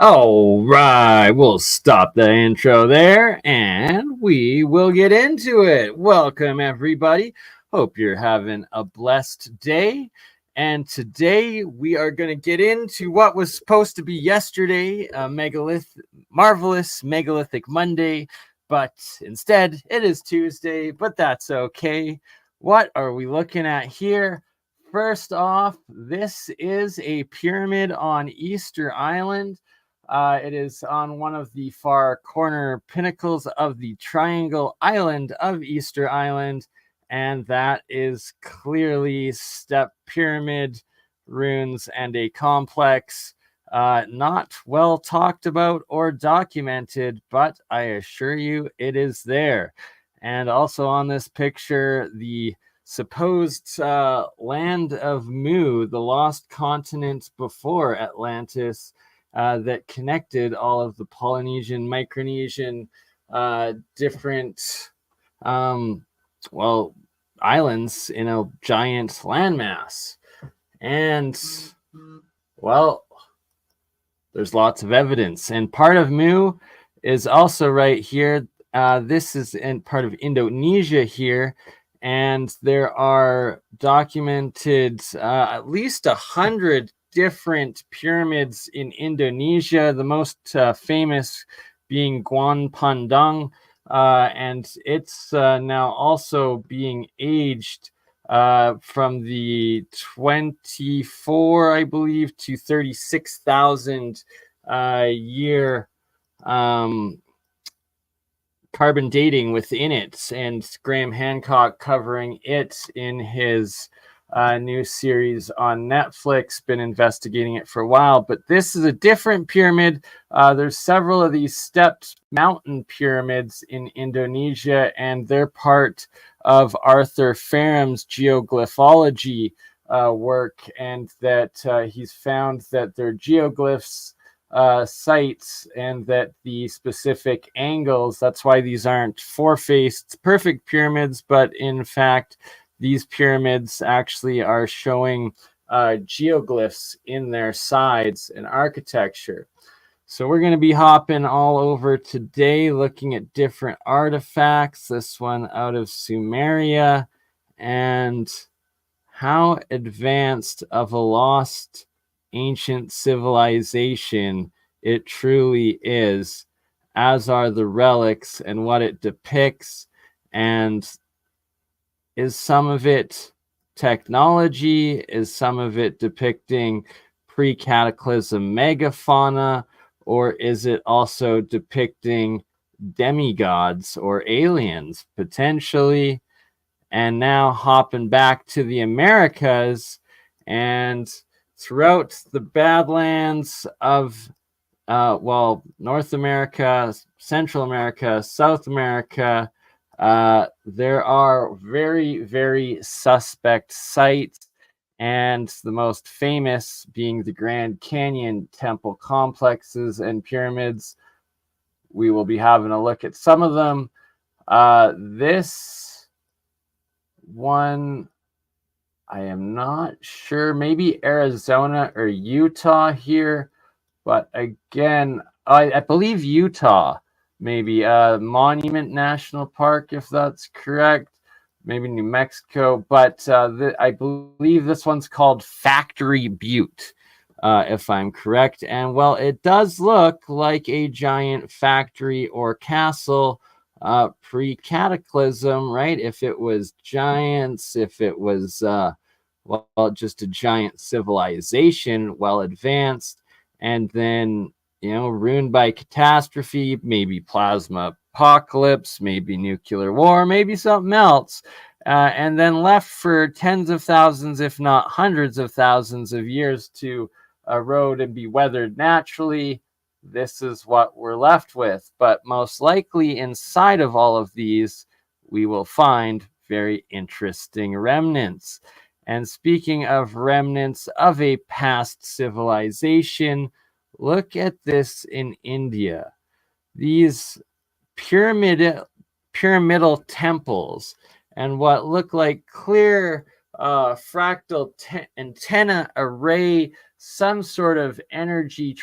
All right, we'll stop the intro there and we will get into it. Welcome, everybody. Hope you're having a blessed day. And today we are going to get into what was supposed to be yesterday, a marvelous Megalithic Monday, but instead it is Tuesday, but that's okay. What are we looking at here? First off, this is a pyramid on Easter Island. It is on one of the far corner pinnacles of the triangle island of Easter Island, and that is clearly step pyramid runes and a complex not well talked about or documented, but I assure you it is there. And also on this picture, the supposed land of Mu, the lost continent before Atlantis, that connected all of the Polynesian, Micronesian, different, islands in a giant landmass. And, well, there's lots of evidence. And part of Mu is also right here. This is in part of Indonesia here. And there are documented at least 100 different pyramids in Indonesia, the most famous being Guan Pandang, and it's now also being aged from the 24, I believe, to 36,000 year carbon dating within it, and Graham Hancock covering it in his new series on Netflix, been investigating it for a while. But this is a different pyramid. There's several of these stepped mountain pyramids in Indonesia, and they're part of Arthur Farham's geoglyphology work, and that he's found that they're geoglyphs sites, and that the specific angles, that's why these aren't four-faced perfect pyramids, but in fact these pyramids actually are showing geoglyphs in their sides and architecture. So we're going to be hopping all over today, looking at different artifacts. This one out of Sumeria, and how advanced of a lost ancient civilization it truly is, as are the relics and what it depicts. And is some of it technology? Is some of it depicting pre-cataclysm megafauna? Or is it also depicting demigods or aliens, potentially? And now hopping back to the Americas, and throughout the Badlands of North America, Central America, South America, there are very, very suspect sites, and the most famous being the Grand Canyon temple complexes and pyramids. We will be having a look at some of them. This one, I am not sure, maybe Arizona or Utah here, but again, I believe Utah. Maybe Monument National Park, if that's correct. Maybe New Mexico. But I believe this one's called Factory Butte, if I'm correct. And, well, it does look like a giant factory or castle pre-cataclysm, right? If it was giants, if it was, just a giant civilization, well advanced, and then ruined by catastrophe, maybe plasma apocalypse, maybe nuclear war, maybe something else, and then left for tens of thousands, if not hundreds of thousands of years to erode and be weathered naturally. This is what we're left with. But most likely inside of all of these, we will find very interesting remnants. And speaking of remnants of a past civilization, look at this in India. These pyramidal temples and what look like clear fractal antenna array, some sort of energy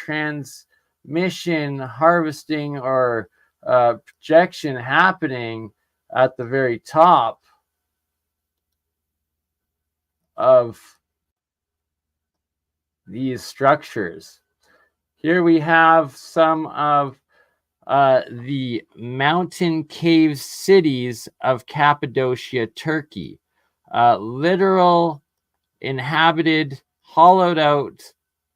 mission harvesting or projection happening at the very top of these structures. Here we have some of the mountain cave cities of Cappadocia, Turkey. Literal inhabited, hollowed out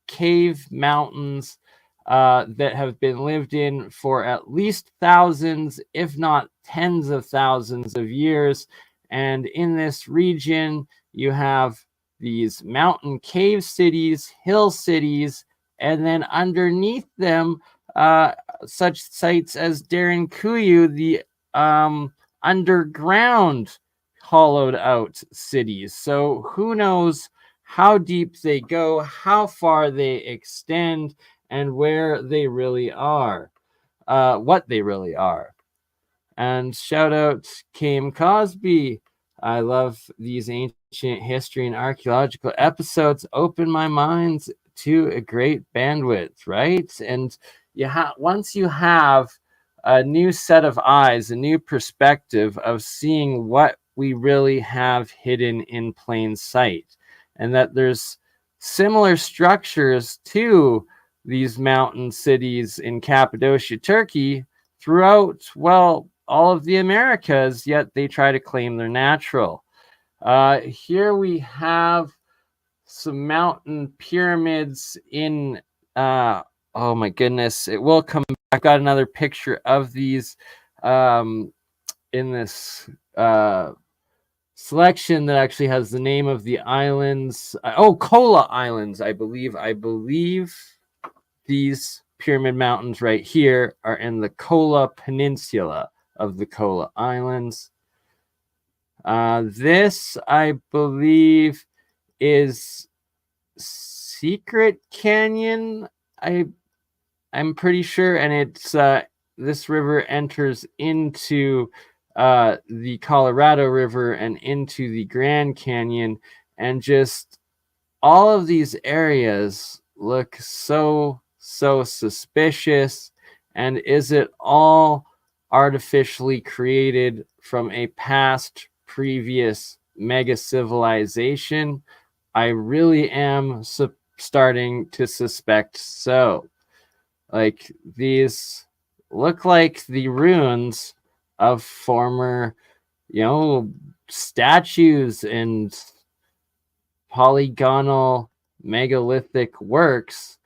cave mountains that have been lived in for at least thousands, if not tens of thousands of years. And in this region, you have these mountain cave cities, hill cities, and then underneath them, such sites as Derinkuyu, the underground hollowed out cities. So who knows how deep they go, how far they extend, and where they really are, what they really are. And shout out Came Cosby. I love these ancient history and archaeological episodes. Open my minds to a great bandwidth, right? And once you have a new set of eyes, a new perspective of seeing what we really have hidden in plain sight, and that there's similar structures to these mountain cities in Cappadocia, Turkey, throughout, well, all of the Americas, yet they try to claim they're natural. Here we have some mountain pyramids in, oh my goodness, it will come back. I've got another picture of these in this selection that actually has the name of the islands. Kola Islands, I believe. I believe these pyramid mountains right here are in the Kola Peninsula of the Kola Islands. This, I believe, is Secret Canyon. I'm pretty sure, and it's this river enters into the Colorado River and into the Grand Canyon, and just all of these areas look so suspicious. And is it all artificially created from a past previous mega civilization? I really am starting to suspect so. Like, these look like the ruins of former, statues and polygonal megalithic works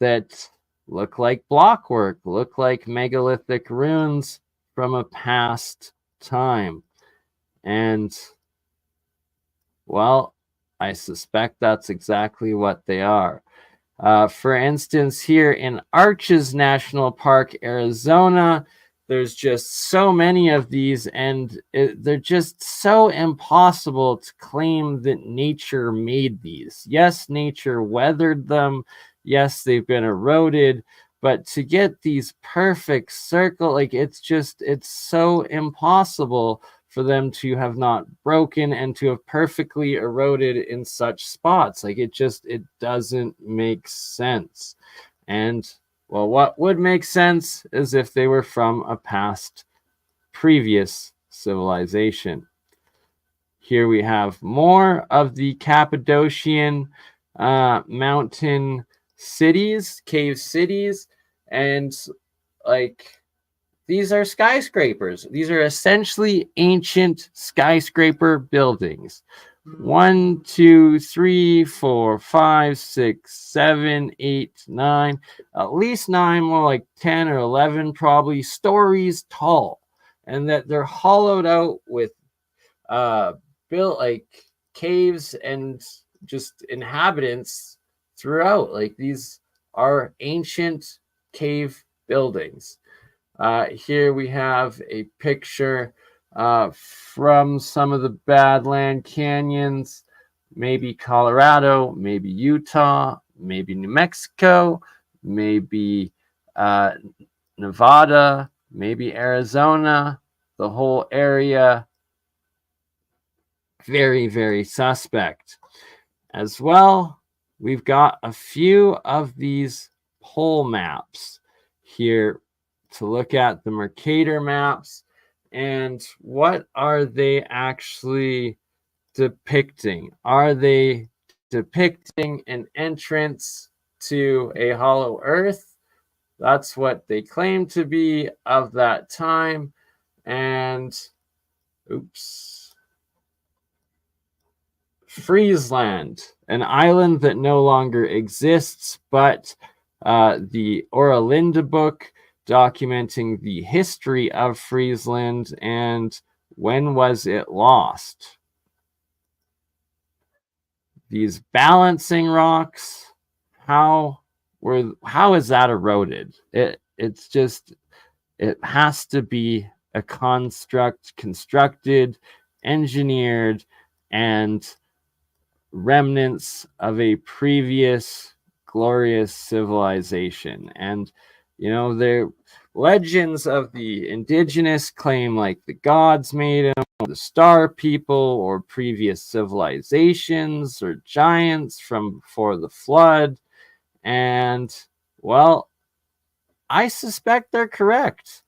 that look like blockwork, look like megalithic ruins from a past time. And, well, I suspect that's exactly what they are. For instance, here in Arches National Park, Arizona, there's just so many of these, and they're just so impossible to claim that nature made these. Yes, nature weathered them. Yes, they've been eroded, but to get these perfect circle, it's so impossible for them to have not broken and to have perfectly eroded in such spots. It doesn't make sense. And, well, what would make sense is if they were from a past previous civilization. Here we have more of the Cappadocian mountain cities, cave cities, and these are skyscrapers. These are essentially ancient skyscraper buildings. 1, 2, 3, 4, 5, 6, 7, 8, 9, at least 9, more like 10 or 11 probably stories tall, and that they're hollowed out with built like caves and just inhabitants throughout. These are ancient cave buildings. Here we have a picture from some of the Badland canyons, maybe Colorado, maybe Utah, maybe New Mexico, maybe Nevada, maybe Arizona, the whole area. Very, very suspect. As well, we've got a few of these pole maps here to look at the Mercator maps. And what are they actually depicting? Are they depicting an entrance to a hollow earth? That's what they claim to be of that time. And Friesland, an island that no longer exists, but the Oralinde book documenting the history of Friesland and when was it lost. These balancing rocks, how is that eroded? It's just, it has to be a construct constructed, engineered, and remnants of a previous glorious civilization. And the legends of the indigenous claim like the gods made them, the star people, or previous civilizations, or giants from before the flood. And well, I suspect they're correct.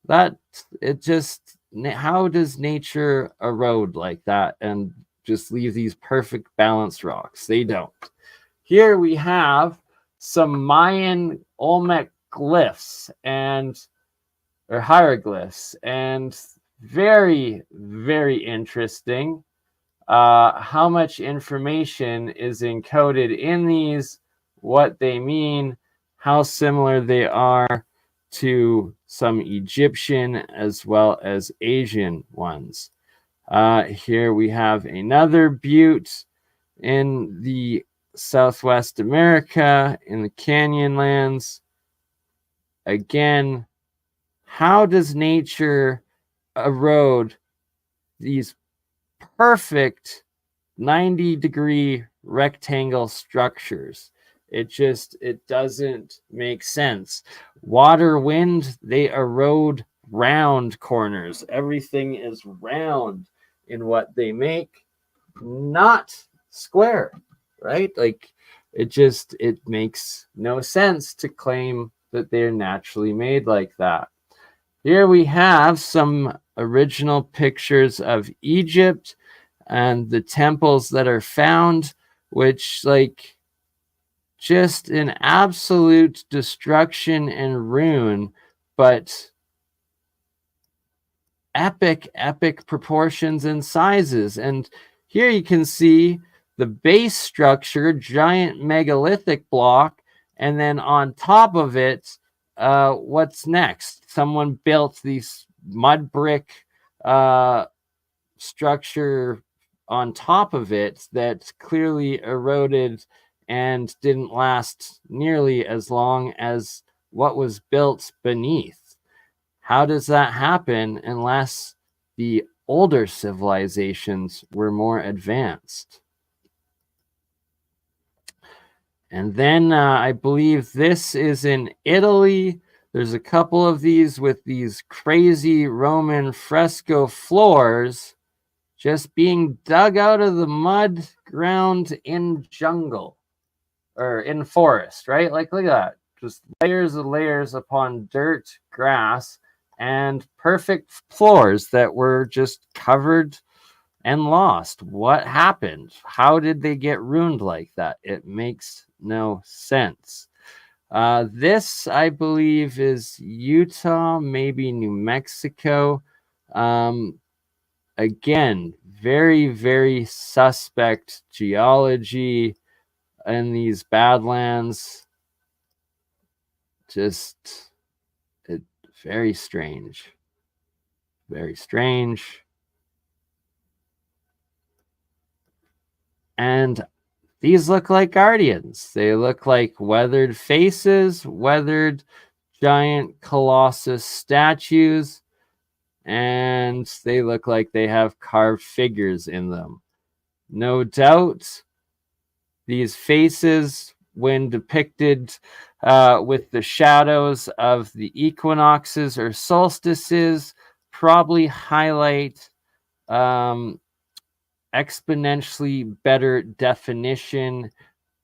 That it just, how does nature erode like that and just leave these perfect balanced rocks? They don't. Here we have some Mayan Olmec glyphs or hieroglyphs, and very, very interesting how much information is encoded in these, what they mean, how similar they are to some Egyptian as well as Asian ones. Here we have another butte in the Southwest America, in the Canyonlands. Again, how does nature erode these perfect 90-degree rectangle structures? It doesn't make sense. Water, wind, they erode round corners. Everything is round in what they make, not square, right? Like it makes no sense to claim that they're naturally made like that. Here we have some original pictures of Egypt and the temples that are found, which just an absolute destruction and ruin, but epic proportions and sizes. And here you can see the base structure, giant megalithic block, and then on top of it, what's next? Someone built these mud brick structure on top of it that clearly eroded and didn't last nearly as long as what was built beneath. How does that happen unless the older civilizations were more advanced? And then I believe this is in Italy. There's a couple of these with these crazy Roman fresco floors just being dug out of the mud ground in jungle or in forest, right? Like, look at that. Just layers and layers upon dirt, grass, and perfect floors that were just covered and lost. What happened? How did they get ruined like that? It makes no sense. This, I believe, is Utah, maybe New Mexico. Again, very, very suspect geology in these Badlands. Just very strange. Very strange. And these look like guardians. They look like weathered faces, weathered giant colossus statues, and they look like they have carved figures in them. No doubt, these faces, when depicted with the shadows of the equinoxes or solstices, probably highlight exponentially better definition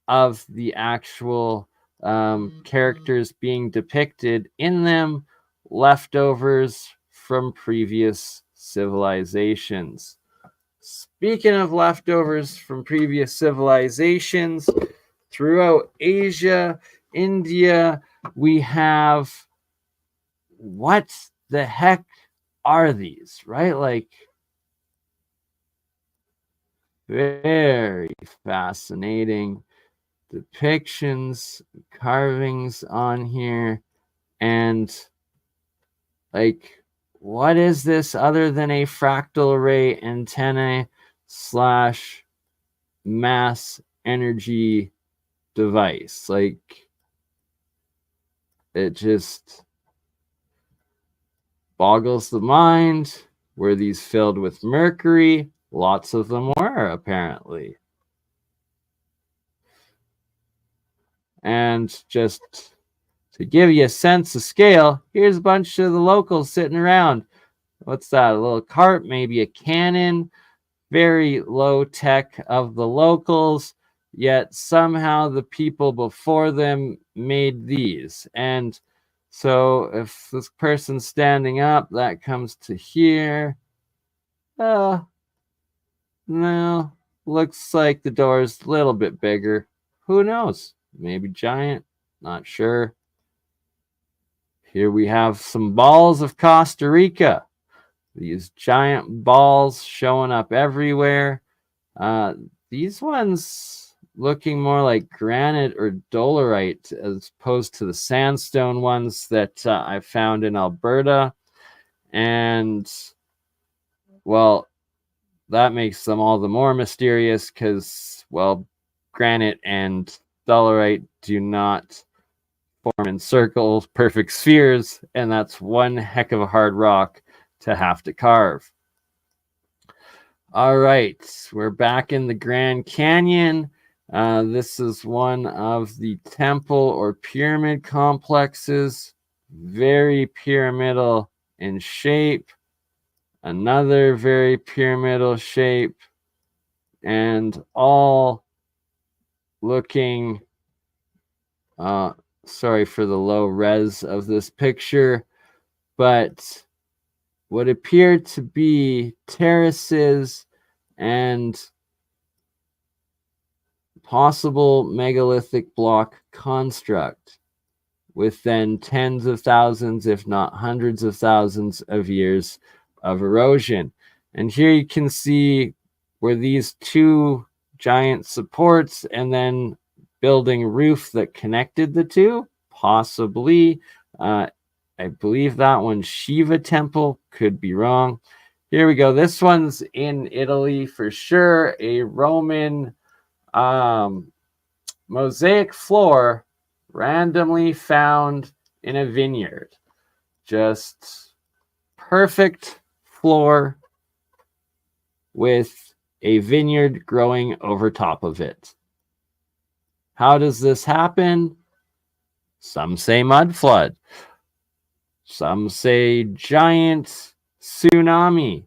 of the actual characters being depicted in them, leftovers from previous civilizations. Speaking of leftovers from previous civilizations, throughout Asia, India, we have, what the heck are these, right? Like, very fascinating depictions, carvings on here, and like, what is this other than a fractal array antennae slash mass energy device? Like, it just boggles the mind. Were these filled with mercury? Lots of them were, apparently. And just to give you a sense of scale, here's a bunch of the locals sitting around. What's that? A little cart, maybe a cannon. Very low tech of the locals, yet somehow the people before them made these. And so if this person's standing up, that comes to here. No, looks like the door's a little bit bigger. Who knows? Maybe giant, not sure. Here we have some balls of Costa Rica. These giant balls showing up everywhere. These ones looking more like granite or dolerite as opposed to the sandstone ones that I found in Alberta. And, well, that makes them all the more mysterious because, well, granite and dolerite do not form in circles, perfect spheres, and that's one heck of a hard rock to have to carve. All right, we're back in the Grand Canyon. This is one of the temple or pyramid complexes, very pyramidal in shape. Another very pyramidal shape, and all looking, sorry for the low res of this picture, but what appeared to be terraces and possible megalithic block construct with then tens of thousands, if not hundreds of thousands of years of erosion. And here you can see where these two giant supports and then building roof that connected the two, possibly. I believe that one's Shiva temple, could be wrong. Here we go. This one's in Italy for sure. A Roman mosaic floor randomly found in a vineyard. Just perfect floor with a vineyard growing over top of it. How does this happen? Some say mud flood. Some say giant tsunami.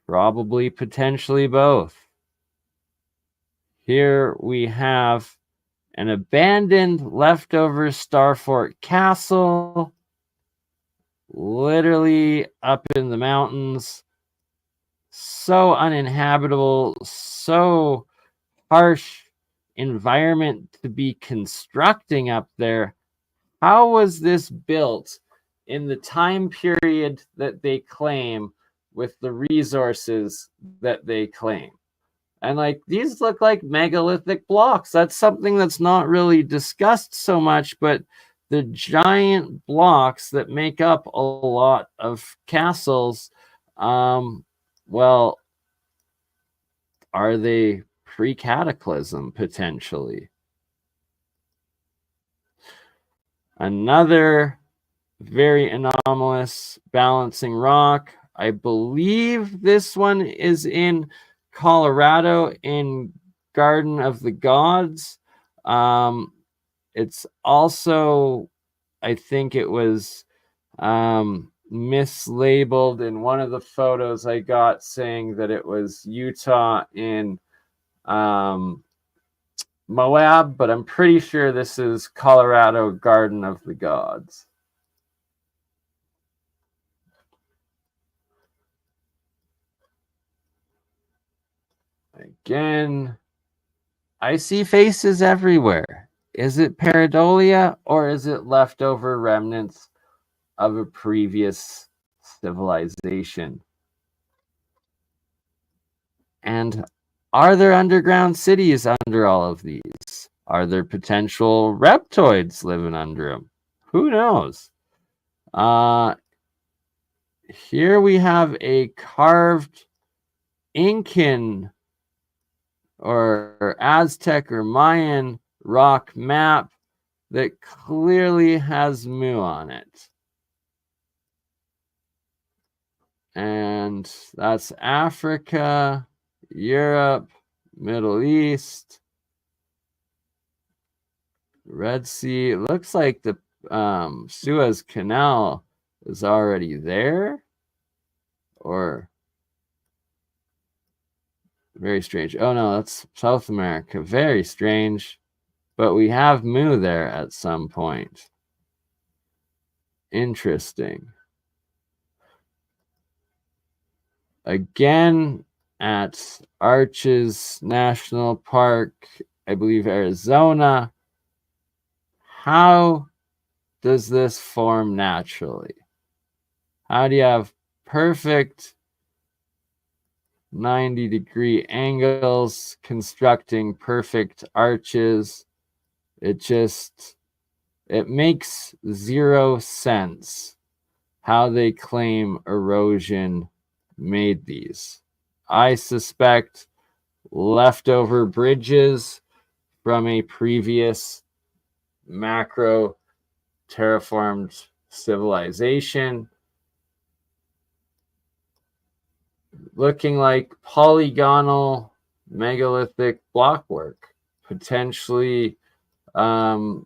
Probably potentially both. Here we have an abandoned leftover Star Fort castle, literally up in the mountains. So uninhabitable, so harsh environment to be constructing up there. How was this built in the time period that they claim with the resources that they claim? And like, these look like megalithic blocks. That's something that's not really discussed so much, but the giant blocks that make up a lot of castles, well, are they pre-cataclysm potentially? Another very anomalous balancing rock. I believe this one is in Colorado in Garden of the Gods. It's also, I think it was mislabeled in one of the photos I got saying that it was Utah in Moab, but I'm pretty sure this is Colorado Garden of the Gods. Again, I see faces everywhere. Is it pareidolia or is it leftover remnants of a previous civilization? And are there underground cities under all of these? Are there potential reptoids living under them? Who knows? Here we have a carved Incan or Aztec or Mayan rock map that clearly has Mu on it. And that's Africa, Europe, Middle East, Red Sea. It looks like the Suez Canal is already there. Or very strange. Oh no, that's South America. Very strange. But we have Mu there at some point. Interesting. Again, at Arches National Park, I believe Arizona. How does this form naturally? How do you have perfect 90-degree angles constructing perfect arches? It makes zero sense how they claim erosion made these. I suspect leftover bridges from a previous macro terraformed civilization, looking like polygonal megalithic blockwork, potentially wow,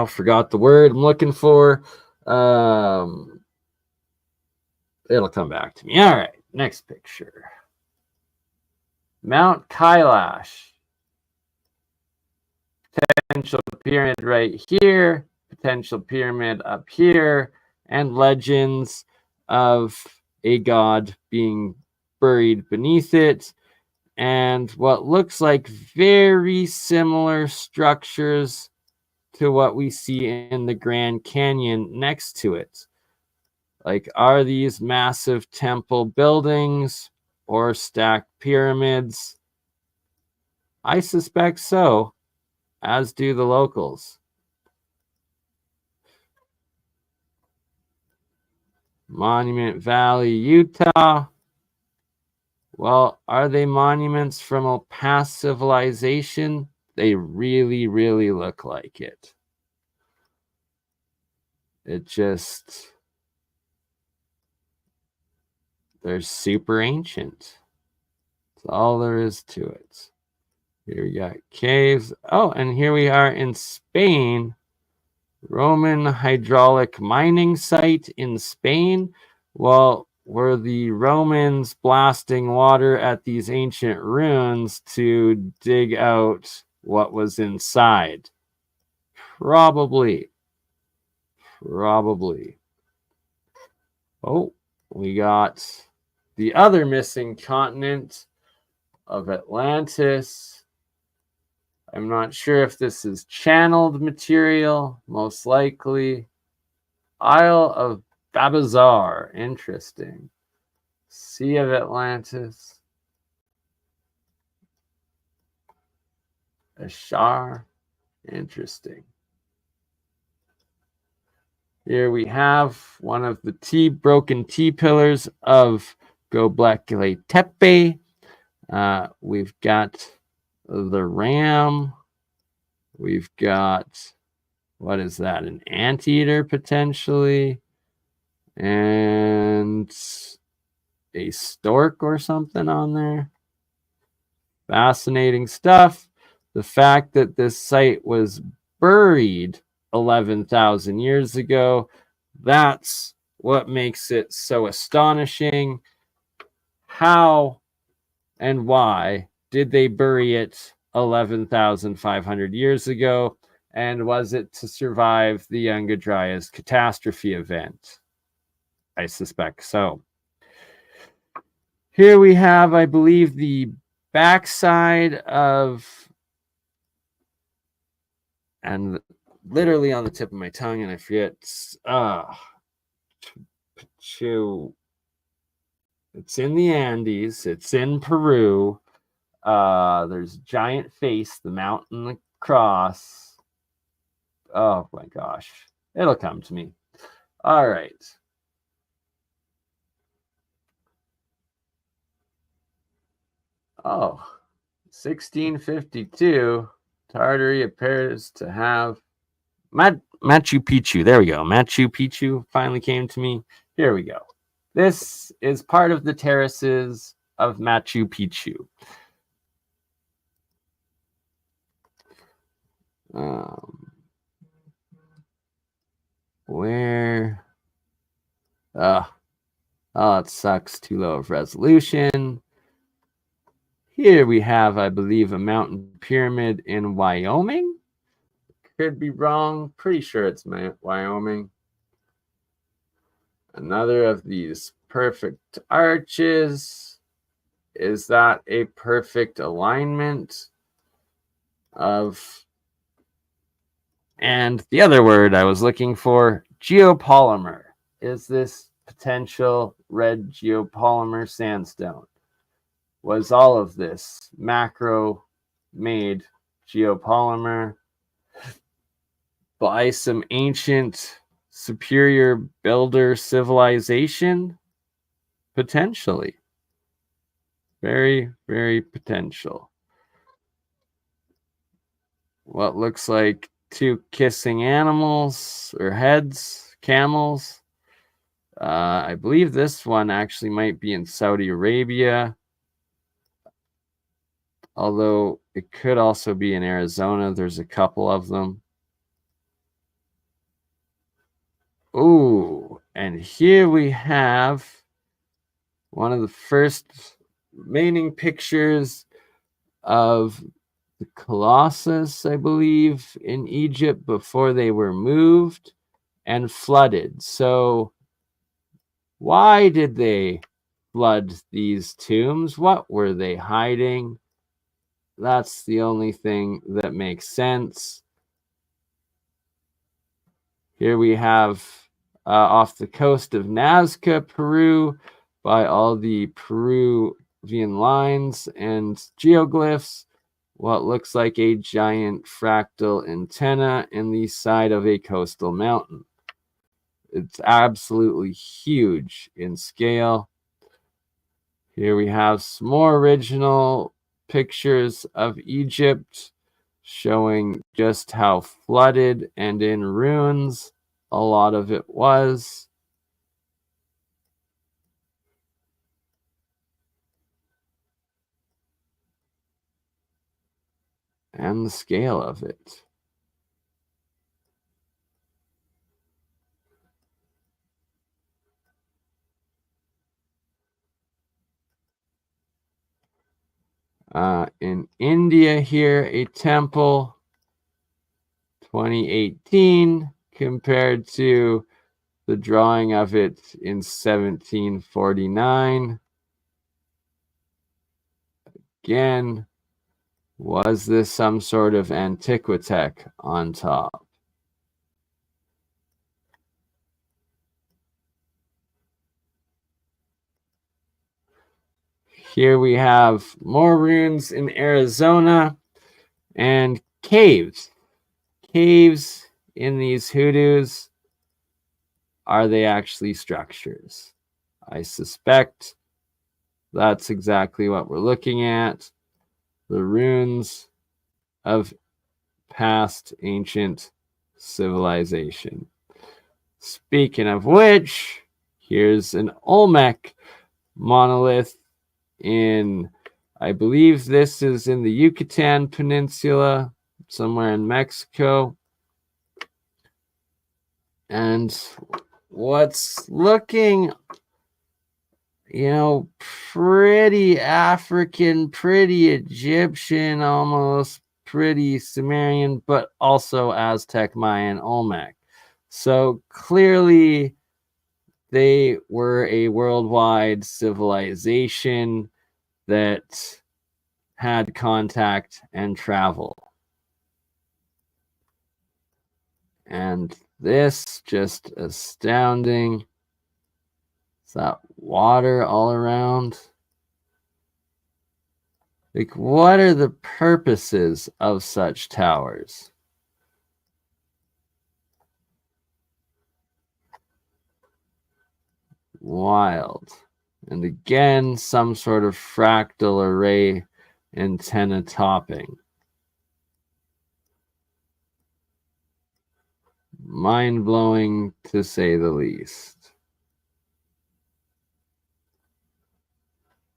forgot the word I'm looking for. It'll come back to me. All right, next picture. Mount Kailash. Potential pyramid right here, potential pyramid up here, and legends of a god being buried beneath it, and what looks like very similar structures to what we see in the Grand Canyon next to it. Like, are these massive temple buildings or stacked pyramids? I suspect so, as do the locals. Monument Valley, Utah. Well, are they monuments from a past civilization? They really, really look like it. They're super ancient. That's all there is to it. Here we got caves. Oh, and here we are in Spain. Roman hydraulic mining site in Spain. Well, were the Romans blasting water at these ancient ruins to dig out what was inside? Probably. Oh, we got the other missing continent of Atlantis. I'm not sure if this is channeled material, most likely. Isle of Babazar, interesting. Sea of Atlantis. Ashar, interesting. Here we have one of the broken T-pillars of Göbekli Tepe. We've got the ram. We've got, what is that? An anteater potentially. And a stork or something on there. Fascinating stuff. The fact that this site was buried 11,000 years ago, that's what makes it so astonishing. how and why did they bury it 11,500 years ago? And was it to survive the Younger Dryas catastrophe event? I suspect so. Here we have, I believe, the backside of, and literally on the tip of my tongue, and I forget, it's in the Andes, it's in Peru. There's a giant face, the mountain, the cross. Oh my gosh, it'll come to me. All right. Oh, 1652, Tartary appears to have Machu Picchu. There we go. Machu Picchu finally came to me. Here we go. This is part of the terraces of Machu Picchu. Where? Oh, it sucks. Too low of resolution. Here we have, I believe, a mountain pyramid in Wyoming. Could be wrong. Pretty sure it's Wyoming. Another of these perfect arches. Is that a perfect alignment of... And the other word I was looking for, geopolymer. Is this potential red geopolymer sandstone? Was all of this macro-made geopolymer by some ancient superior builder civilization? Potentially. Very, very potential. What looks like two kissing animals or heads, camels. I believe this one actually might be in Saudi Arabia, although it could also be in Arizona. There's a couple of them. Ooh, and here we have one of the first remaining pictures of the Colossus, I believe, in Egypt before they were moved and flooded. So why did they flood these tombs? What were they hiding? That's the only thing that makes sense. Here we have off the coast of Nazca, Peru, by all the Peruvian lines and geoglyphs, what looks like a giant fractal antenna in the side of a coastal mountain. It's absolutely huge in scale. Here we have some more original pictures of Egypt showing just how flooded and in ruins a lot of it was. And the scale of it. In India here, a temple, 2018, compared to the drawing of it in 1749. Again, was this some sort of antiquitech on top? Here we have more ruins in Arizona and caves. Caves in these hoodoos. Are they actually structures? I suspect that's exactly what we're looking at. The ruins of past ancient civilization. Speaking of which, here's an Olmec monolith in, I believe this is in the Yucatan Peninsula, somewhere in Mexico. And what's looking pretty African, pretty Egyptian, almost pretty Sumerian, but also Aztec, Mayan, Olmec. So clearly they were a worldwide civilization that had contact and travel. And this just astounding. Is that water all around? Like, what are the purposes of such towers? Wild. And again, some sort of fractal array antenna topping. Mind-blowing, to say the least.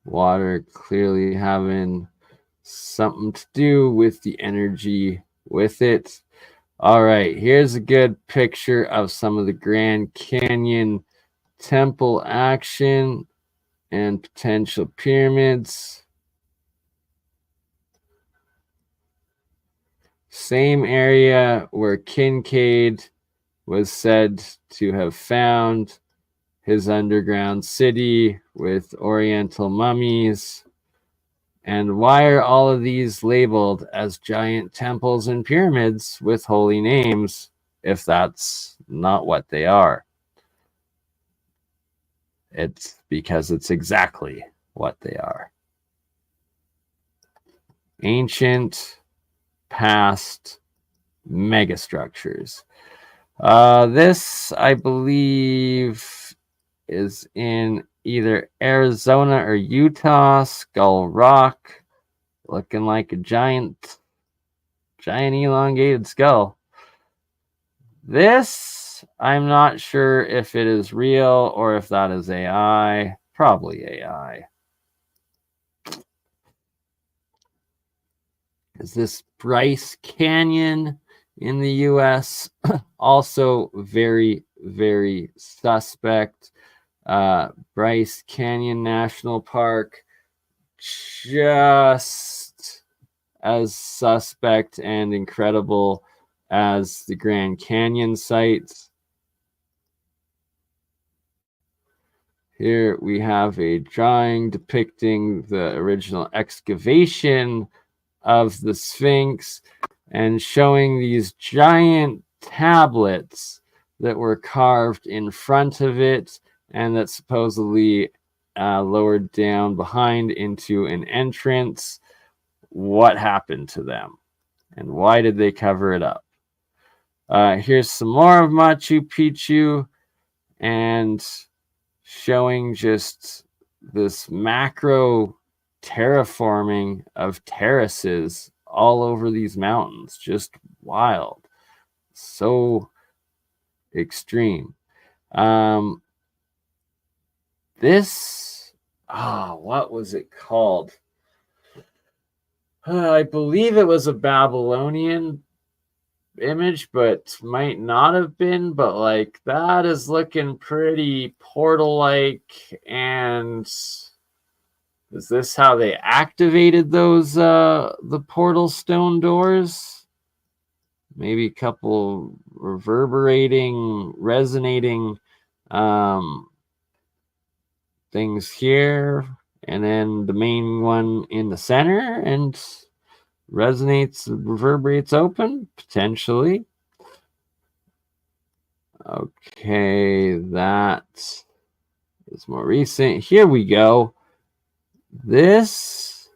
Water clearly having something to do with the energy with it. All right, here's a good picture of some of the Grand Canyon temple action and potential pyramids. Same area where Kincaid was said to have found his underground city with oriental mummies. And why are all of these labeled as giant temples and pyramids with holy names if that's not what they are? It's because it's exactly what they are. Ancient, past megastructures. This, I believe, is in either Arizona or Utah. Skull Rock, looking like a giant elongated skull. This, I'm not sure if it is real or if that is AI. Probably AI. Is this Bryce Canyon in the US? Also very, very suspect. Bryce Canyon National Park, just as suspect and incredible as the Grand Canyon sites. Here we have a drawing depicting the original excavation of the Sphinx and showing these giant tablets that were carved in front of it and that supposedly lowered down behind into an entrance. What happened to them? And why did they cover it up? Here's some more of Machu Picchu and showing just this macro terraforming of terraces all over these mountains. Just wild. So extreme. This, what was it called? I believe it was a Babylonian image, but might not have been. But like, that is looking pretty portal-like. And is this how they activated those the portal stone doors? Maybe a couple reverberating, resonating things here, and then the main one in the center, and resonates, reverberates open, potentially. Okay, that is more recent. Here we go. This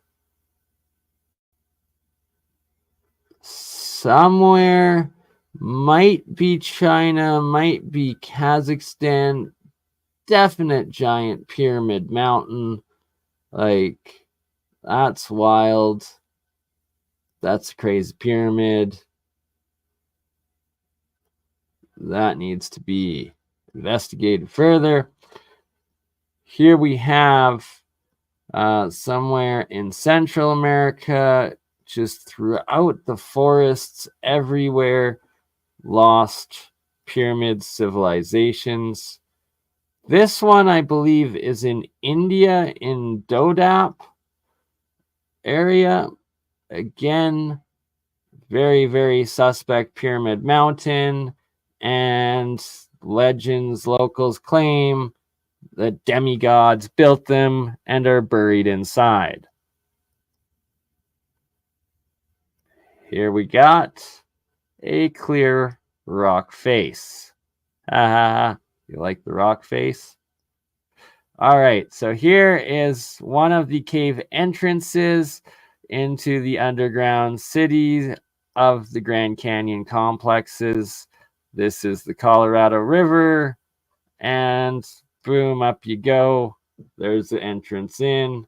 somewhere might be China, might be Kazakhstan. Definite giant pyramid mountain. Like, that's wild. That's a crazy pyramid. That needs to be investigated further. Here we have somewhere in Central America, just throughout the forests, everywhere, lost pyramid civilizations. This one, I believe, is in India, in Dodap area. Again, very, very suspect Pyramid Mountain. And legends, locals claim that demigods built them and are buried inside. Here we got a clear rock face. Ha. You like the rock face? All right, so here is one of the cave entrances into the underground cities of the Grand Canyon complexes. This is the Colorado River, and boom, up you go. There's the entrance in.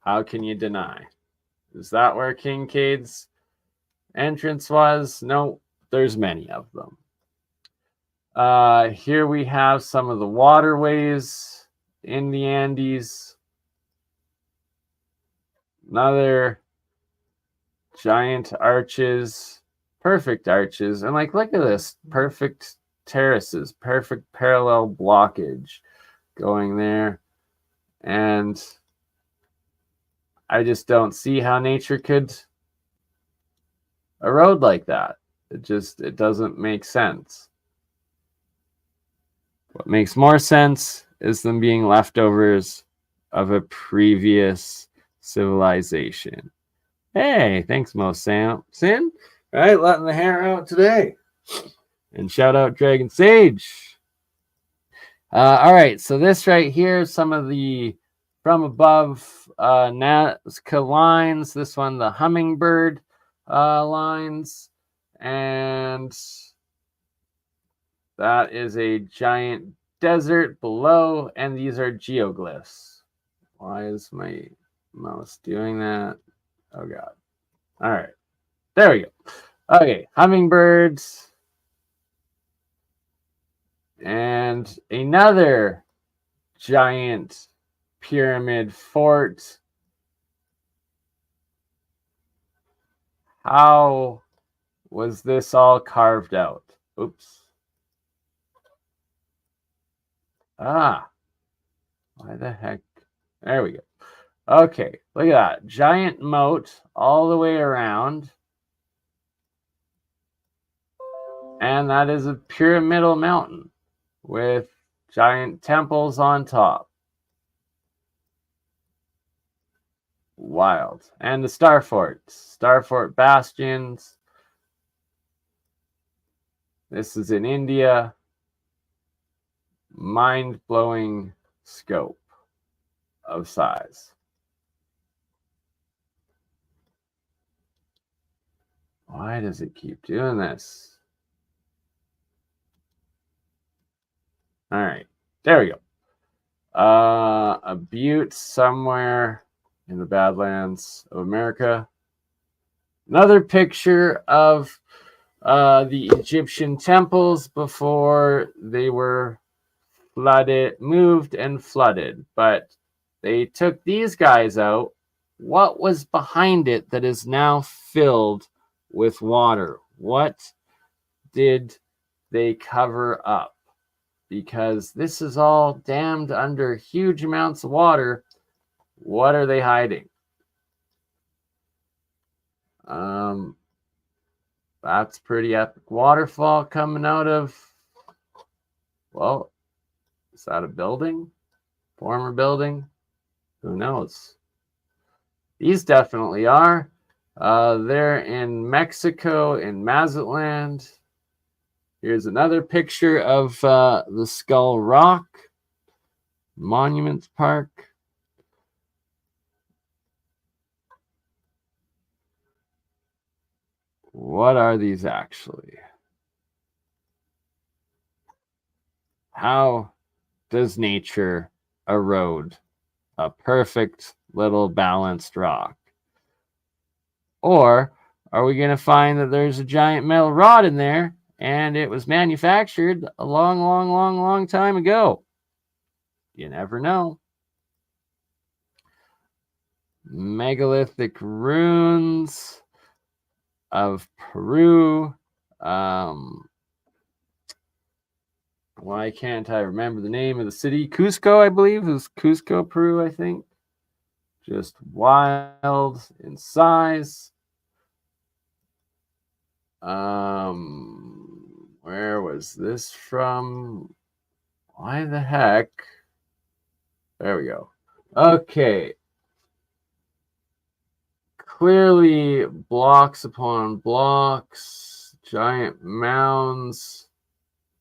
How can you deny? Is that where Kincaid's entrance was? No, there's many of them. Here we have some of the waterways in the Andes. Another giant arches, perfect arches. And like, look at this, perfect terraces, perfect parallel blockage going there. And I just don't see how nature could erode like that. It doesn't make sense. What makes more sense is them being leftovers of a previous civilization. Hey, thanks, Mo Sin. Right, letting the hair out today. And shout out Dragon Sage. All right, so this right here, some of the from above Nazca lines. This one, the hummingbird lines. And that is a giant desert below, and these are geoglyphs. Why is my mouse doing that? Oh, God. All right. There we go. Okay, hummingbirds. And another giant pyramid fort. How was this all carved out? Oops. Why the heck? There we go. Okay, look at that. Giant moat all the way around. And that is a pyramidal mountain with giant temples on top. Wild. And the Star Fort bastions. This is in India. Mind-blowing scope of size. Why does it keep doing this? All right, there we go. A butte somewhere in the Badlands of America. Another picture of the Egyptian temples before they were moved and flooded. But they took these guys out. What was behind it that is now filled with water? What did they cover up? Because this is all dammed under huge amounts of water. What are they hiding? That's pretty epic waterfall coming out of, well, is that a building? Former building? Who knows? These definitely are. They're in Mexico, in Mazatlan. Here's another picture of the Skull Rock Monuments Park. What are these actually? How does nature erode a perfect little balanced rock? Or are we going to find that there's a giant metal rod in there and it was manufactured a long time ago? You never know. Megalithic ruins of Peru. Why can't I remember the name of the city? Cusco, I believe. It was Cusco, Peru, I think. Just wild in size. Where was this from? Why the heck? There we go. Okay. Clearly blocks upon blocks, giant mounds.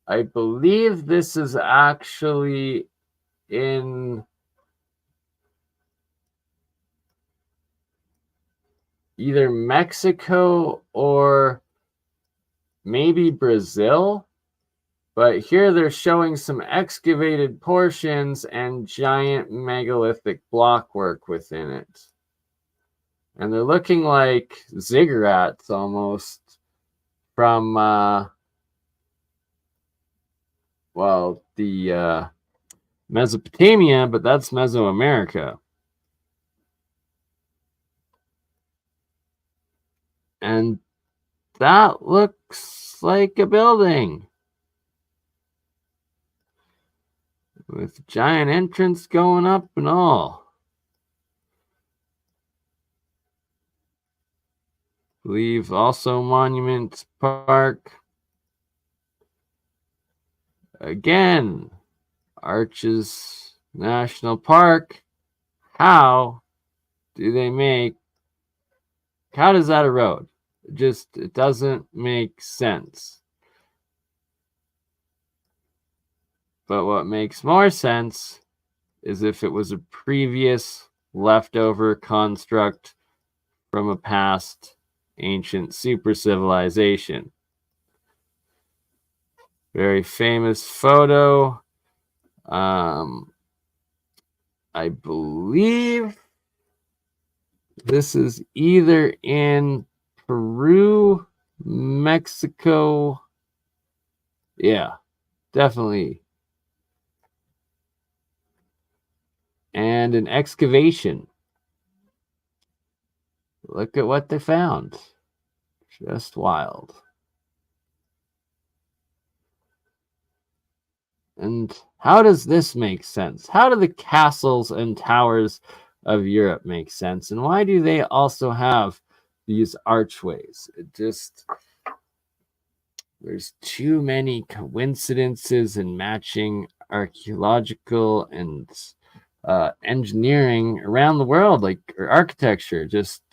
I believe this is actually in either Mexico or maybe Brazil. But here they're showing some excavated portions and giant megalithic blockwork within it. And they're looking like ziggurats almost from, the Mesopotamia, but that's Mesoamerica. And that looks like a building with giant entrance going up and all. I believe also Monument Park. Again, Arches National Park. How does that erode? It doesn't make sense. But what makes more sense is if it was a previous leftover construct from a past ancient super civilization. Very famous photo. I believe this is either in Peru, Mexico. Yeah, definitely. And an excavation. Look at what they found. Just wild. And how does this make sense? How do the castles and towers of Europe make sense? And why do they also have these archways? There's too many coincidences in matching archaeological and engineering around the world, or architecture, just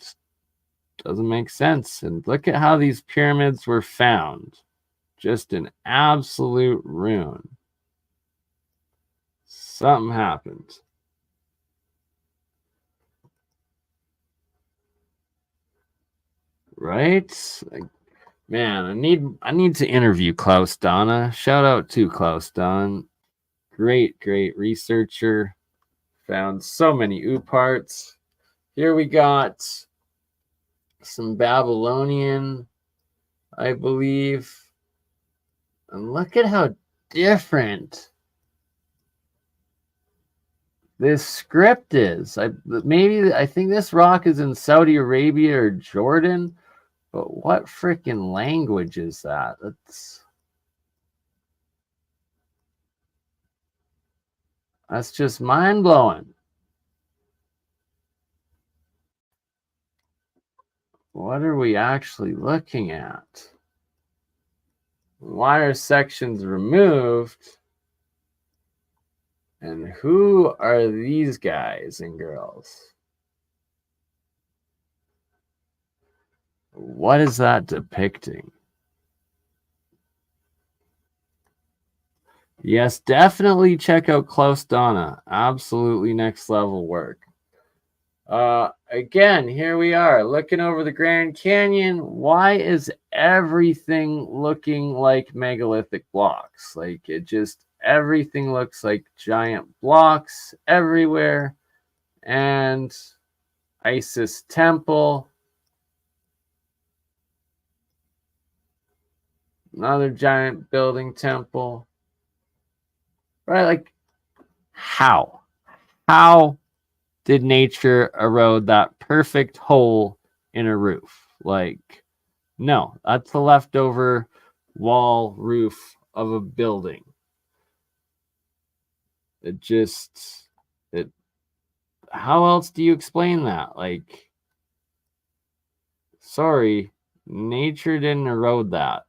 doesn't make sense. And look at how these pyramids were found. Just an absolute ruin. Something happened. Right? Man, I need to interview Klaus Donna. Shout out to Klaus Don. Great researcher. Found so many parts. Here we got some Babylonian, I believe. And look at how different this script is. I think this rock is in Saudi Arabia or Jordan, but what freaking language is that? That's just mind-blowing. What are we actually looking at? Why are sections removed? And who are these guys and girls? What is that depicting? Yes, definitely check out Klaus Donna. Absolutely next level work. Again, here we are looking over the Grand Canyon. Why is everything looking like megalithic blocks? Everything looks like giant blocks everywhere. And Isis Temple. Another giant building temple. Right? How? How did nature erode that perfect hole in a roof? No, that's the leftover wall roof of a building. it how else do you explain that? Like, sorry, nature didn't erode that.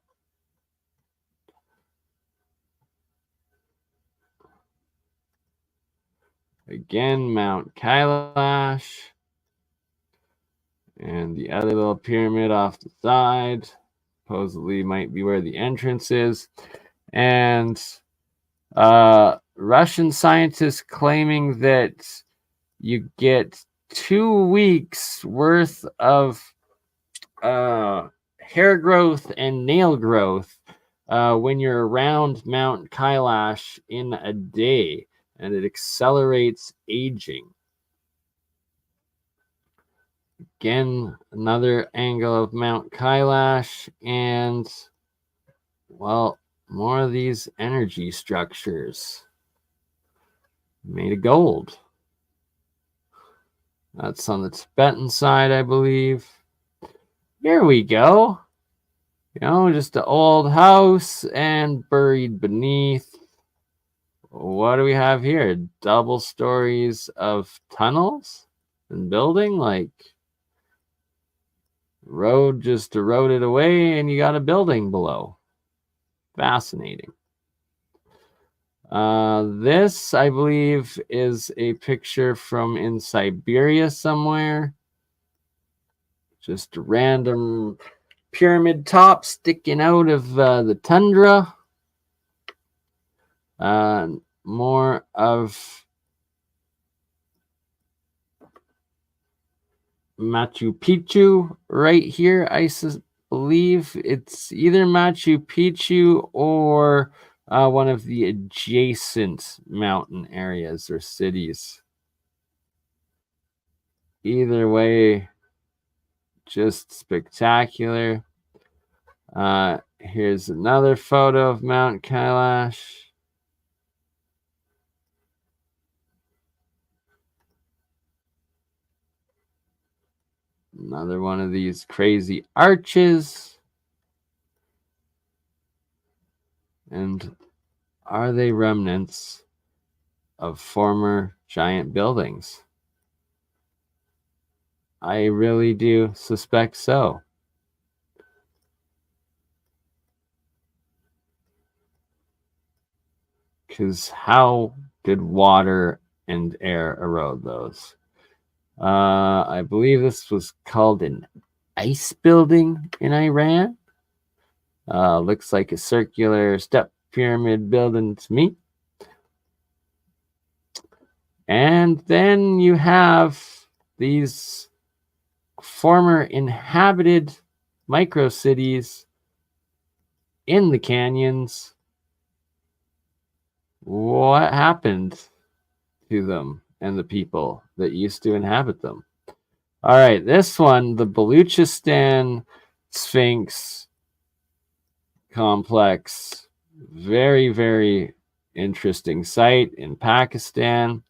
Again, Mount Kailash. And the other little pyramid off the side supposedly might be where the entrance is. And Russian scientists claiming that you get 2 weeks worth of hair growth and nail growth when you're around Mount Kailash in a day, and it accelerates aging. Again, another angle of Mount Kailash, and, well, more of these energy structures made of gold. That's on the Tibetan side, I believe. Here we go. You know, just an old house, and buried beneath. What do we have here? Double stories of tunnels and building? Like, road just eroded away and you got a building below. Fascinating. This, I believe, is a picture from in Siberia somewhere. Just a random pyramid top sticking out of the tundra. More of Machu Picchu right here. I believe it's either Machu Picchu or one of the adjacent mountain areas or cities. Either way, just spectacular. Here's another photo of Mount Kailash. Another one of these crazy arches. And are they remnants of former giant buildings? I really do suspect so. Because how did water and air erode those? I believe this was called an ice building in Iran. Looks like a circular step pyramid building to me. And then you have these former inhabited micro cities in the canyons. What happened to them and the people that used to inhabit them? All right, this one, the Baluchistan Sphinx complex, very, very interesting site in Pakistan,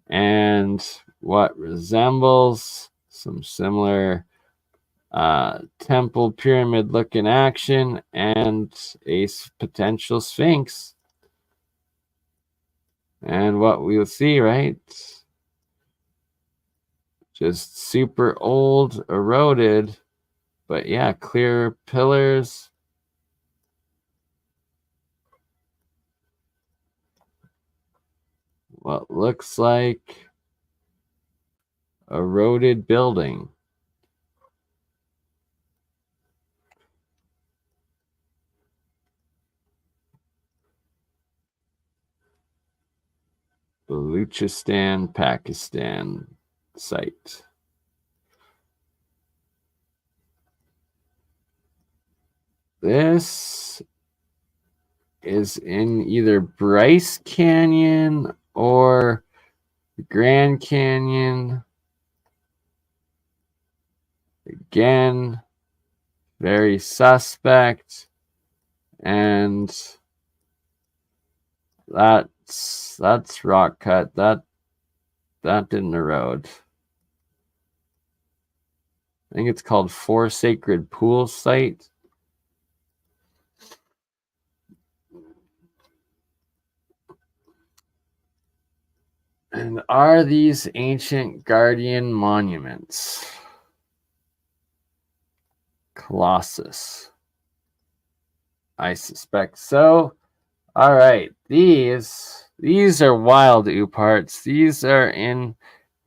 and what resembles some similar temple pyramid looking action and a potential sphinx. And what we'll see, right? Just super old, eroded, but yeah, clear pillars. What looks like eroded building. Baluchistan, Pakistan site. This is in either Bryce Canyon or Grand Canyon. Again, very suspect. And that's rock cut. That didn't erode. I think it's called Four Sacred Pools site. And are these ancient guardian monuments? Colossus. I suspect so. All right, these are wild ooparts. These are in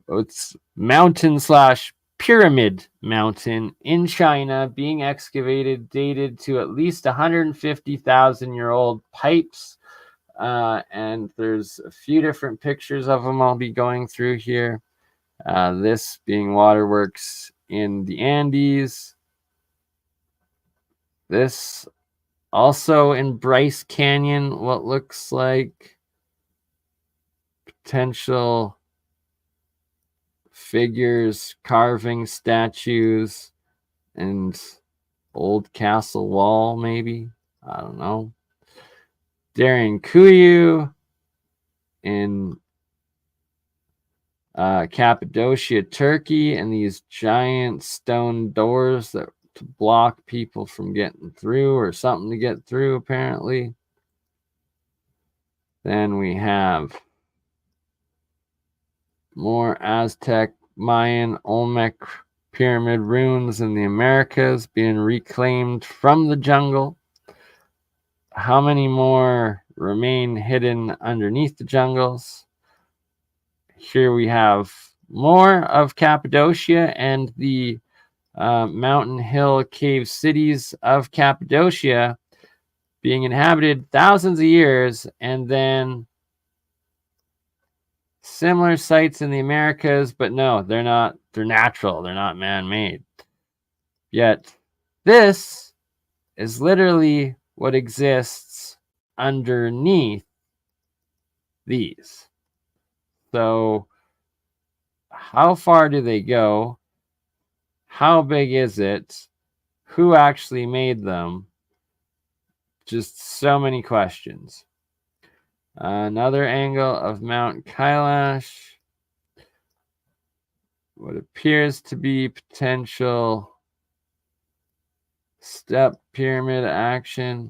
it's mountain slash pyramid mountain in China, being excavated, dated to at least 150,000-year-old pipes. And there's a few different pictures of them I'll be going through here. This being waterworks in the Andes. This also in Bryce Canyon, what looks like potential figures, carving statues, and old castle wall, maybe. I don't know. Darien Kuyu in Cappadocia, Turkey, and these giant stone doors that to block people from getting through, or something to get through, apparently. Then we have more Aztec, Mayan, Olmec pyramid ruins in the Americas being reclaimed from the jungle. How many more remain hidden underneath the jungles? Here we have more of Cappadocia and the mountain hill cave cities of Cappadocia being inhabited thousands of years, and then similar sites in the Americas, but no, they're not. They're natural. They're not man-made. Yet this is literally what exists underneath these. So how far do they go? How big is it? Who actually made them? Just so many questions. Another angle of Mount Kailash. What appears to be potential step pyramid action.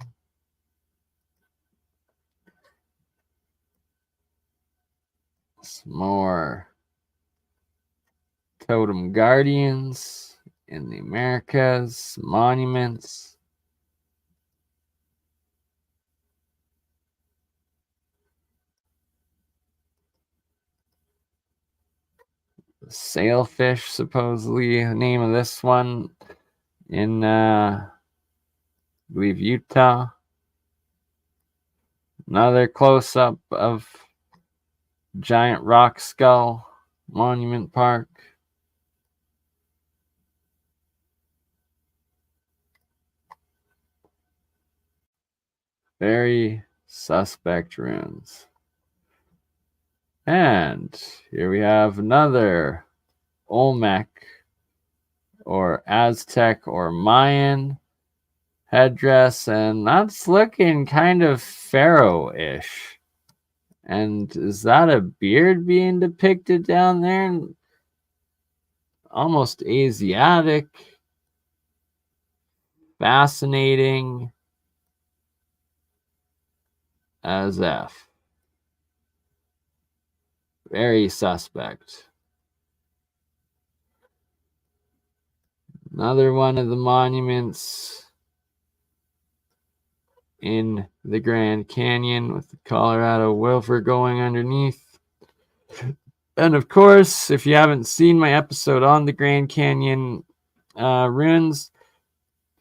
Some more totem guardians in the Americas, monuments. Sailfish, supposedly the name of this one in I believe Utah. Another close-up of giant rock skull monument park. Very suspect ruins. And here we have another Olmec or Aztec or Mayan headdress, and that's looking kind of pharaoh-ish. And is that a beard being depicted down there? Almost Asiatic. Fascinating as F. Very suspect. Another one of the monuments in the Grand Canyon with the Colorado River going underneath. And of course, if you haven't seen my episode on the Grand Canyon ruins,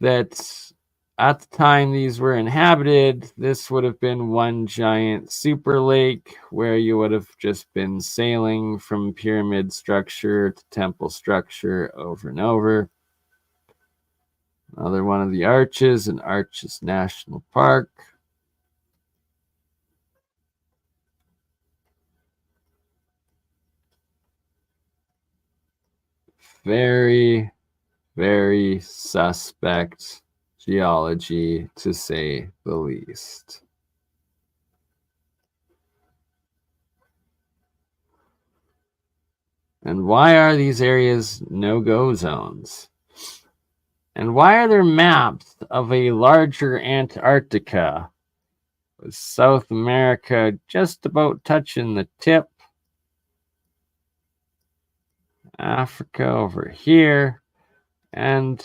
that at the time these were inhabited, this would have been one giant super lake where you would have just been sailing from pyramid structure to temple structure over and over. Another one of the arches in Arches National Park. Very, very suspect geology, to say the least. And why are these areas no-go zones? And why are there maps of a larger Antarctica, with South America just about touching the tip, Africa over here, and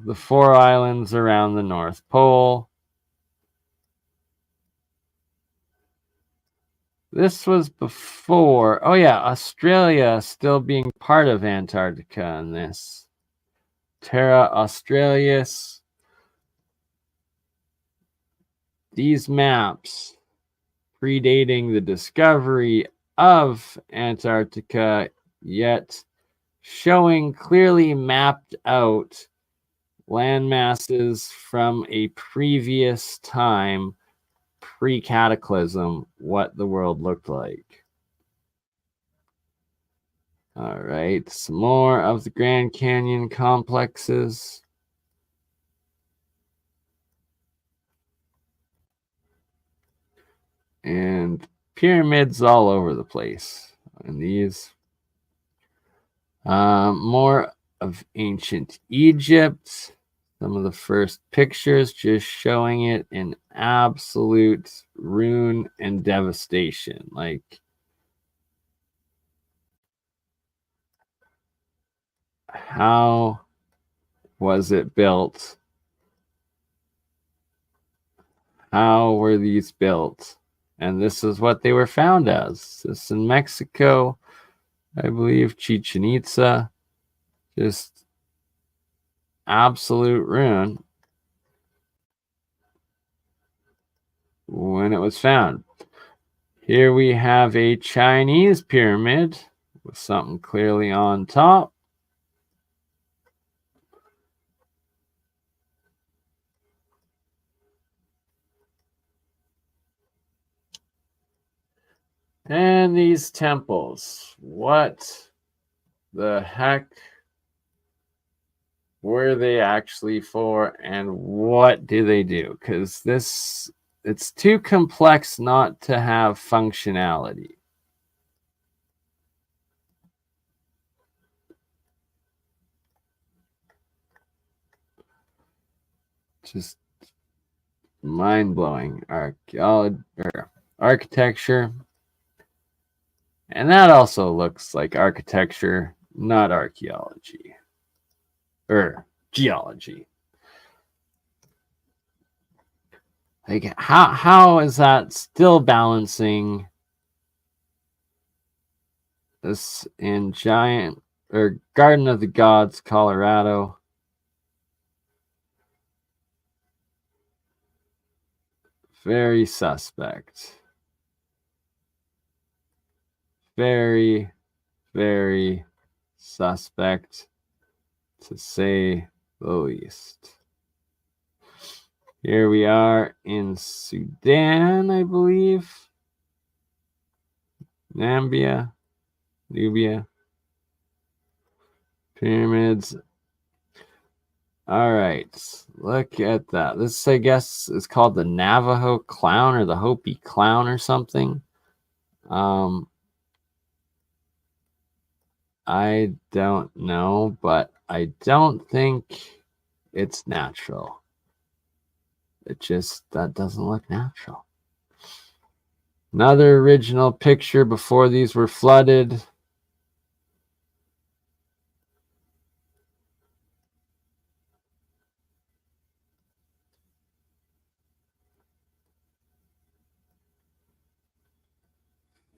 the 4 islands around the North Pole. This was before, oh yeah, Australia still being part of Antarctica in this. Terra Australis. These maps predating the discovery of Antarctica, yet showing clearly mapped out land masses from a previous time, pre-cataclysm, what the world looked like. All right, some more of the Grand Canyon complexes. And pyramids all over the place. And these more of ancient Egypt. Some of the first pictures just showing it in absolute ruin and devastation. Like, how was it built? How were these built? And this is what they were found as. This in Mexico, I believe, Chichen Itza. Just absolute ruin when it was found. Here we have a Chinese pyramid with something clearly on top. And these temples, what the heck were they actually for, and what do they do? Because it's too complex not to have functionality. Just mind-blowing architecture. And that also looks like architecture, not archaeology. Or geology. Like, how is that still balancing this in Giant or Garden of the Gods, Colorado? Very suspect. Very, very suspect, to say the least. Here we are in Sudan, I believe. Nubia. Pyramids. All right, look at that. This, I guess, is called the Navajo clown or the Hopi clown or something. I don't know, but I don't think it's natural. That doesn't look natural. Another original picture before these were flooded.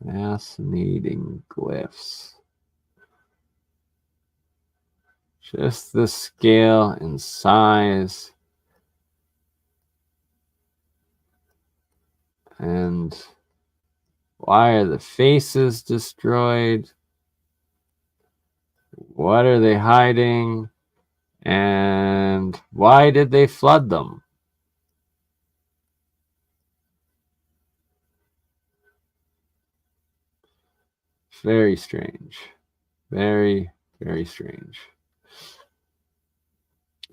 Fascinating glyphs. Just the scale and size. And why are the faces destroyed? What are they hiding? And why did they flood them? Very strange. Very, very strange.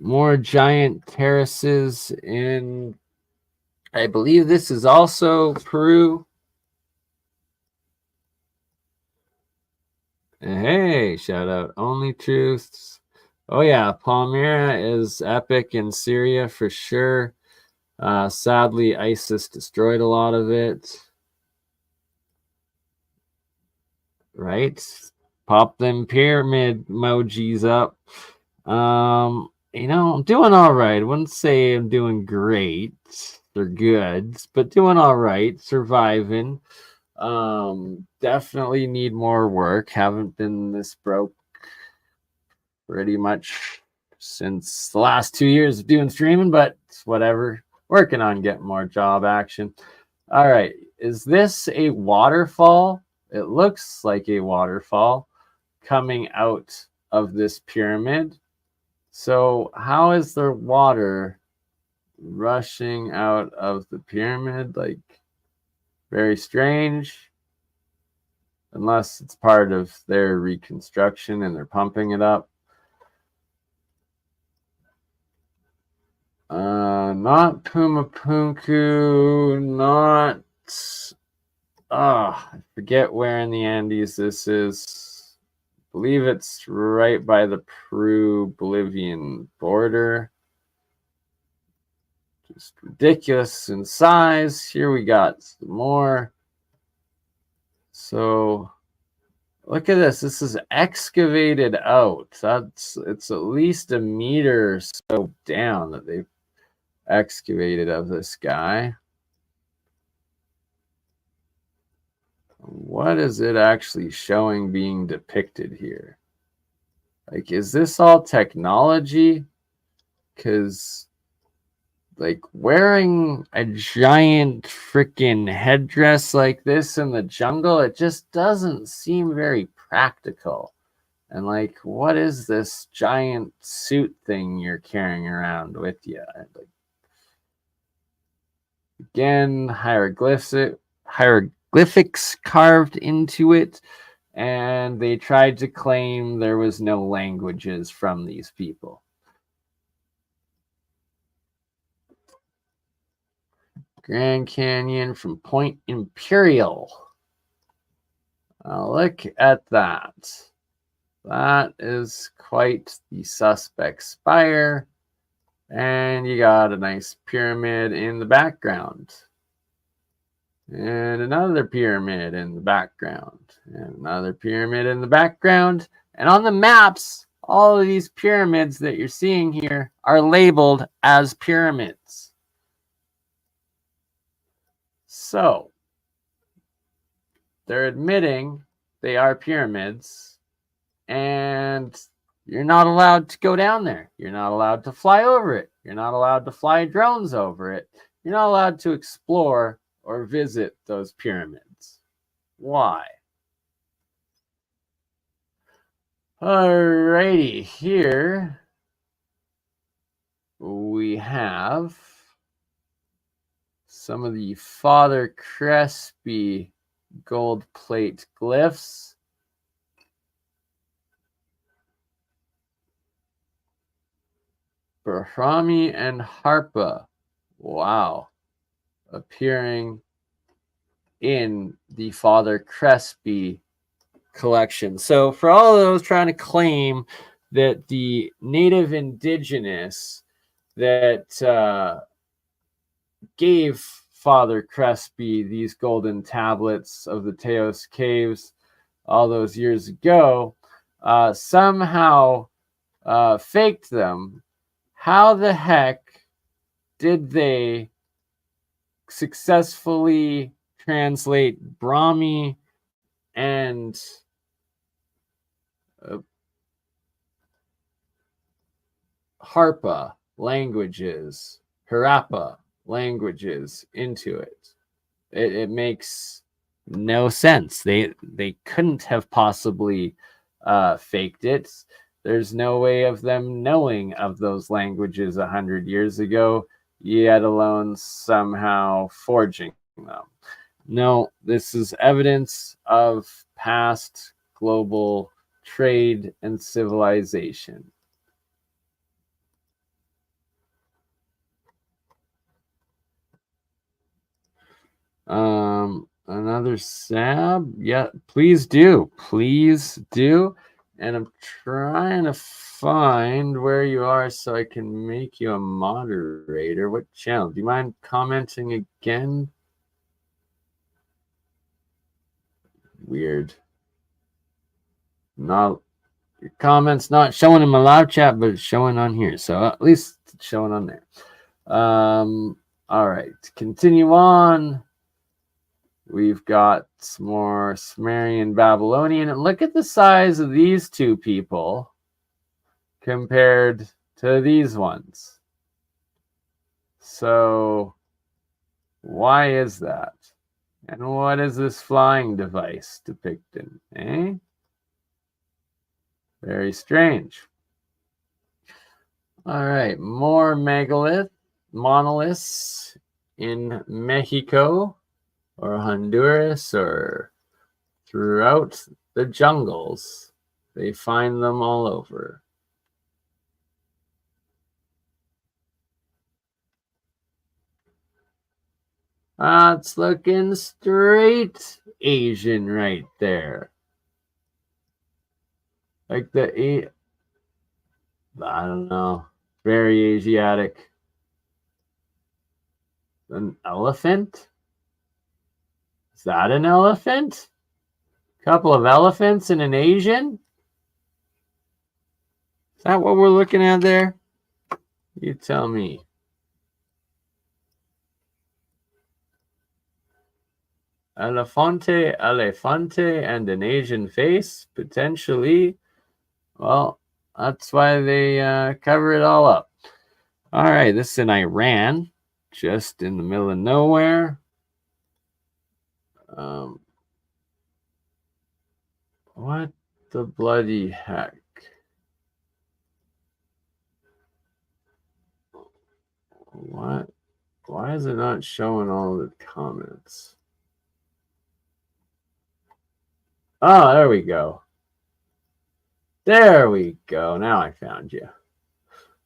More giant terraces in, I believe this is also Peru. Hey, shout out Only Truths. Oh yeah, Palmyra is epic in Syria for sure. Sadly, ISIS destroyed a lot of it. Right? Pop them pyramid emojis up. I'm doing all right. I wouldn't say I'm doing great. They're good, but doing all right. Surviving. Definitely need more work. Haven't been this broke pretty much since the last 2 years of doing streaming, but it's whatever. Working on getting more job action. All right. Is this a waterfall? It looks like a waterfall coming out of this pyramid. So how is the water rushing out of the pyramid? Like, very strange. Unless it's part of their reconstruction and they're pumping it up. Not Pumapunku, not... I forget where in the Andes this is. I believe it's right by the Peru-Bolivian border. Just ridiculous in size. Here we got some more. So look at this. This is excavated out. It's at least a meter or so down that they've excavated of this guy. What is it actually showing being depicted here? Like, is this all technology? Because, like, wearing a giant freaking headdress like this in the jungle, it just doesn't seem very practical. And, like, what is this giant suit thing you're carrying around with you? Like, again, hieroglyphics carved into it, and they tried to claim there was no languages from these people. Grand Canyon from Point Imperial. Look at that. That is quite the suspect spire. And you got a nice pyramid in the background. And another pyramid in the background. And another pyramid in the background. And on the maps, all of these pyramids that you're seeing here are labeled as pyramids. So, they're admitting they are pyramids, and you're not allowed to go down there. You're not allowed to fly over it. You're not allowed to fly drones over it. You're not allowed to explore or visit those pyramids. Why? Alrighty, here we have some of the Father Crespi gold plate glyphs. Brahmi and Harpa. Wow. Appearing in the Father Crespi collection. So for all of those trying to claim that the native indigenous that gave Father Crespi these golden tablets of the Teos caves all those years ago somehow faked them, how the heck did they successfully translate Brahmi and Harpa languages, Harappa languages into it? It makes no sense. They couldn't have possibly faked it. There's no way of them knowing of those languages 100 years ago, yet alone somehow forging them. No, this is evidence of past global trade and civilization. Another sab? Yeah, please do. Please do. And I'm trying to find where you are so I can make you a moderator. What channel? Do you mind commenting again? Weird. Not your comments not showing in my live chat, but it's showing on here. So at least it's showing on there. All right, continue on. We've got some more Sumerian, Babylonian. And look at the size of these two people compared to these ones. So why is that? And what is this flying device depicting? Eh? Very strange. All right, more monoliths in Mexico or Honduras or throughout the jungles. They find them all over. It's looking straight Asian right there. Like I don't know, very Asiatic. An elephant? Is that an elephant? Couple of elephants and an Asian? Is that what we're looking at there? You tell me. Elefante, and an Asian face, potentially. Well, that's why they cover it all up. All right, this is in Iran, just in the middle of nowhere. What the bloody heck? What? Why is it not showing all the comments? Oh, there we go. There we go. Now I found you.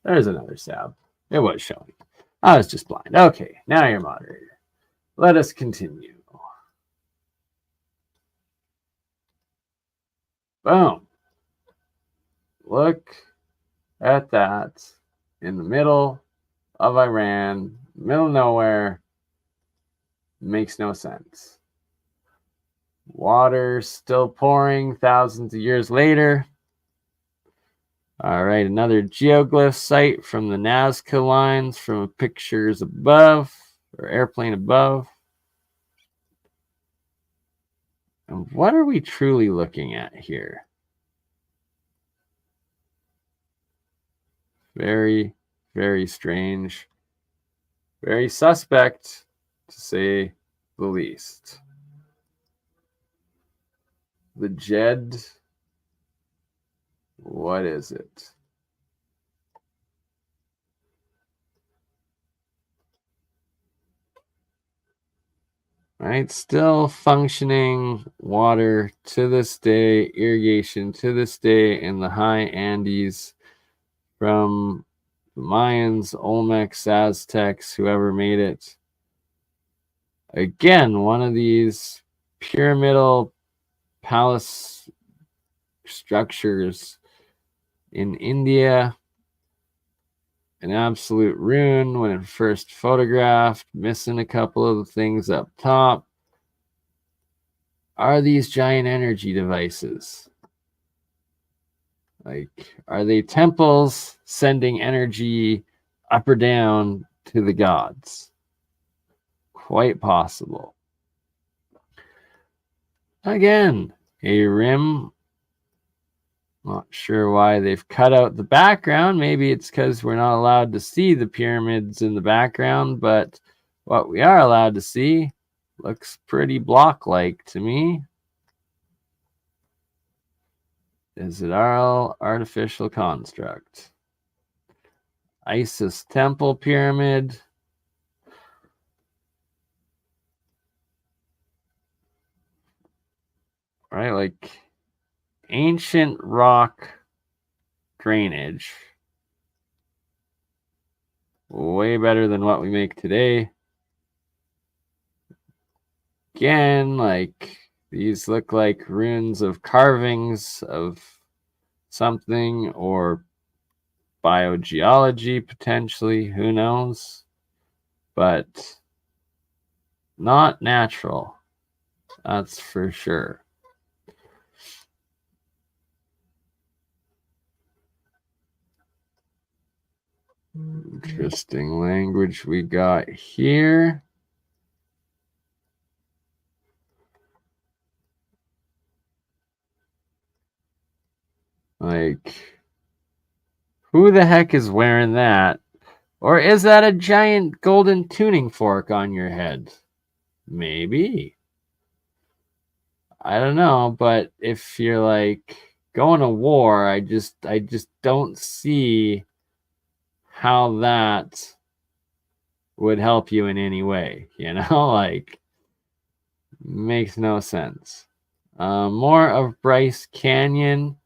There's another sab. It was showing. I was just blind. Okay, now you're moderator. Let us continue. Boom. Look at that in the middle of Iran, middle of nowhere. Makes no sense. Water still pouring thousands of years later. All right, another geoglyph site from the Nazca lines from pictures above, or airplane above. And what are we truly looking at here? Very, very strange. Very suspect, to say the least. The Jed. What is it? Right, still functioning water to this day, irrigation to this day in the high Andes from the Mayans, Olmecs, Aztecs, whoever made it. Again, one of these pyramidal palace structures in India. An absolute ruin when it first photographed, missing a couple of the things up top. Are these giant energy devices? Like, are they temples sending energy up or down to the gods? Quite possible. Again, a rim. Not sure why they've cut out the background. Maybe it's because we're not allowed to see the pyramids in the background, but what we are allowed to see looks pretty block-like to me. Is it our artificial construct? Isis Temple Pyramid. Right, like ancient rock drainage. Way better than what we make today. Again, like these look like ruins of carvings of something or biogeology potentially, who knows? But not natural, that's for sure. Interesting language we got here. Like, who the heck is wearing that? Or is that a giant golden tuning fork on your head? Maybe. I don't know, but if you're like going to war, I just don't see how that would help you in any way, you know? Like, makes no sense. More of Bryce Canyon.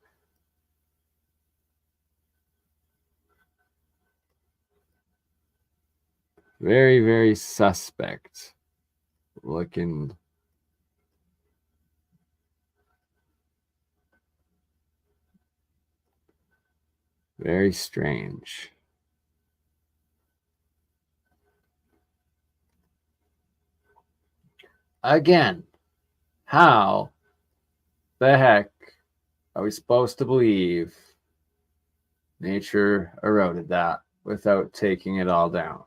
Very, very suspect looking. Very strange. Again, how the heck are we supposed to believe nature eroded that without taking it all down?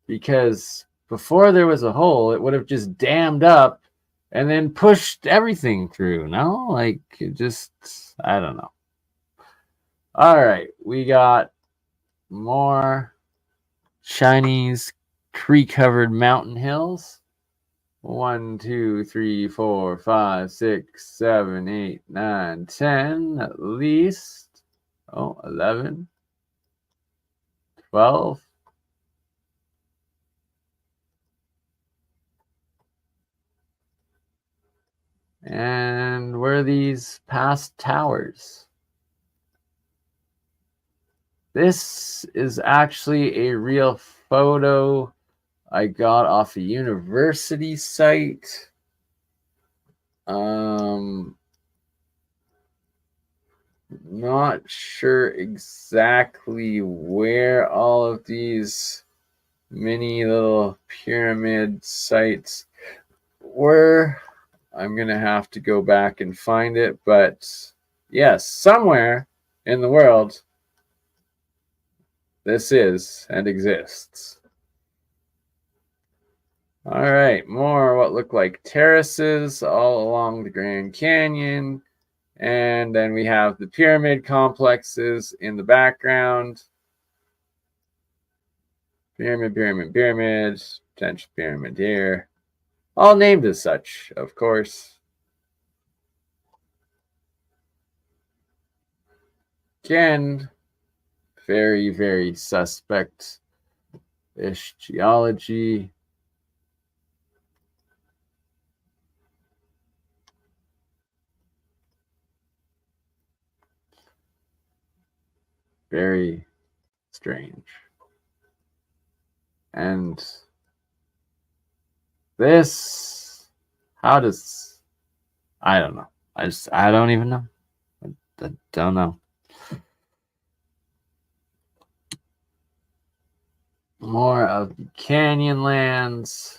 Because before there was a hole, it would have just dammed up and then pushed everything through. No, like it just, I don't know. All right, we got more Chinese tree-covered mountain hills. 1, 2, 3, 4, 5, 6, 7, 8, 9, 10 at least. Oh, 11, 12. And where are these past towers? This is actually a real photo I got off a university site. Not sure exactly where all of these mini little pyramid sites were. I'm going to have to go back and find it, but yes, somewhere in the world this is and exists. All right, more what look like terraces all along the Grand Canyon. And then we have the pyramid complexes in the background. Pyramid, pyramid, pyramid, potential pyramid here. All named as such, of course. Again, very, very suspect-ish geology. Very strange. And this, how does, I don't know. I don't even know. I don't know. More of the Canyonlands.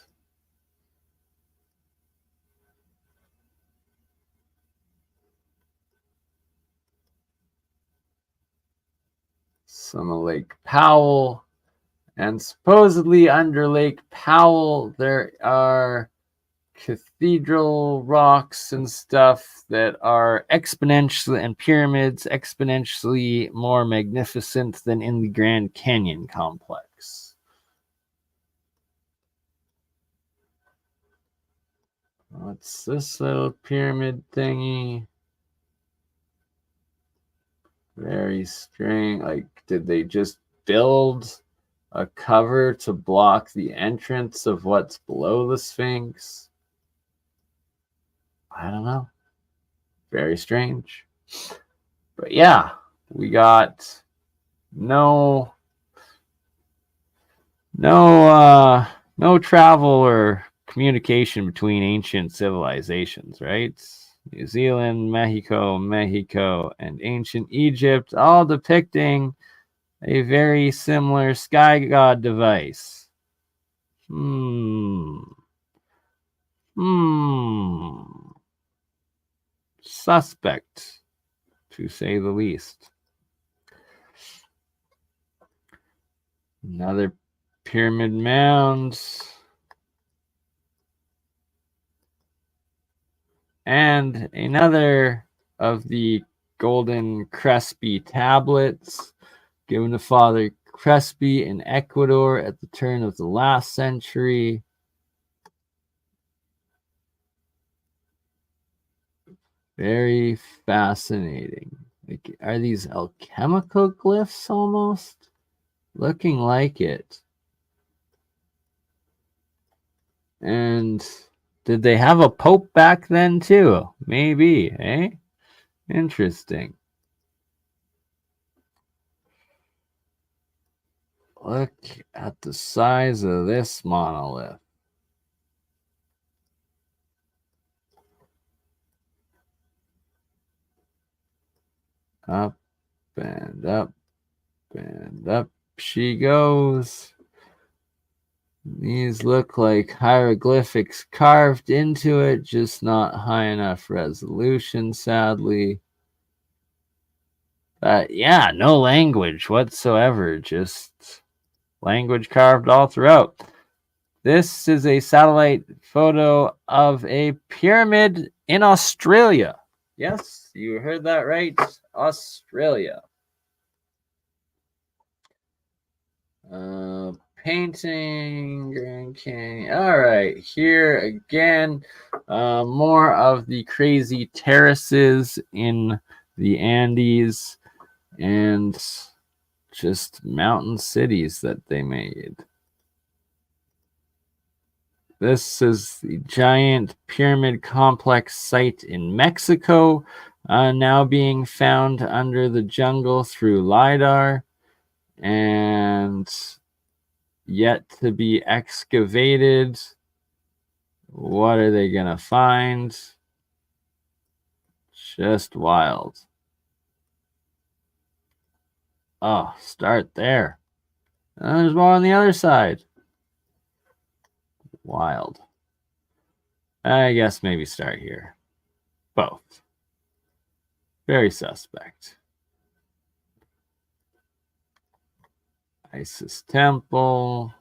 Some of Lake Powell. And supposedly under Lake Powell, there are cathedral rocks and stuff that are exponentially, and pyramids exponentially more magnificent than in the Grand Canyon complex. What's this little pyramid thingy? Very strange. Like, did they just build a cover to block the entrance of what's below the Sphinx? I don't know. Very strange. But yeah, we got no travel or communication between ancient civilizations, right? New Zealand, Mexico, and ancient Egypt, all depicting a very similar sky god device. Suspect, to say the least. Another pyramid mound. And another of the golden Crespi tablets given to Father Crespi in Ecuador at the turn of the last century. Very fascinating. Like, are these alchemical glyphs almost? Looking like it. And did they have a pope back then too? Maybe, eh? Interesting. Look at the size of this monolith. Up and up and up she goes. These look like hieroglyphics carved into it, just not high enough resolution, sadly. Yeah, no language whatsoever, just language carved all throughout. This is a satellite photo of a pyramid in Australia. Yes, you heard that right. Australia. Painting Grand Canyon. All right, here again, more of the crazy terraces in the Andes and just mountain cities that they made. This is the giant pyramid complex site in Mexico, now being found under the jungle through LiDAR and yet to be excavated. What are they going to find? Just wild. Oh, start there. And there's more on the other side. Wild. I guess maybe start here. Both. Very suspect. Isis Temple.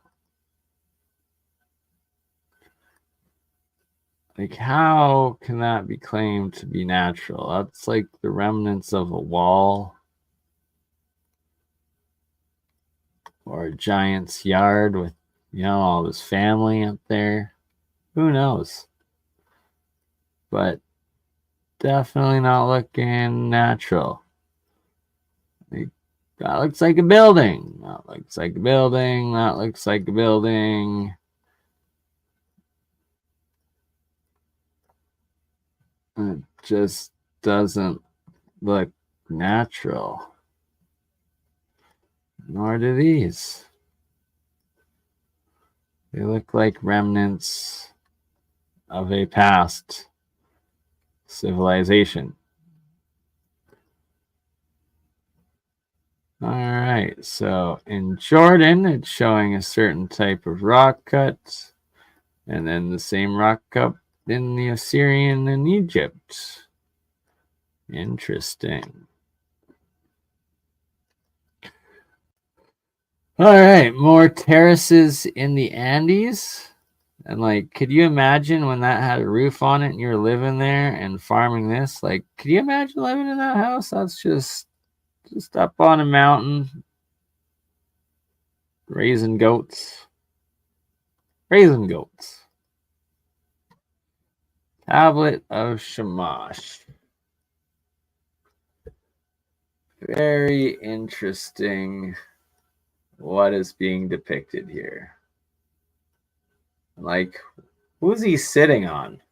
Like, how can that be claimed to be natural? That's like the remnants of a wall or a giant's yard with, all his family up there. Who knows? But definitely not looking natural. Like, that looks like a building. That looks like a building. That looks like a building. It just doesn't look natural. Nor do these. They look like remnants of a past civilization. All right, so in Jordan, it's showing a certain type of rock cut, and then the same rock cut in the Assyrian and Egypt. Interesting. All right, more terraces in the Andes. And like, could you imagine when that had a roof on it and you're living there and farming this? Like, could you imagine living in that house? That's just up on a mountain, raising goats. Raising goats. Tablet of Shamash. Very interesting what is being depicted here. Like, who's he sitting on?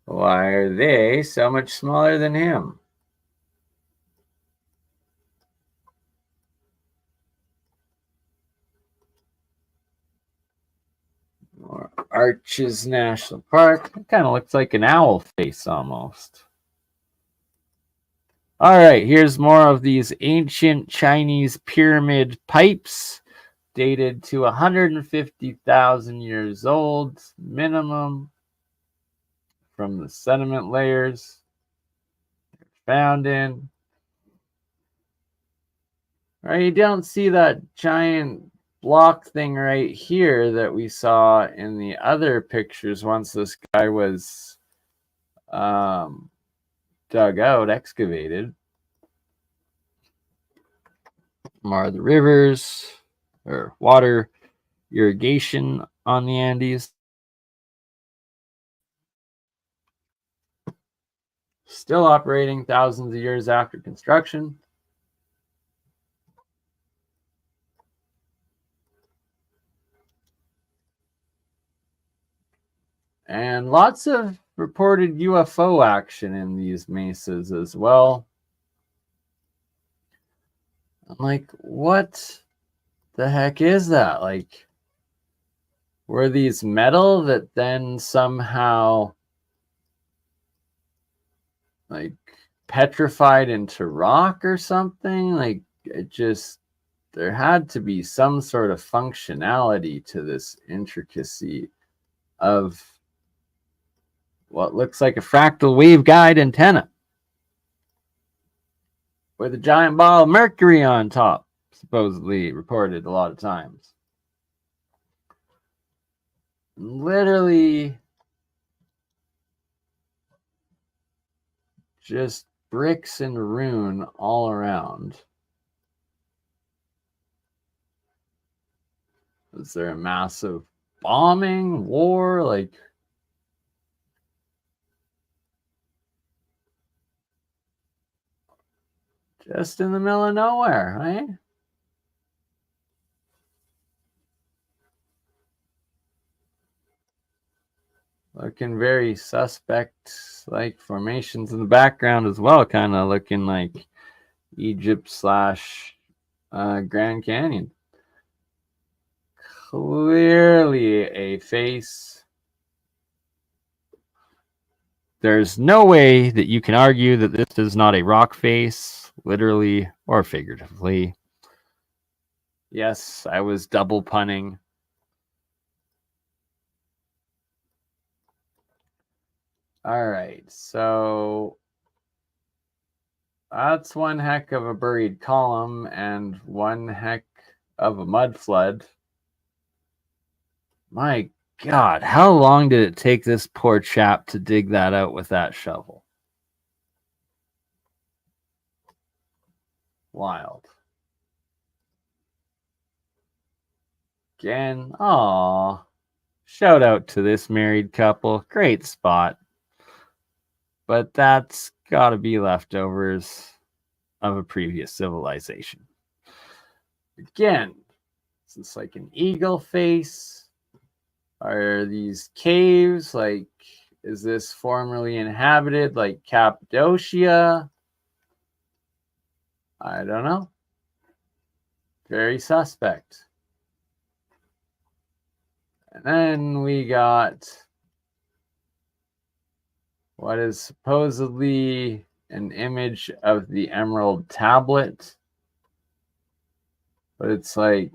Why are they so much smaller than him? More Arches National Park. It kind of looks like an owl face almost. All right, here's more of these ancient Chinese pyramid pipes dated to 150,000 years old minimum from the sediment layers found in. Right, you don't see that giant block thing right here that we saw in the other pictures once this guy was dug out, excavated. More of the rivers or water irrigation on the Andes. Still operating thousands of years after construction. And lots of reported UFO action in these mesas as well. I'm like, what the heck is that? Like, were these metal that then somehow like petrified into rock or something? Like, it just, there had to be some sort of functionality to this intricacy of what looks like a fractal waveguide antenna with a giant ball of mercury on top, supposedly reported a lot of times. Literally just bricks and ruin all around. Is there a massive bombing, war? Like, just in the middle of nowhere, right? Looking very suspect, like formations in the background as well, kind of looking like Egypt slash Grand Canyon. Clearly a face. There's no way that you can argue that this is not a rock face, literally or figuratively. Yes, I was double punning. All right, so that's one heck of a buried column and one heck of a mud flood. My God, how long did it take this poor chap to dig that out with that shovel? Wild. Again, aw. Shout out to this married couple. Great spot. But that's got to be leftovers of a previous civilization. Again, is this like an eagle face? Are these caves like, is this formerly inhabited like Cappadocia? I don't know. Very suspect. And then we got what is supposedly an image of the Emerald Tablet. But it's like,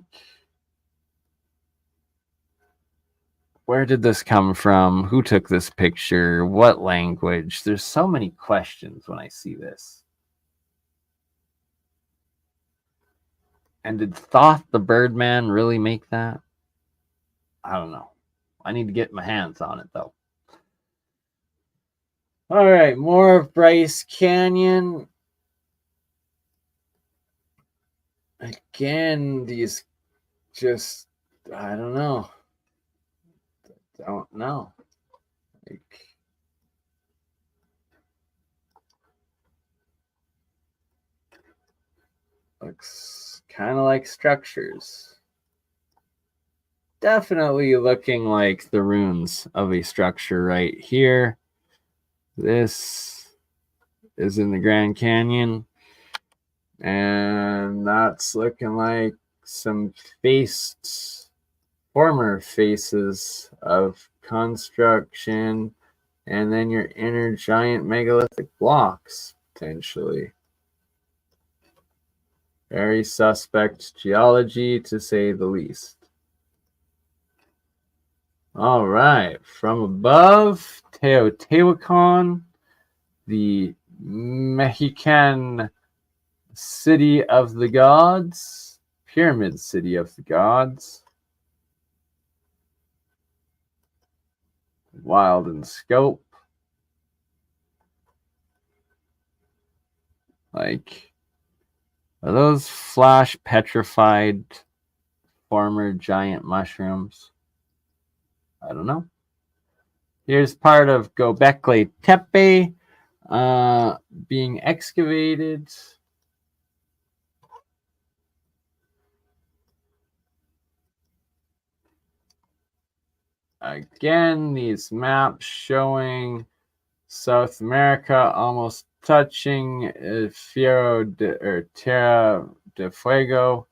where did this come from? Who took this picture? What language? There's so many questions when I see this. And did Thoth the Birdman really make that? I don't know. I need to get my hands on it, though. All right, more of Bryce Canyon. Again, these just, I don't know. Don't know. Like, looks kind of like structures. Definitely looking like the ruins of a structure right here. This is in the Grand Canyon. And that's looking like some former faces of construction. And then your inner giant megalithic blocks, potentially. Very suspect geology, to say the least. All right, from above, Teotihuacan, the Mexican City of the Gods, Pyramid City of the Gods, wild in scope. Like, are those flash petrified former giant mushrooms? I don't know. Here's part of Göbekli Tepe being excavated. Again, these maps showing South America almost touching Terra de Fuego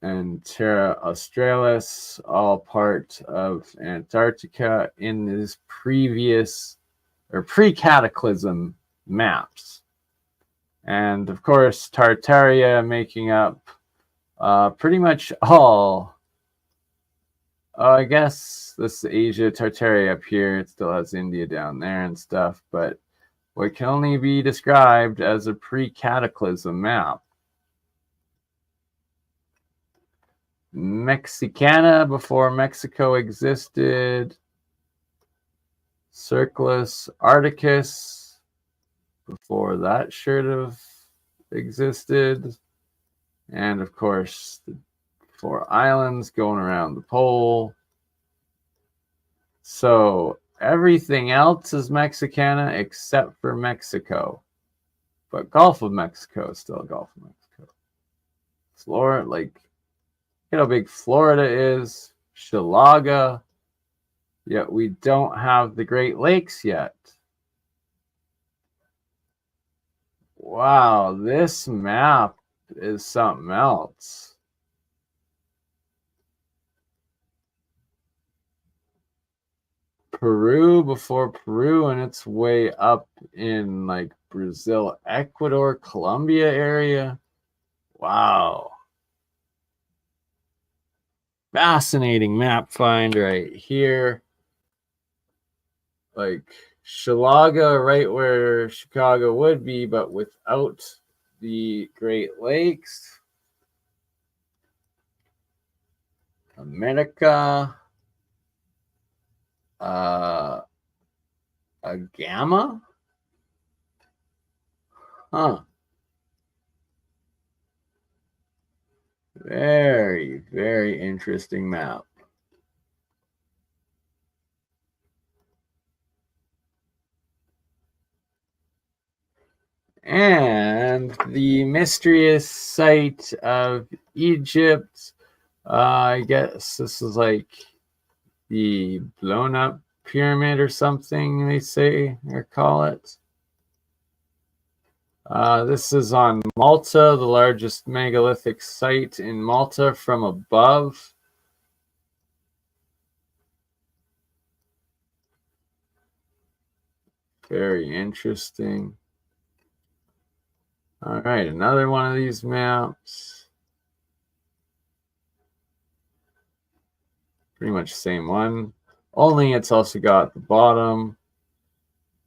and Terra Australis, all part of Antarctica in these previous or pre-cataclysm maps. And of course, Tartaria making up pretty much all. I guess this is Asia, Tartaria up here. It still has India down there and stuff, but what can only be described as a pre-cataclysm map. Mexicana before Mexico existed. Circlus Arcticus before that should have existed. And of course, the 4 islands going around the pole. So everything else is Mexicana except for Mexico. But Gulf of Mexico is still Gulf of Mexico. Florida, like, you know how big Florida is, Chilaga, yet we don't have the Great Lakes yet. Wow, this map is something else. Peru before Peru, and it's way up in like Brazil, Ecuador, Colombia area. Wow. Fascinating map find right here. Like Chilaga, right where Chicago would be, but without the Great Lakes. America. A gamma? Huh. Very, very interesting map. And the mysterious site of Egypt. I guess this is like the blown up pyramid or something, they say or call it. This is on Malta, the largest megalithic site in Malta from above. Very interesting. All right, another one of these maps. Pretty much the same one, only it's also got the bottom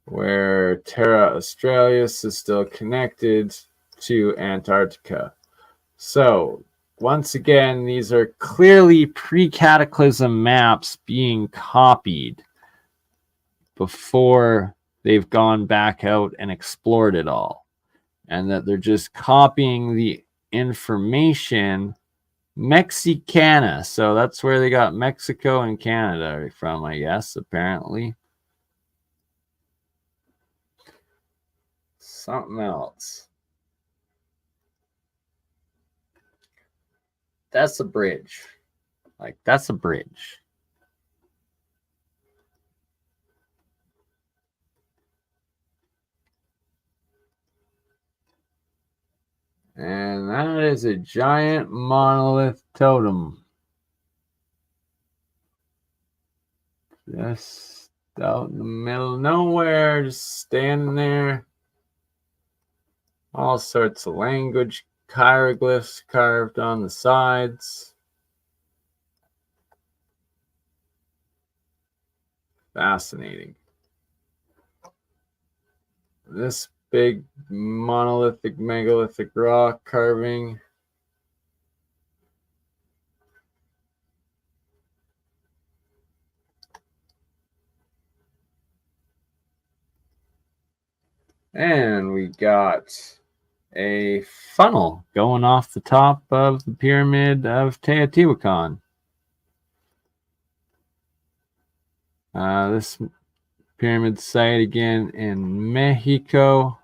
where Terra Australis is still connected to Antarctica. So once again, these are clearly pre-cataclysm maps being copied before they've gone back out and explored it all, and that they're just copying the information Mexicana. So that's where they got Mexico and Canada from, I guess, apparently. Something else. That's a bridge. Like, that's a bridge. And that is a giant monolith totem. Just out in the middle of nowhere, just standing there. All sorts of language hieroglyphs carved on the sides. Fascinating. This big monolithic megalithic rock carving. And we got a funnel going off the top of the pyramid of Teotihuacan. This pyramid site again in Mexico.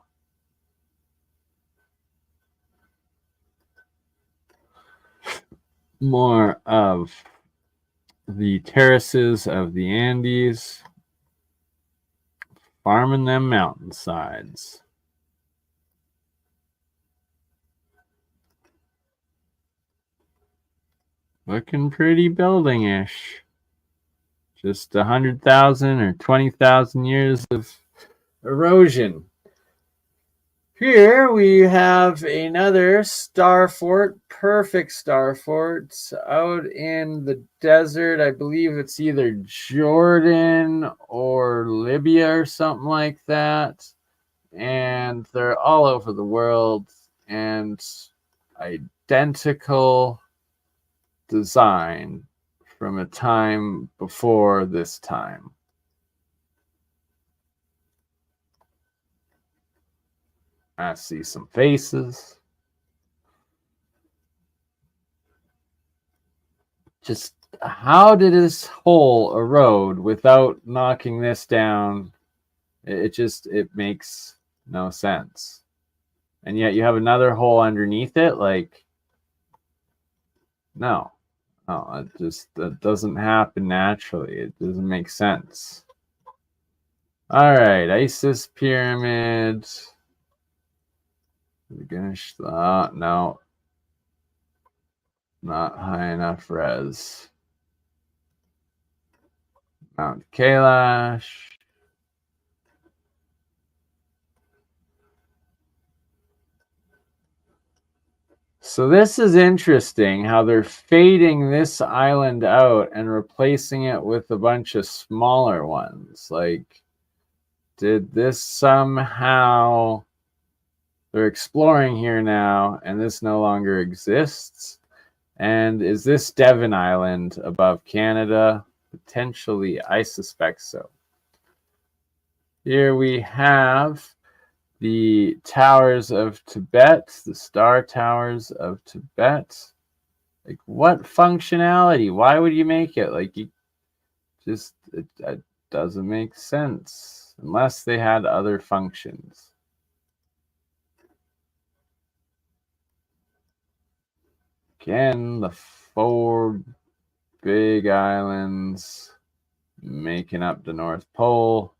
More of the terraces of the Andes, farming them mountainsides. Looking pretty building-ish. Just 100,000 or 20,000 years of erosion. Here we have another star fort, perfect star fort, out in the desert. I believe it's either Jordan or Libya or something like that. And they're all over the world, and identical design from a time before this time. I see some faces. Just how did this hole erode without knocking this down? It makes no sense. And yet you have another hole underneath it. Like, no, that doesn't happen naturally. It doesn't make sense. All right, Isis pyramid. No, not high enough res. Mount Kailash. So this is interesting how they're fading this island out and replacing it with a bunch of smaller ones. Like, did this somehow... They're exploring here now, and this no longer exists. And is this Devon Island above Canada? Potentially, I suspect so. Here we have the Towers of Tibet, the Star Towers of Tibet. Like, what functionality? Why would you make it? Like, you just, it doesn't make sense unless they had other functions. Again, the 4 big islands making up the North Pole.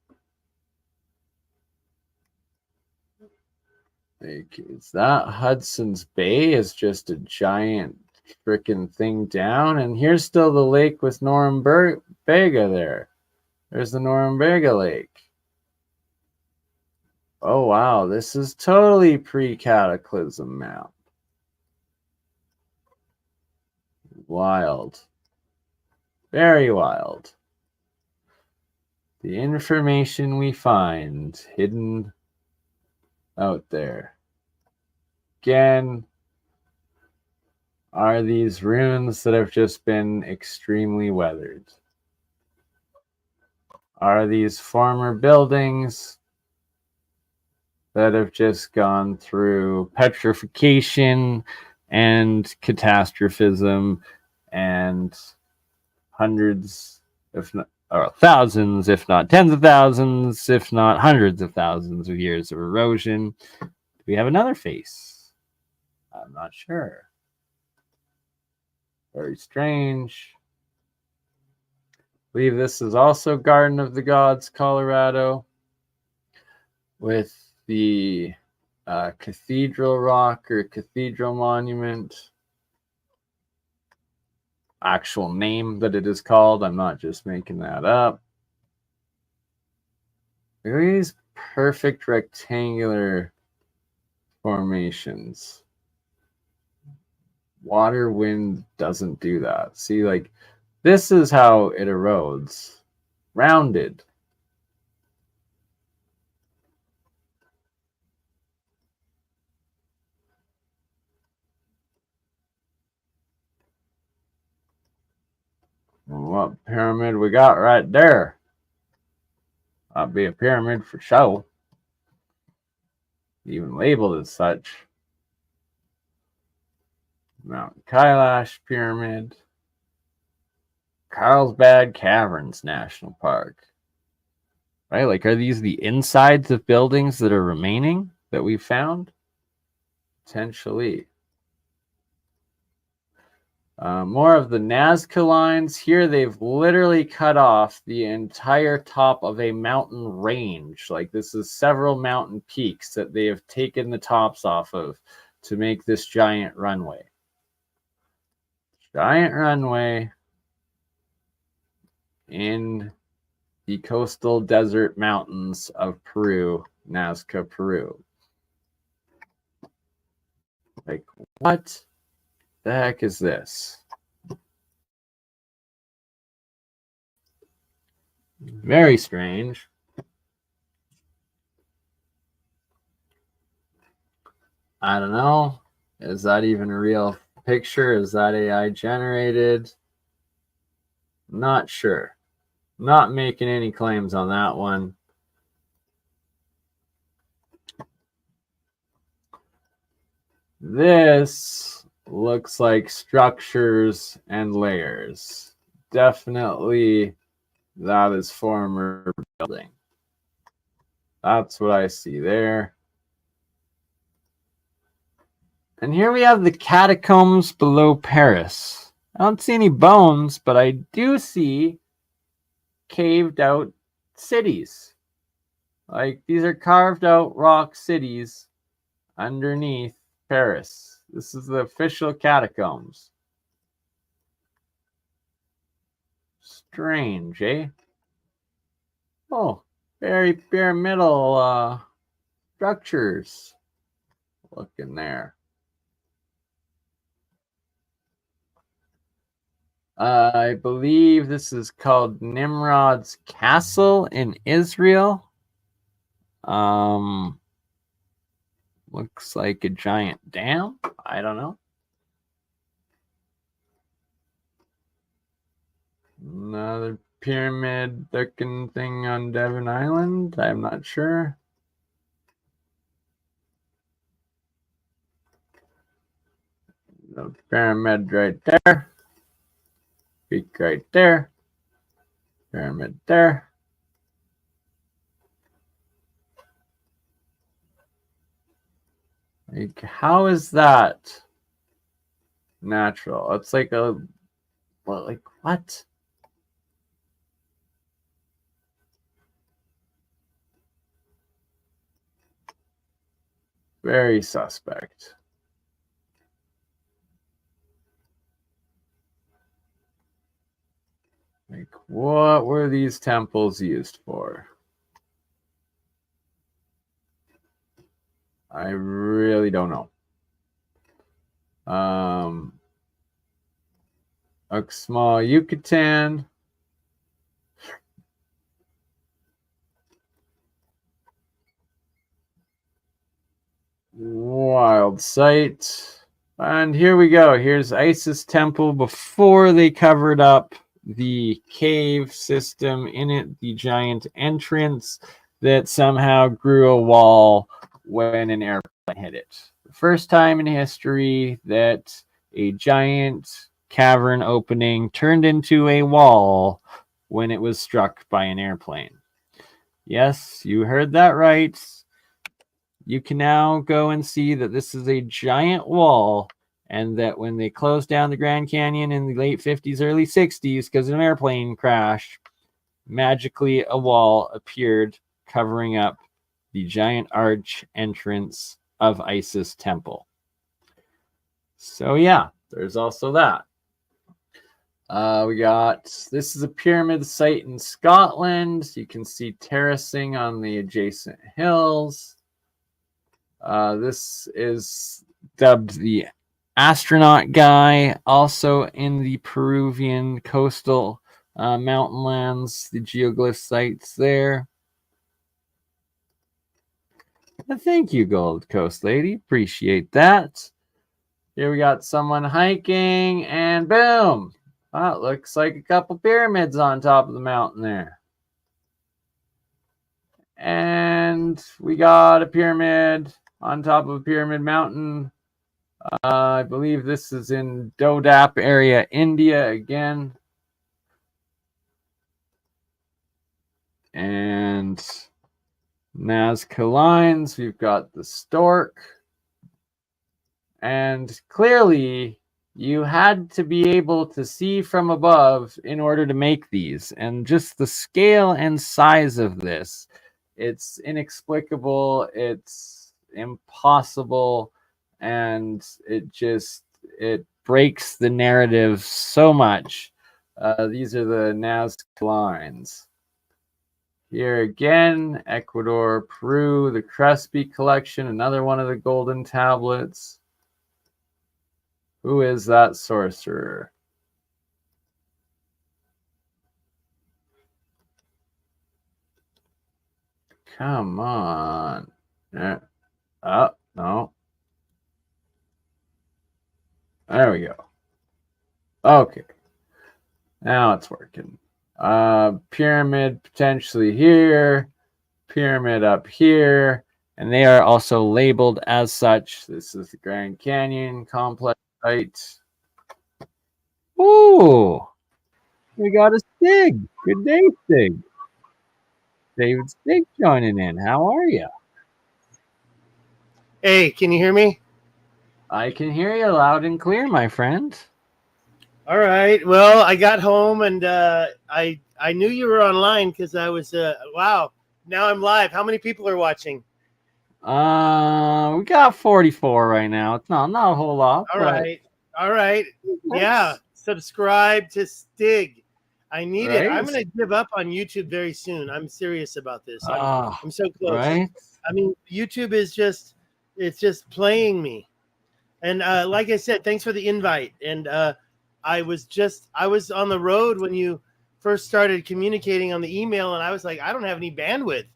Like, is that Hudson's Bay is just a giant freaking thing down? And here's still the lake with Norumbega there. There's the Norumbega Lake. Oh, wow. This is totally pre-cataclysm map. Wild. Very wild. The information we find hidden out there. Again, are these ruins that have just been extremely weathered? Are these former buildings that have just gone through petrification and catastrophism and hundreds, if not, or thousands, if not tens of thousands, if not hundreds of thousands of years of erosion? Do we have another face? I'm not sure. Very strange. I believe this is also Garden of the Gods, Colorado, with the Cathedral Rock or Cathedral Monument. Actual name that it is called. I'm not just making that up. Look at these perfect rectangular formations. Water, wind doesn't do that. See, like, this is how it erodes. Rounded. What pyramid we got right there? That'd be a pyramid for show. Even labeled as such. Mount Kailash Pyramid. Carlsbad Caverns National Park. Right? Like, are these the insides of buildings that are remaining that we found? Potentially. More of the Nazca lines. Here they've literally cut off the entire top of a mountain range. Like, this is several mountain peaks that they have taken the tops off of to make this giant runway. Giant runway in the coastal desert mountains of Peru, Nazca, Peru. Like, what the heck is this? Very strange. I don't know. Is that even a real picture? Is that AI generated? Not sure. Not making any claims on that one. This looks like structures and layers. Definitely that is former building. That's what I see there. And here we have the catacombs below Paris. I don't see any bones, but I do see caved out cities. Like, these are carved out rock cities underneath Paris. This is the official catacombs. Strange, eh? Oh, very pyramidal structures. Look in there. I believe this is called Nimrod's Castle in Israel. Looks like a giant dam. I don't know. Another pyramid looking thing on Devon Island. I'm not sure. The pyramid right there. Peak right there. Pyramid there. Like, how is that natural? It's like a, well, like, what? Very suspect. Like, what were these temples used for? I really don't know. A small Yucatan. Wild site. And here we go. Here's Isis Temple before they covered up the cave system in it, the giant entrance that somehow grew a wall when an airplane hit it. The first time in history that a giant cavern opening turned into a wall when it was struck by an airplane. Yes, you heard that right. You can now go and see that this is a giant wall, and that when they closed down the Grand Canyon in the late 50s, early 60s, because of an airplane crash, magically a wall appeared covering up the giant arch entrance of Isis Temple. So yeah, there's also that. We got, this is a pyramid site in Scotland. You can see terracing on the adjacent hills. This is dubbed the Astronaut Guy, also in the Peruvian coastal mountain lands, the geoglyph sites there. Thank you, Gold Coast Lady. Appreciate that. Here we got someone hiking, and boom, Oh, it looks like a couple pyramids on top of the mountain there. And we got a pyramid on top of a pyramid mountain. I believe this is in Dodap area, India again. And Nazca lines, we've got the stork. And clearly, you had to be able to see from above in order to make these. And just the scale and size of this, it's inexplicable, it's impossible, and it breaks the narrative so much. These are the Nazca lines. Here again, Ecuador, Peru, the Crespi collection, another one of the golden tablets. Who is that sorcerer? Come on. Oh, no. There we go. Okay. Now it's working. Pyramid potentially here. Pyramid up here. And they are also labeled as such. This is the Grand Canyon complex site. Ooh. We got a Stig. Good day, Stig. David Stig joining in. How are you? Hey, can you hear me? I can hear you loud and clear, my friend. All right. Well, I got home and I knew you were online because I was wow. Now I'm live. How many people are watching? We got 44 right now. It's not a whole lot. All right. Yeah. Subscribe to Stig. I need it. I'm gonna give up on YouTube very soon. I'm serious about this. I'm so close. Right? I mean, YouTube is it's just playing me. And like I said, thanks for the invite. And I was on the road when you first started communicating on the email, and I was like, I don't have any bandwidth.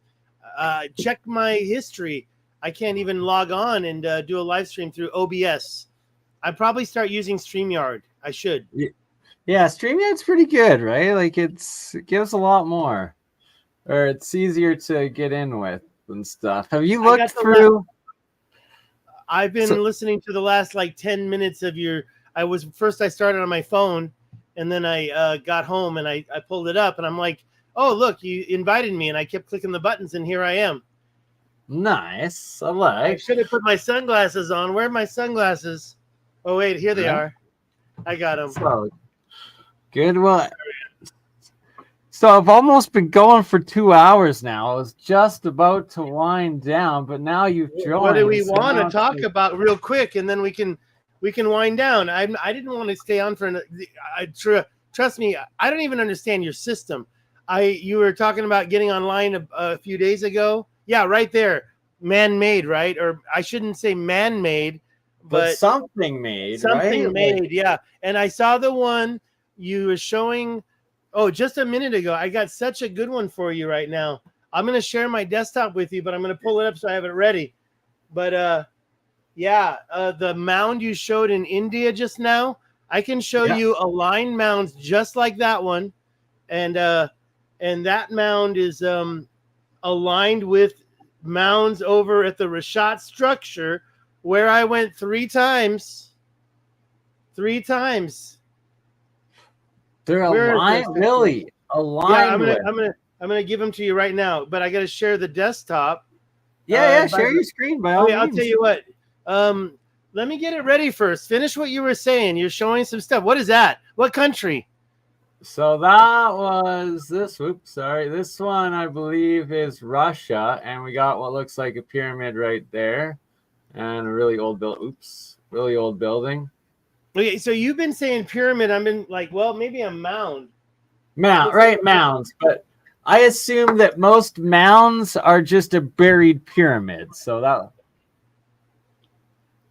Check my history. I can't even log on and do a live stream through OBS. I'd probably start using StreamYard. I should. Yeah, StreamYard's pretty good, right? Like it gives a lot more, or it's easier to get in with and stuff. Have you looked through? I've been listening to the last like 10 minutes of your. I started on my phone, and then I got home and I pulled it up, and I'm like, oh look, you invited me, and I kept clicking the buttons, and here I am. Nice. I should have put my sunglasses on. Where are my sunglasses? Oh wait, here they are. I got them. So, good. Well, so I've almost been going for 2 hours now. I was just about to wind down, but now you've joined. What do we want to talk about real quick, and then we can wind down. I didn't want to stay on for trust me. I don't even understand your system. You were talking about getting online a few days ago. Yeah, right there. Man-made, right? Or I shouldn't say man-made, but something made. Something right? made, yeah. And I saw the one you were showing. Oh, just a minute ago. I got such a good one for you right now. I'm going to share my desktop with you, but I'm going to pull it up so I have it ready. But the mound you showed in India just now, I can show you aligned mounds just like that one. And that mound is aligned with mounds over at the Rashat structure where I went 3 times. 3 times. They're aligned, really aligned. Yeah, I'm gonna give them to you right now, but I got to share the desktop. Yeah, share your screen by all means. I'll tell you what. Let me get it ready first. Finish what you were saying. You're showing some stuff. What is that? What country? So that was this. Oops, sorry. This one I believe is Russia, and we got what looks like a pyramid right there, and a really old really old building. Okay, so you've been saying pyramid. I've been like, well, maybe a mound. Mounds. But I assume that most mounds are just a buried pyramid. So that.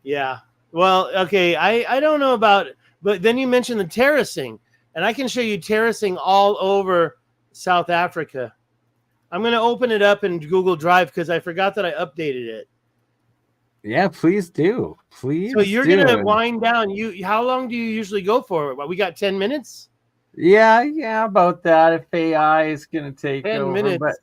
Yeah. Well, okay. I don't know about, but then you mentioned the terracing, and I can show you terracing all over South Africa. I'm going to open it up in Google Drive because I forgot that I updated it. Yeah, please do. Please. So you're going to wind down. How long do you usually go for? We got 10 minutes? Yeah, about that. If AI is gonna take 10 over, but minutes.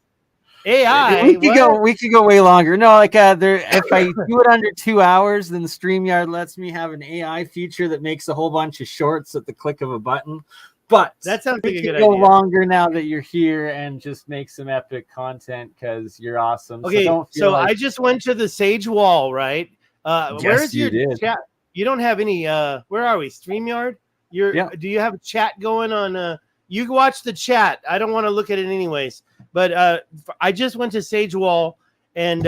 AI, what? we could go way longer. No, like if I do it under 2 hours, then the StreamYard lets me have an AI feature that makes a whole bunch of shorts at the click of a button. But That sounds we like a can good go idea. longer now that you're here and just make some epic content because you're awesome. So Okay, don't feel so like I just went to the Sage Wall, right? yes, Where's you your did. chat? You don't have any where are we? StreamYard? Yeah. Do you have a chat going on you can watch the chat. I don't want to look at it anyways. But I just went to Sage Wall and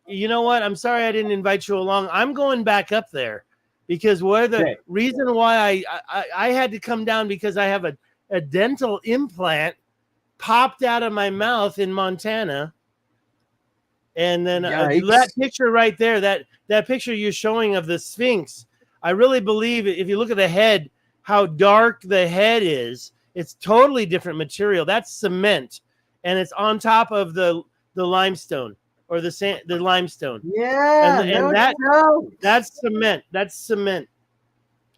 you know what? I'm sorry I didn't invite you along. I'm going back up there because Okay. reason why I had to come down because I have a dental implant popped out of my mouth in Montana. And then that Yikes. picture right there, that picture you're showing of the Sphinx, I really believe if you look at the head, how dark the head is, it's totally different material. That's cement, and it's on top of the limestone or the limestone, Yeah, and no doubt. that's cement. That's cement,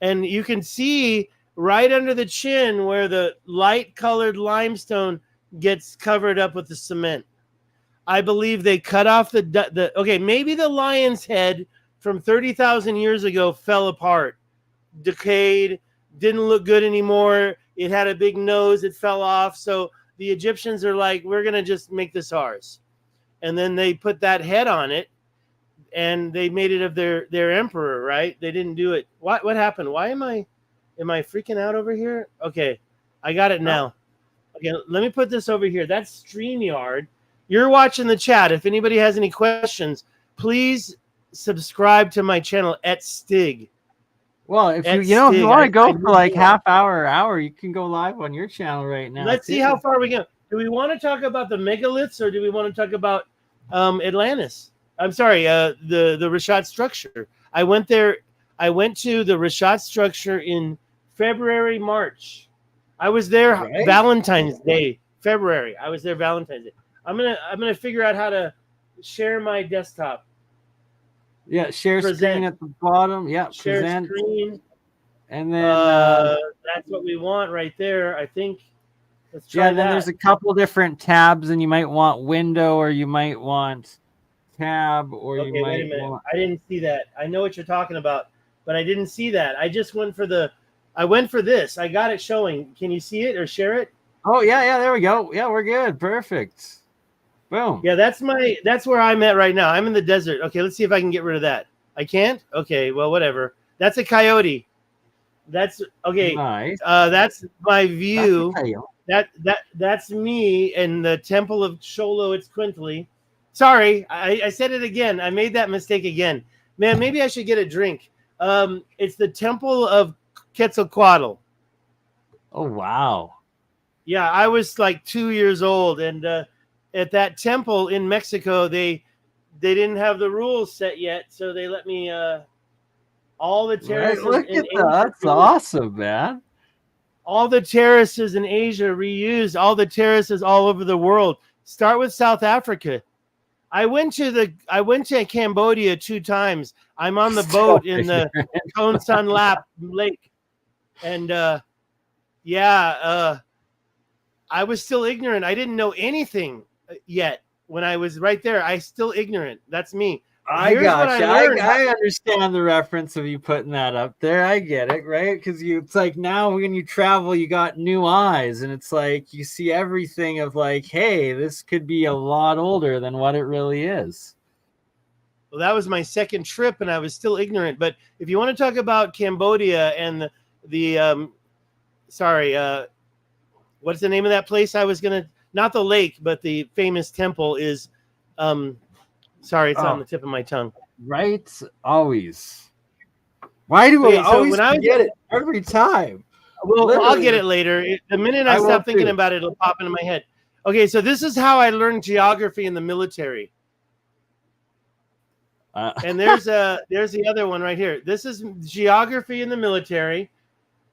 and you can see right under the chin where the light colored limestone gets covered up with the cement. I believe they cut off the okay, maybe the lion's head from 30,000 years ago fell apart, decayed, didn't look good anymore. It had a big nose, it fell off. So the Egyptians are like, we're going to just make this ours. And then they put that head on it and they made it of their emperor, right? They didn't do it. What happened? Why am I freaking out over here? Okay, I got it now. Okay, let me put this over here. That's StreamYard. You're watching the chat. If anybody has any questions, please subscribe to my channel at Stig. Well, if At if you Stig. want to go for like more. half hour, you can go live on your channel right now. Let's see how far we go. Do we want to talk about the megaliths or do we want to talk about Atlantis? I'm sorry, the Rishat structure. I went there. I went to the Rishat structure in February, March. I was there Right? Valentine's Day, February. I was there Valentine's Day. I'm gonna figure out how to share my desktop. Yeah, share Present. screen at the bottom. Yeah, Share present. screen. And then That's what we want right there. I think. Let's try yeah, then that. there's a couple different tabs, and you might want window, or you might want tab, or you Okay, might wait a minute. want. I didn't see that. I know what you're talking about, but I didn't see that. I just went for this. I got it showing. Can you see it or share it? Oh yeah, there we go. Yeah, we're good. Perfect. Boom. Yeah, that's where I'm at right now. I'm in the desert. Okay, let's see if I can get rid of that. I can't? Okay, well, whatever. That's a coyote. That's okay. Nice. That's my view. That's That's me in the temple of Xoloitzcuintli. Sorry, I said it again. I made that mistake again. Man, maybe I should get a drink. It's the temple of Quetzalcoatl. Oh wow. Yeah, I was like 2 years old, and at that temple in Mexico, they didn't have the rules set yet, so they let me all the terraces. Right, look in at Asia that. That's awesome, man. all the terraces in Asia reused, all the terraces all over the world. Start with South Africa. I went to Cambodia 2 times. I'm on the boat in the Khon San Lap Lake, and I was still ignorant. I didn't know anything yet when I was right there. I still ignorant. That's me. I got you. I understand the reference of you putting that up there. I get it, right? Because it's like now when you travel, you got new eyes, and it's like you see everything of like, hey, this could be a lot older than what it really is. Well, that was my second trip, and I was still ignorant. But if you want to talk about Cambodia and what's the name of that place? I was gonna not the lake, but the famous temple is. Sorry, it's on the tip of my tongue. Right? Always. Why do we always forget it every time? Well, literally. I'll get it later. The minute I stop thinking about it, it'll pop into my head. Okay, so this is how I learned geography in the military. And there's the other one right here. This is geography in the military.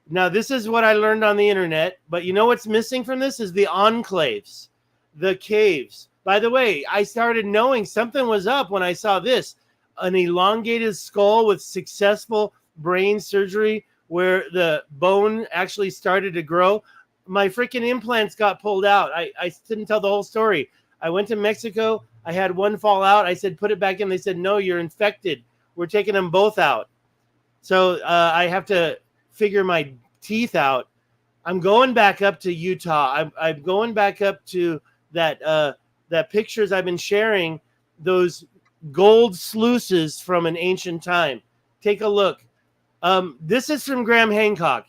Now, this is what I learned on the internet. But you know what's missing from this is the enclaves, the caves. By the way, I started knowing something was up when I saw this. An elongated skull with successful brain surgery where the bone actually started to grow. my freaking implants got pulled out. I didn't tell the whole story. I went to Mexico. I had one fall out. I said, put it back in. They said, no, you're infected. We're taking them both out. So I have to figure my teeth out. I'm going back up to Utah. I'm going back up to that pictures I've been sharing, those gold sluices from an ancient time. Take a look. This is from Graham Hancock.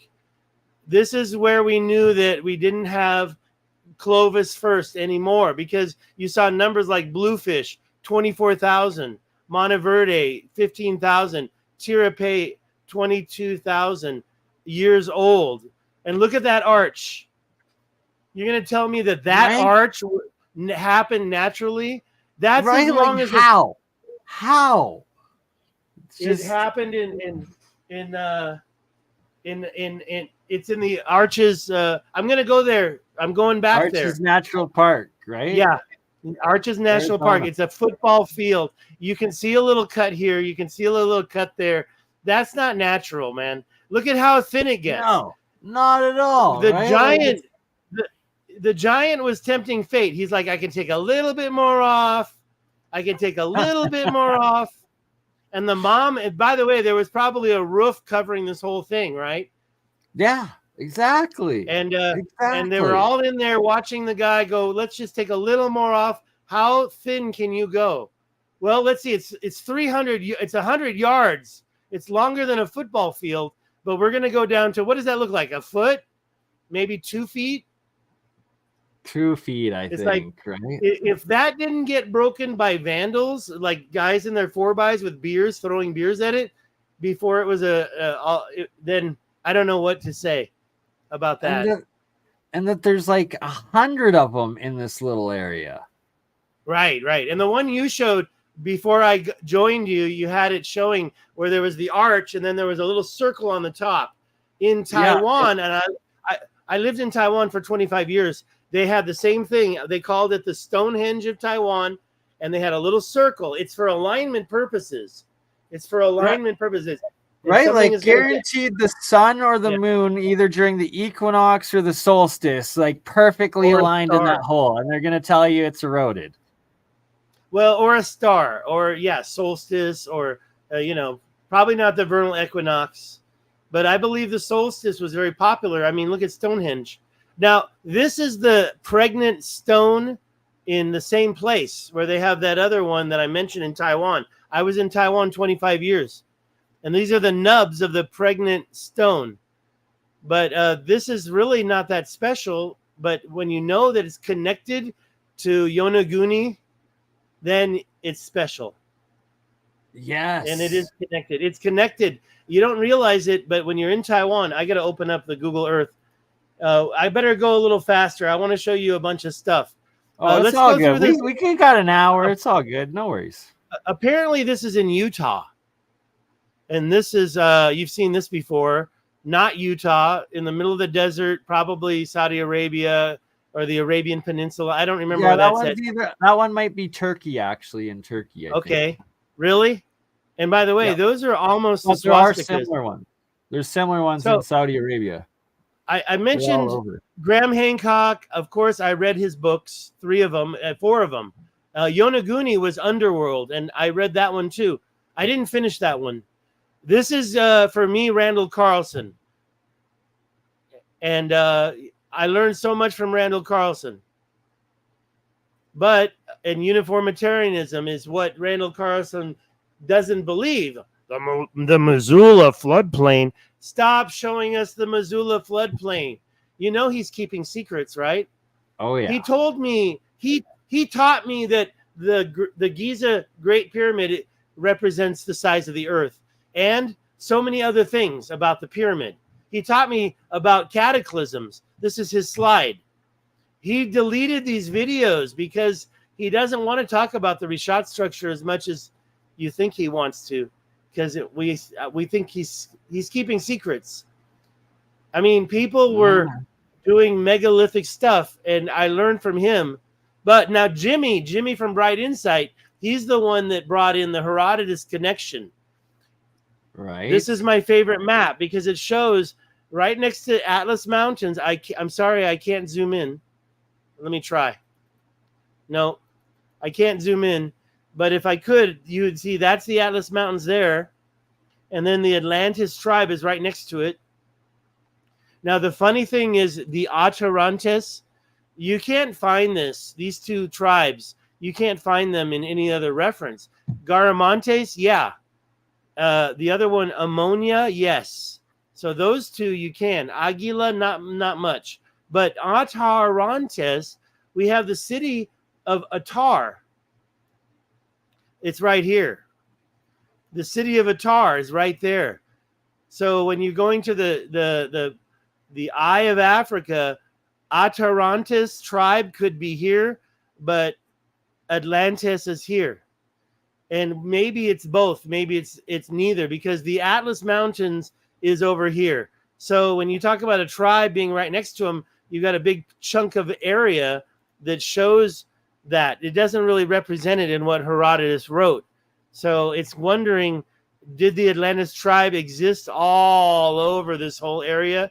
This is where we knew that we didn't have Clovis first anymore, because you saw numbers like Bluefish, 24,000, Monteverde, 15,000, Tirapay, 22,000 years old. And look at that arch. You're going to tell me that right? Arch happened naturally? That's right, as long like as how? How? It happened in it's in the Arches. I'm going to go there. I'm going back there. Arches National Park, right? Yeah. Arches National Park. It's a football field. You can see a little cut here. You can see a little cut there. That's not natural, man. Look at how thin it gets. No, not at all. The giant, the giant was tempting fate. He's like, I can take a little bit more off. I can take a little bit more off. And the mom, and by the way, there was probably a roof covering this whole thing, right? Yeah, exactly. And and they were all in there watching the guy go, let's just take a little more off. How thin can you go? Well, let's see. It's 300. It's 100 yards. It's longer than a football field, but we're going to go down to, what does that look like? A foot? Maybe 2 feet? 2 feet, I think, like, right? If that didn't get broken by vandals, like guys in their 4x with beers, throwing beers at it, before it was then I don't know what to say about that. And that there's like 100 of them in this little area. Right. And the one you showed before I joined you, you had it showing where there was the arch and then there was a little circle on the top. In Taiwan, and I lived in Taiwan for 25 years. They had the same thing. They called it the Stonehenge of Taiwan, and they had a little circle. It's for alignment purposes. Right, like guaranteed the sun or the moon, either during the equinox or the solstice, like perfectly aligned in that hole, and they're going to tell you it's eroded. Well, or a star, or solstice, or probably not the vernal equinox, but I believe the solstice was very popular. I mean, look at Stonehenge. Now, this is the pregnant stone in the same place where they have that other one that I mentioned in Taiwan. I was in Taiwan 25 years. And these are the nubs of the pregnant stone. But this is really not that special. But when you know that it's connected to Yonaguni, then it's special. Yes. And it is connected. It's connected. You don't realize it, but when you're in Taiwan, I got to open up the Google Earth. I better go a little faster. I want to show you a bunch of stuff. It's all good. We got an hour. It's all good. No worries. Apparently, this is in Utah. And this is, you've seen this before, not Utah, in the middle of the desert, probably Saudi Arabia or the Arabian Peninsula. I don't remember where that's at. That one might be Turkey, actually, in Turkey. I think. Really? And by the way, those are almost the there are similar ones. There's similar ones in Saudi Arabia. I mentioned Graham Hancock. Of course, I read his books, 4 of them. Yonaguni was Underworld, and I read that one too. I didn't finish that one. This is, for me, Randall Carlson. And I learned so much from Randall Carlson. But uniformitarianism is what Randall Carlson doesn't believe. The Missoula floodplain. Stop showing us the Missoula floodplain. You know he's keeping secrets, right? Oh, yeah. He told me, he taught me that the Giza Great Pyramid represents the size of the earth. And so many other things about the pyramid. He taught me about cataclysms. This is his slide. He deleted these videos because he doesn't want to talk about the Rishat structure as much as you think he wants to, because we think he's keeping secrets. I mean, people were doing megalithic stuff, and I learned from him. But now Jimmy from Bright Insight, he's the one that brought in the Herodotus connection. Right. This is my favorite map because it shows right next to Atlas Mountains. I'm sorry, I can't zoom in. Let me try. No, I can't zoom in. But if I could, you would see that's the Atlas Mountains there. And then the Atlantis tribe is right next to it. Now, the funny thing is the Atarantes, you can't find these two tribes. You can't find them in any other reference. Garamantes, yeah. The other one, Ammonia, yes. So those two you can. Aguila, not much. But Atarantes, we have the city of Atar. It's right here. The city of Atar is right there. So when you're going to the Eye of Africa, Atarantis tribe could be here, but Atlantis is here. And maybe it's both. Maybe it's neither, because the Atlas Mountains is over here. So when you talk about a tribe being right next to them, you've got a big chunk of area that shows that. It doesn't really represent it in what Herodotus wrote. So it's wondering, did the Atlantis tribe exist all over this whole area?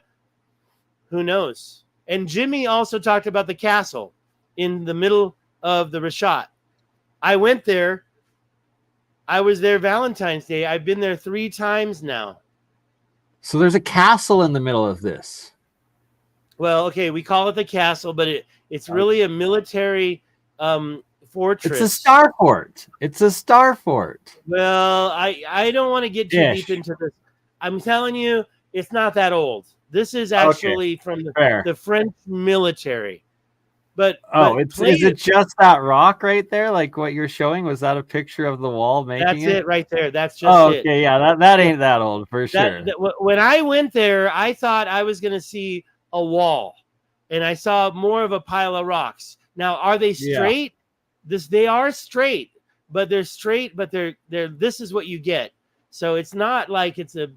Who knows? And Jimmy also talked about the castle in the middle of the Rashat. I went there. I was there Valentine's Day. I've been there 3 times now. So there's a castle in the middle of this. Well, okay, we call it the castle, but it's really a military fortress. It's a star fort. It's a star fort. Well, I don't want to get too deep into this. I'm telling you, it's not that old. This is actually from the French military. But is it just that rock right there? Like what you're showing? Was that a picture of the wall making That's it? it right there. That's just it. Okay, yeah, that ain't that old for sure. When I went there, I thought I was going to see a wall, and I saw more of a pile of rocks. Now, are they straight? Yeah. They are straight, but they're straight, but they're this is what you get. So it's not like it's a.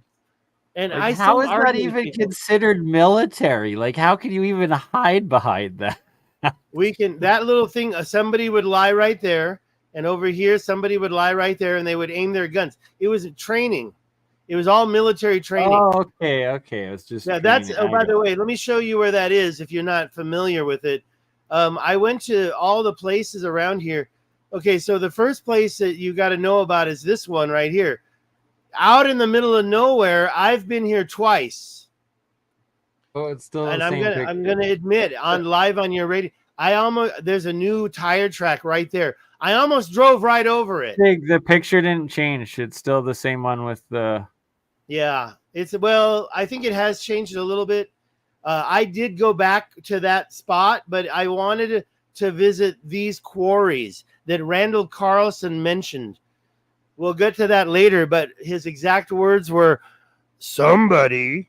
And like, how is that even considered military? Like, how can you even hide behind that? That little thing, somebody would lie right there, and over here somebody would lie right there, and they would aim their guns. It was training. It was all military training. Oh, okay. It was just that's. Oh, by the way, let me show you where that is if you're not familiar with it. I went to all the places around here. Okay, so the first place that you got to know about is this one right here, out in the middle of nowhere. I've been here twice. Oh, it's still. And I'm gonna admit live on your radio. There's a new tire track right there. I almost drove right over it. The picture didn't change. It's still the same one with the. Yeah, I think it has changed a little bit. I did go back to that spot, but I wanted to visit these quarries that Randall Carlson mentioned. We'll get to that later, but his exact words were, there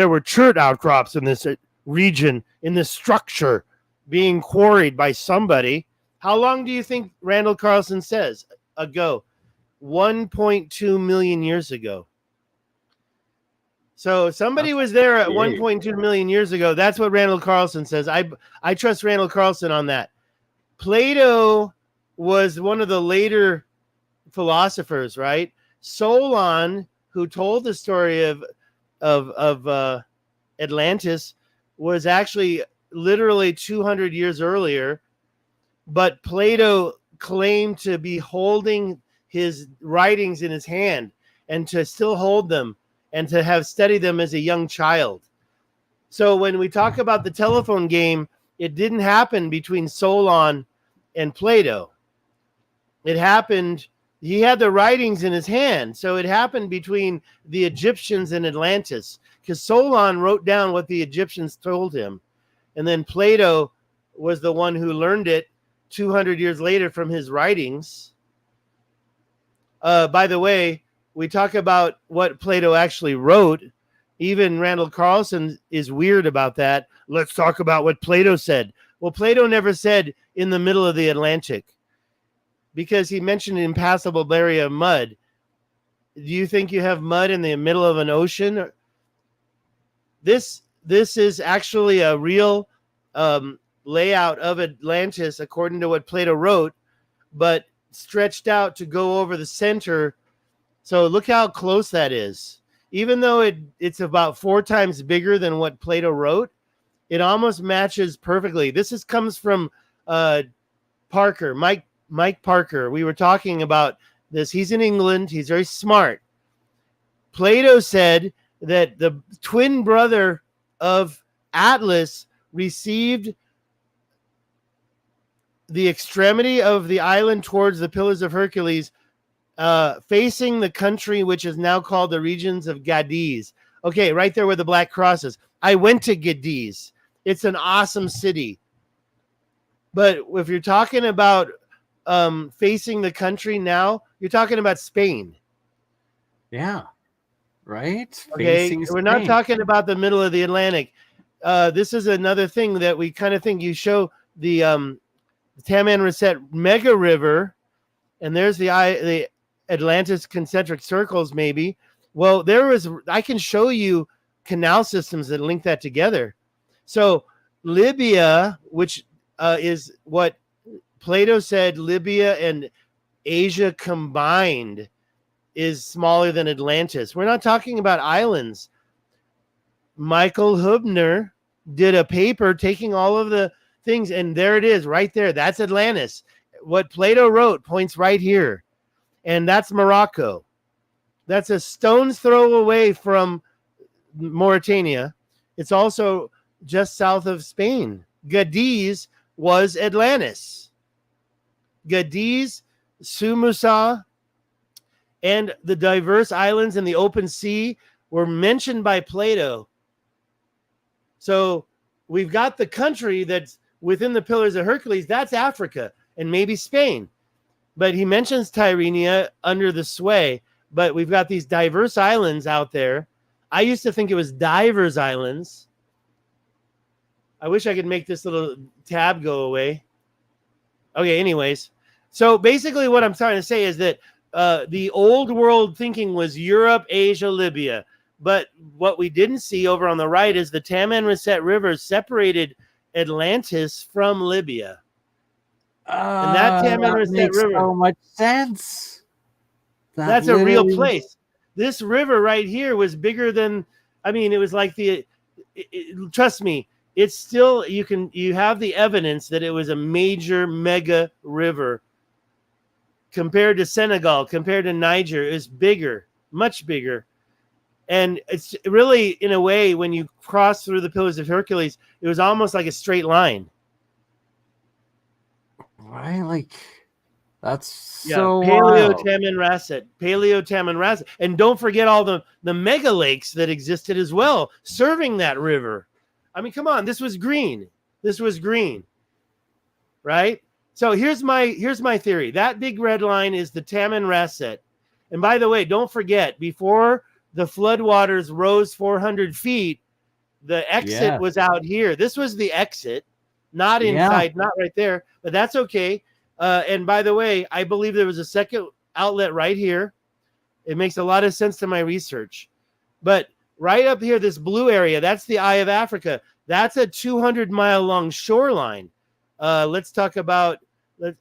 were chert outcrops in this region, in this structure, being quarried by somebody. How long do you think Randall Carlson says ago? 1.2 million years ago. So somebody was there at 1.2 million years ago. That's what Randall Carlson says. I trust Randall Carlson on that. Plato was one of the later philosophers, right? Solon, who told the story of Atlantis, was actually literally 200 years earlier, but Plato claimed to be holding his writings in his hand and to still hold them and to have studied them as a young child. So when we talk about the telephone game, it didn't happen between Solon and Plato. It happened, he had the writings in his hand, so it happened between the Egyptians and Atlantis, because Solon wrote down what the Egyptians told him. And then Plato was the one who learned it 200 years later from his writings. By the way, we talk about what Plato actually wrote. Even Randall Carlson is weird about that. Let's talk about what Plato said. Well, Plato never said in the middle of the Atlantic, because he mentioned an impassable area of mud. Do you think you have mud in the middle of an ocean? This is actually a real layout of Atlantis according to what Plato wrote, but stretched out to go over the center. So look how close that is. even though it's about 4 times bigger than what Plato wrote, it almost matches perfectly. This comes from Parker, Mike Parker. We were talking about this. He's in England. He's very smart. Plato said that the twin brother of Atlas received the extremity of the island towards the Pillars of Hercules, facing the country which is now called the regions of Gades. Okay, right there where the black cross is. I went to Gades. It's an awesome city. But if you're talking about facing the country now, you're talking about Spain. Yeah. Right? Okay, we're not talking about the middle of the Atlantic. This is another thing that we kind of think. You show the Tamanrasset mega river, and there's the Atlantis concentric circles, maybe. Well, I can show you canal systems that link that together. So Libya, which is what Plato said, Libya and Asia combined is smaller than Atlantis. We're not talking about islands. Michael Hubner did a paper taking all of the things, and there it is right there. That's Atlantis. What Plato wrote points right here, and that's Morocco. That's a stone's throw away from Mauritania. It's also just south of Spain. Gades was Atlantis. Gades, Sumusa, and the diverse islands in the open sea were mentioned by Plato. So we've got the country that's within the Pillars of Hercules. That's Africa and maybe Spain. But he mentions Tyrrhenia under the sway. But we've got these diverse islands out there. I used to think it was divers islands. I wish I could make this little tab go away. Okay, anyways. So basically what I'm trying to say is that the old world thinking was Europe, Asia, Libya. But what we didn't see over on the right is the Tamanrasset River separated Atlantis from Libya. And that Tamanrasset makes River. So much sense. That's a real place. This river right here was bigger than, it was like trust me, it's still, you have the evidence that it was a major mega river. Compared to Senegal, compared to Niger, is bigger, much bigger. And it's really, in a way, when you cross through the Pillars of Hercules, it was almost like a straight line. Right? Like, that's so Paleo-Tamanrasset. And don't forget all the mega lakes that existed as well, serving that river. Come on, this was green. Right? So here's my theory. That big red line is the Tamanrasset. And by the way, don't forget, before the floodwaters rose 400 feet, the exit was out here. This was the exit, not inside, not right there, but that's okay. And by the way, I believe there was a second outlet right here. It makes a lot of sense to my research. But right up here, this blue area, that's the Eye of Africa. That's a 200-mile long shoreline. Let's talk about,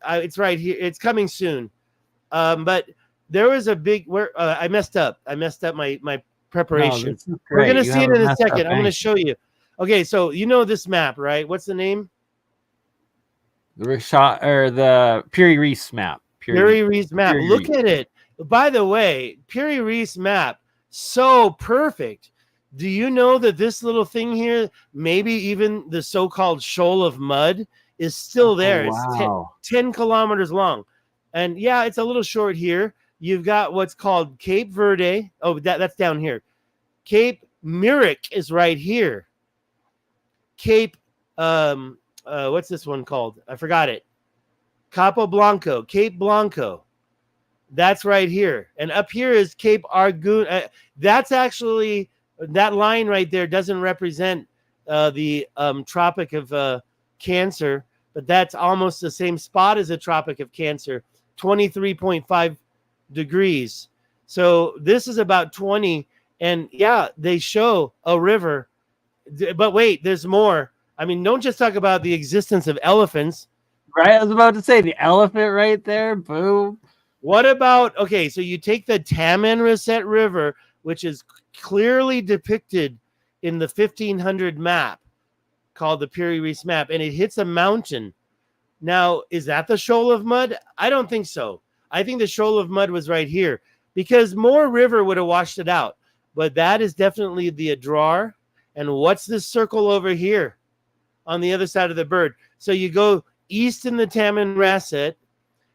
it's right here. It's coming soon. But there was a big, I messed up my preparation. No, we're going to see it in a second. I'm going to show you. Okay, so you know this map, right? What's the name? The Piri Reis map. Piri Reis map. Look at it. By the way, Piri Reis map, so perfect. Do you know that this little thing here, maybe even the so-called shoal of mud, is still there? Wow. It's 10 kilometers long. And yeah, it's a little short here. You've got what's called Cape Verde. Oh, that's down here. Cape Myrick is right here. Cape, what's this one called? I forgot it. Cape Blanco. That's right here. And up here is Cape Argun. That's actually, that line right there doesn't represent the Tropic of Cancer, but that's almost the same spot as the Tropic of Cancer, 23.5 degrees. So this is about 20. And yeah, they show a river. But wait, there's more. Don't just talk about the existence of elephants. Right? I was about to say the elephant right there. Boom. What about, okay, so you take the Tamanrasset River, which is clearly depicted in the 1500 map called the Piri Reis map, and it hits a mountain. Now, is that the shoal of mud? I don't think so. I think the shoal of mud was right here because more river would have washed it out. But that is definitely the Adrar. And what's this circle over here on the other side of the bird? So you go east in the Taman Rasset,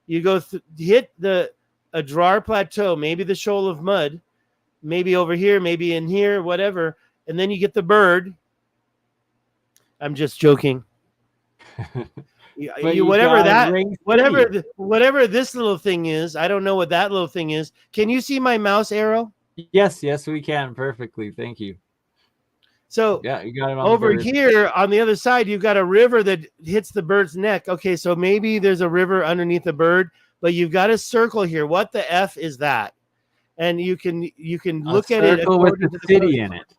you go hit the Adrar Plateau, maybe the shoal of mud, maybe over here, maybe in here, whatever, and then you get the bird. I'm just joking. Whatever this little thing is, I don't know what that little thing is. Can you see my mouse arrow? Yes, we can perfectly. Thank you. So yeah, you got it on over here on the other side, you've got a river that hits the bird's neck. Okay, so maybe there's a river underneath the bird, but you've got a circle here. What the F is that? And you can look at it with the city in it.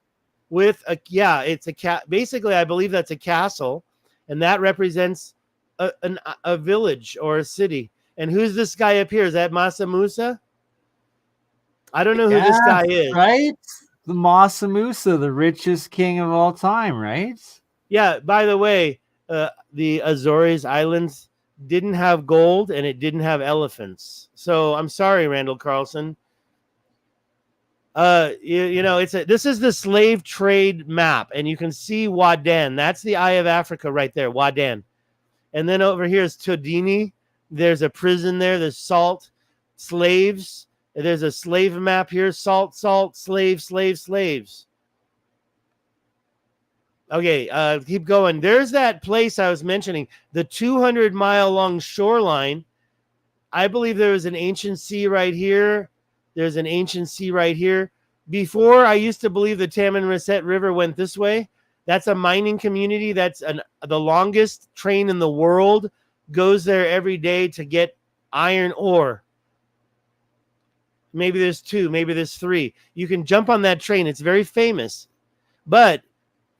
With it's a basically, I believe that's a castle, and that represents a village or a city. And who's this guy up here? Is that Masa Musa? I don't know who this guy is. Right? The Masa Musa, the richest king of all time, right? Yeah, by the way, the Azores Islands didn't have gold and it didn't have elephants. So I'm sorry, Randall Carlson. This is the slave trade map, and you can see Wadan. That's the Eye of Africa right there, Wadan. And then over here is Todini. There's a prison there. There's salt, slaves. There's a slave map here. Salt, slaves. Okay, keep going. There's that place I was mentioning, the 200-mile-long shoreline. I believe there was an ancient sea right here. There's an ancient sea right here. Before, I used to believe the Taman Rasset River went this way. That's a mining community. That's the longest train in the world. Goes there every day to get iron ore. Maybe there's 2, maybe there's 3. You can jump on that train. It's very famous. But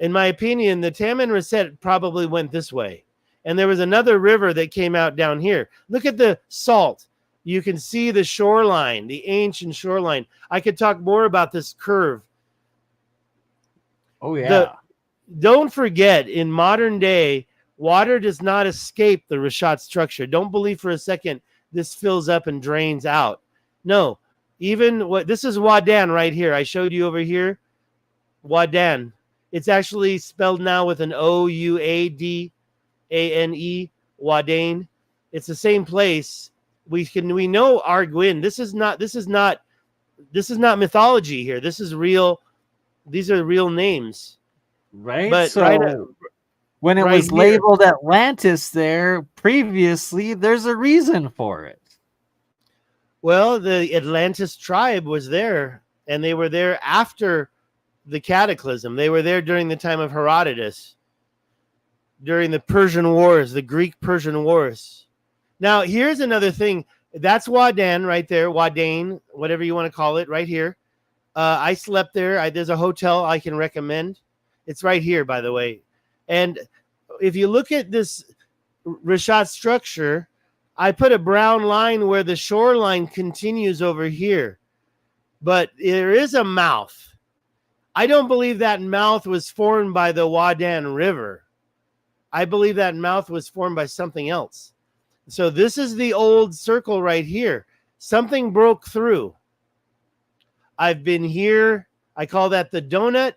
in my opinion, the Taman Rasset probably went this way. And there was another river that came out down here. Look at the salt. You can see the shoreline, the ancient shoreline. I could talk more about this curve. Oh, yeah. Don't forget, in modern day, water does not escape the Reshat structure. Don't believe for a second this fills up and drains out. No. This is Wadan right here. I showed you over here. Wadan. It's actually spelled now with an Ouadane, Wadane. It's the same place. We know Arguin. This is not mythology here. This is real. These are real names. Right. But so when it was labeled Atlantis there previously, there's a reason for it. Well, the Atlantis tribe was there, and they were there after the cataclysm. They were there during the time of Herodotus, during the Persian Wars, the Greek-Persian Wars. Now, here's another thing. That's Wadan right there, Wadane, whatever you want to call it, right here. I slept there. There's a hotel I can recommend. It's right here, by the way. And if you look at this Reshat structure, I put a brown line where the shoreline continues over here. But there is a mouth. I don't believe that mouth was formed by the Wadan River. I believe that mouth was formed by something else. So this is the old circle right here. Something broke through. I've been here. I call that the donut.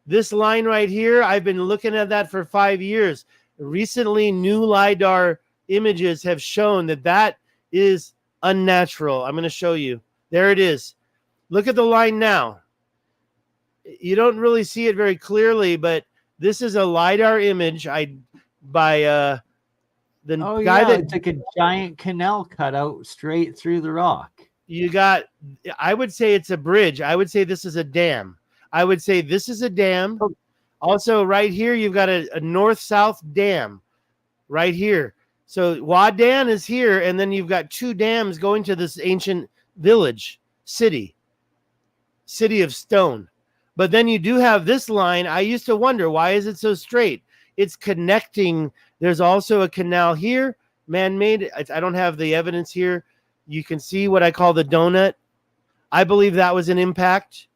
This line right here, I've been looking at that for 5 years. Recently, new LiDAR images have shown that is unnatural. I'm going to show you. There it is. Look at the line now. You don't really see it very clearly, but this is a LiDAR image by the guy that took a giant canal cut out straight through the rock. I would say it's a bridge. I would say this is a dam. I would say this is a dam. Also, right here, you've got a north-south dam right here. So Wadan is here, and then you've got 2 dams going to this ancient village, city of stone. But then you do have this line. I used to wonder, why is it so straight? It's connecting. There's also a canal here, man-made. I don't have the evidence here. You can see what I call the donut. I believe that was an impact.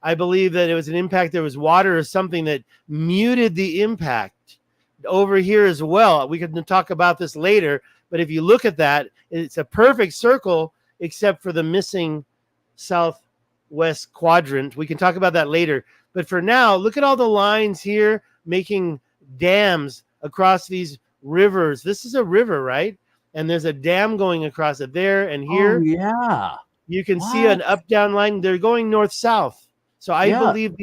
I believe that it was an impact. There was water or something that muted the impact over here as well. We can talk about this later, but if you look at that, it's a perfect circle except for the missing southwest quadrant. We can talk about that later. But for now, look at all the lines here making dams across these rivers. This is a river, right? And there's a dam going across it there and here. Oh, yeah. You can see an up-down line. They're going north-south. So I believe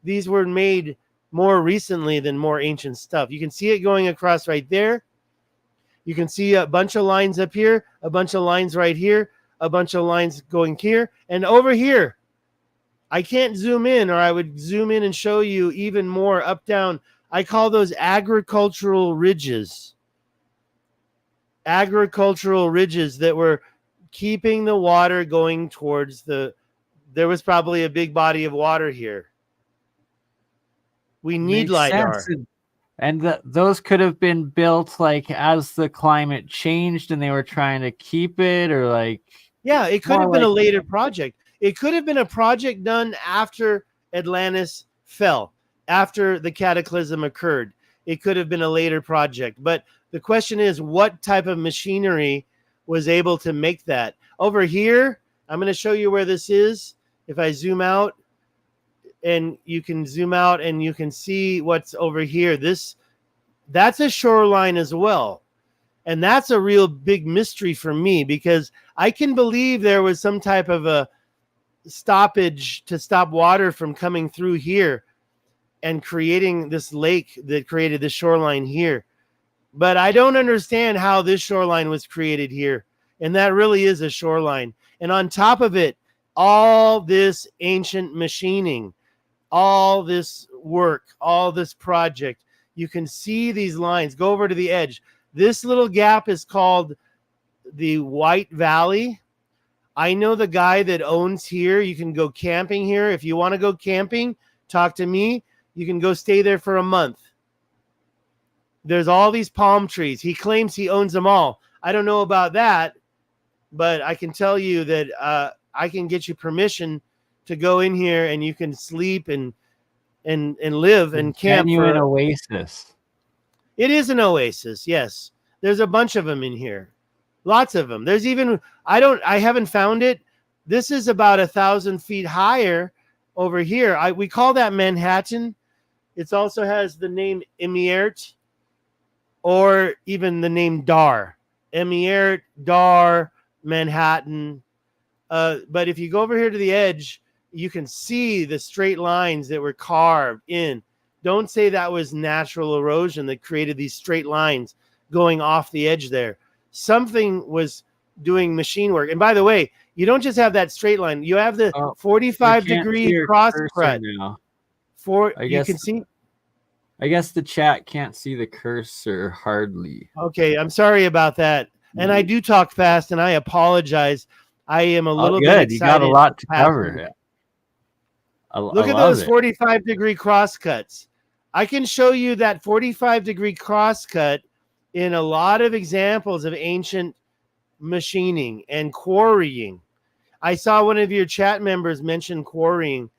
these were made more recently than more ancient stuff. You can see it going across right there. You can see a bunch of lines up here, a bunch of lines right here, a bunch of lines going here, and over here. I can't zoom in, or I would zoom in and show you even more up-down. I call those agricultural ridges. Agricultural ridges that were keeping the water going towards there was probably a big body of water here. We need LiDAR. And those could have been built like as the climate changed and they were trying to keep it, or like... Yeah, it could have been a later project. It could have been a project done after Atlantis fell, after the cataclysm occurred. It could have been a later project. But the question is, what type of machinery was able to make that? Over here, I'm going to show you where this is. If I zoom out, and you can zoom out and you can see what's over here. That's a shoreline as well. And that's a real big mystery for me, because I can believe there was some type of a stoppage to stop water from coming through here and creating this lake that created the shoreline here. But I don't understand how this shoreline was created here. And that really is a shoreline. And on top of it, all this ancient machining, all this work, all this project, you can see these lines. Go over to the edge. This little gap is called the White Valley. I know the guy that owns here. You can go camping here. If you want to go camping, talk to me. You can go stay there for a month. There's all these palm trees. He claims he owns them all. I don't know about that, but I can tell you that I can get you permission to go in here and you can sleep and live and camp. Genuine oasis. It is an oasis, yes. There's a bunch of them in here. Lots of them. There's even, I haven't found it. This is about 1,000 feet higher over here. We call that Manhattan. It also has the name Emiert, or even the name Dar. Emiert, Dar, Manhattan. But if you go over here to the edge, you can see the straight lines that were carved in. Don't say that was natural erosion that created these straight lines going off the edge there. Something was doing machine work. And by the way, you don't just have that straight line. You have the 45-degree cross cut. You can see. I guess the chat can't see the cursor hardly. Okay, I'm sorry about that. And I do talk fast, and I apologize. I am a little bit excited. You got a lot to cover. Look at those 45-degree cross cuts. I can show you that 45-degree cross cut in a lot of examples of ancient machining and quarrying. I saw one of your chat members mention quarrying.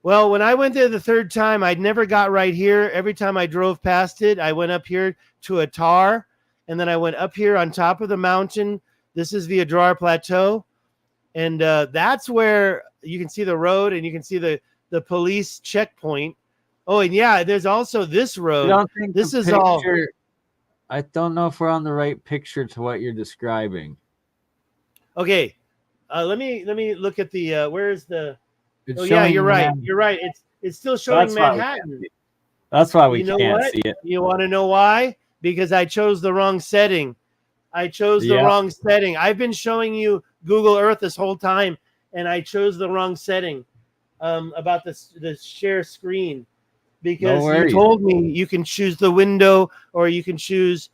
Well, when I went there the third time, I'd never got right here. Every time I drove past it, I went up here to Atar, and then I went up here on top of the mountain. This is the Adrar Plateau, and that's where you can see the road, and you can see the police checkpoint. Oh, and yeah, there's also this road. I don't know if we're on the right picture to what you're describing. Okay, let me look at the where is the? Oh yeah, you're right. You're right. It's still showing Manhattan. That's why we can't see it. You want to know why? Because I chose the wrong setting. I've been showing you Google Earth this whole time, and I chose the wrong setting about the share screen, because you told me you can choose the window or you can choose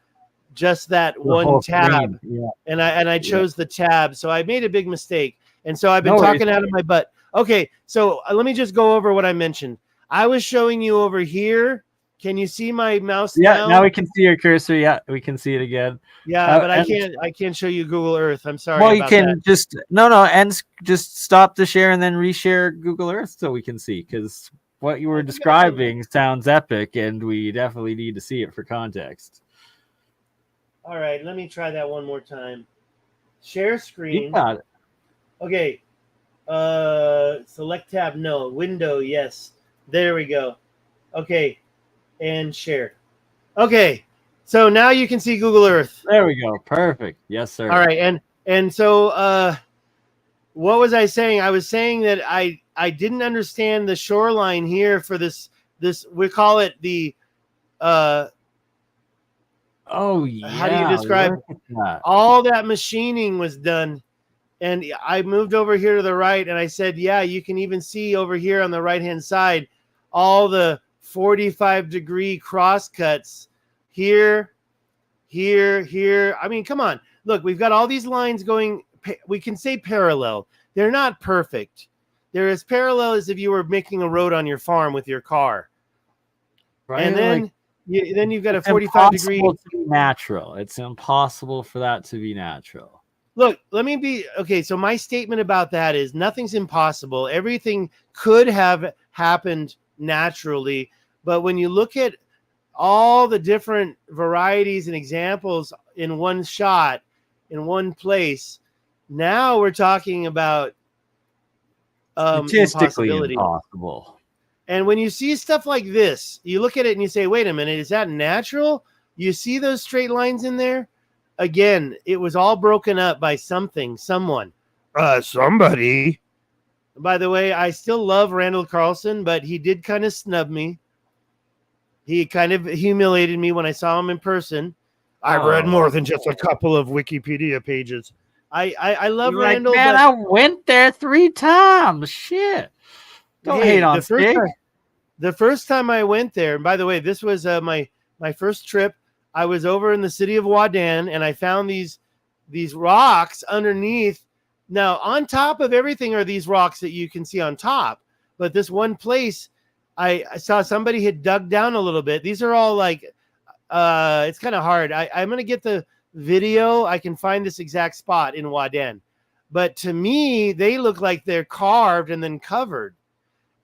just that one tab. Yeah. And I chose the tab, so I made a big mistake. And so I've been talking out of my butt. Okay, so let me just go over what I mentioned. I was showing you over here Can you see my mouse Yeah, now we can see your cursor. Yeah, we can see it again. Yeah, but I can't show you Google Earth. I'm sorry about that. Well, you can just and just stop the share and then reshare Google Earth so we can see, because what you were describing sounds epic, and we definitely need to see it for context. All right, let me try that one more time. Share screen. You got it. Okay. Select tab. No. Window. Yes. There we go. Okay. And share. Okay. So now you can see Google Earth. There we go. Perfect. Yes, sir. All right. And so what was I saying? I was saying that I didn't understand the shoreline here for this we call it the oh yeah. How do you describe that? All that machining was done. And I moved over here to the right and I said, yeah, you can even see over here on the right-hand side all the 45-degree cross cuts here, here, here. I mean, come on. Look, we've got all these lines going. We can say parallel. They're not perfect. They're as parallel as if you were making a road on your farm with your car. Right. And then, then you've got a 45-degree. To be natural. It's impossible for that to be natural. Look, let me be okay. So my statement about that is nothing's impossible. Everything could have happened naturally. But when you look at all the different varieties and examples in one shot, in one place, now we're talking about statistically impossible. And when you see stuff like this, you look at it and you say, wait a minute, is that natural? You see those straight lines in there? Again, it was all broken up by something, someone. Somebody. By the way, I still love Randall Carlson, but he did kind of snub me. He kind of humiliated me when I saw him in person. I read more than just a couple of Wikipedia pages. I love Randall. Like, man, I went there 3 times. Shit. Don't hate on Stig. The first time I went there, and by the way, this was my first trip. I was over in the city of Wadan, and I found these rocks underneath. Now, on top of everything are these rocks that you can see on top. But this one place, I saw somebody had dug down a little bit. These are all like, it's kind of hard. I'm going to get the video. I can find this exact spot in Wadan. But to me, they look like they're carved and then covered.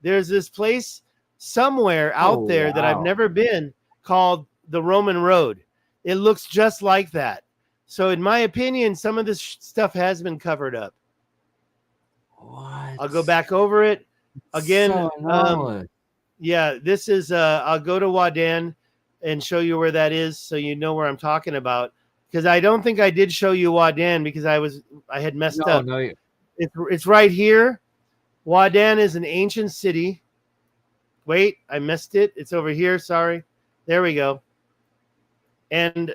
There's this place somewhere out there that I've never been called the Roman Road. It looks just like that. So in my opinion, some of this stuff has been covered up. What? I'll go back over it again. So yeah, this is I'll go to Wadan and show you where that is so you know where I'm talking about, because I don't think I did show you Wadan because I had messed up. No, it's right here. Wadan is an ancient city. Wait, I missed it. It's over here. Sorry. There we go. And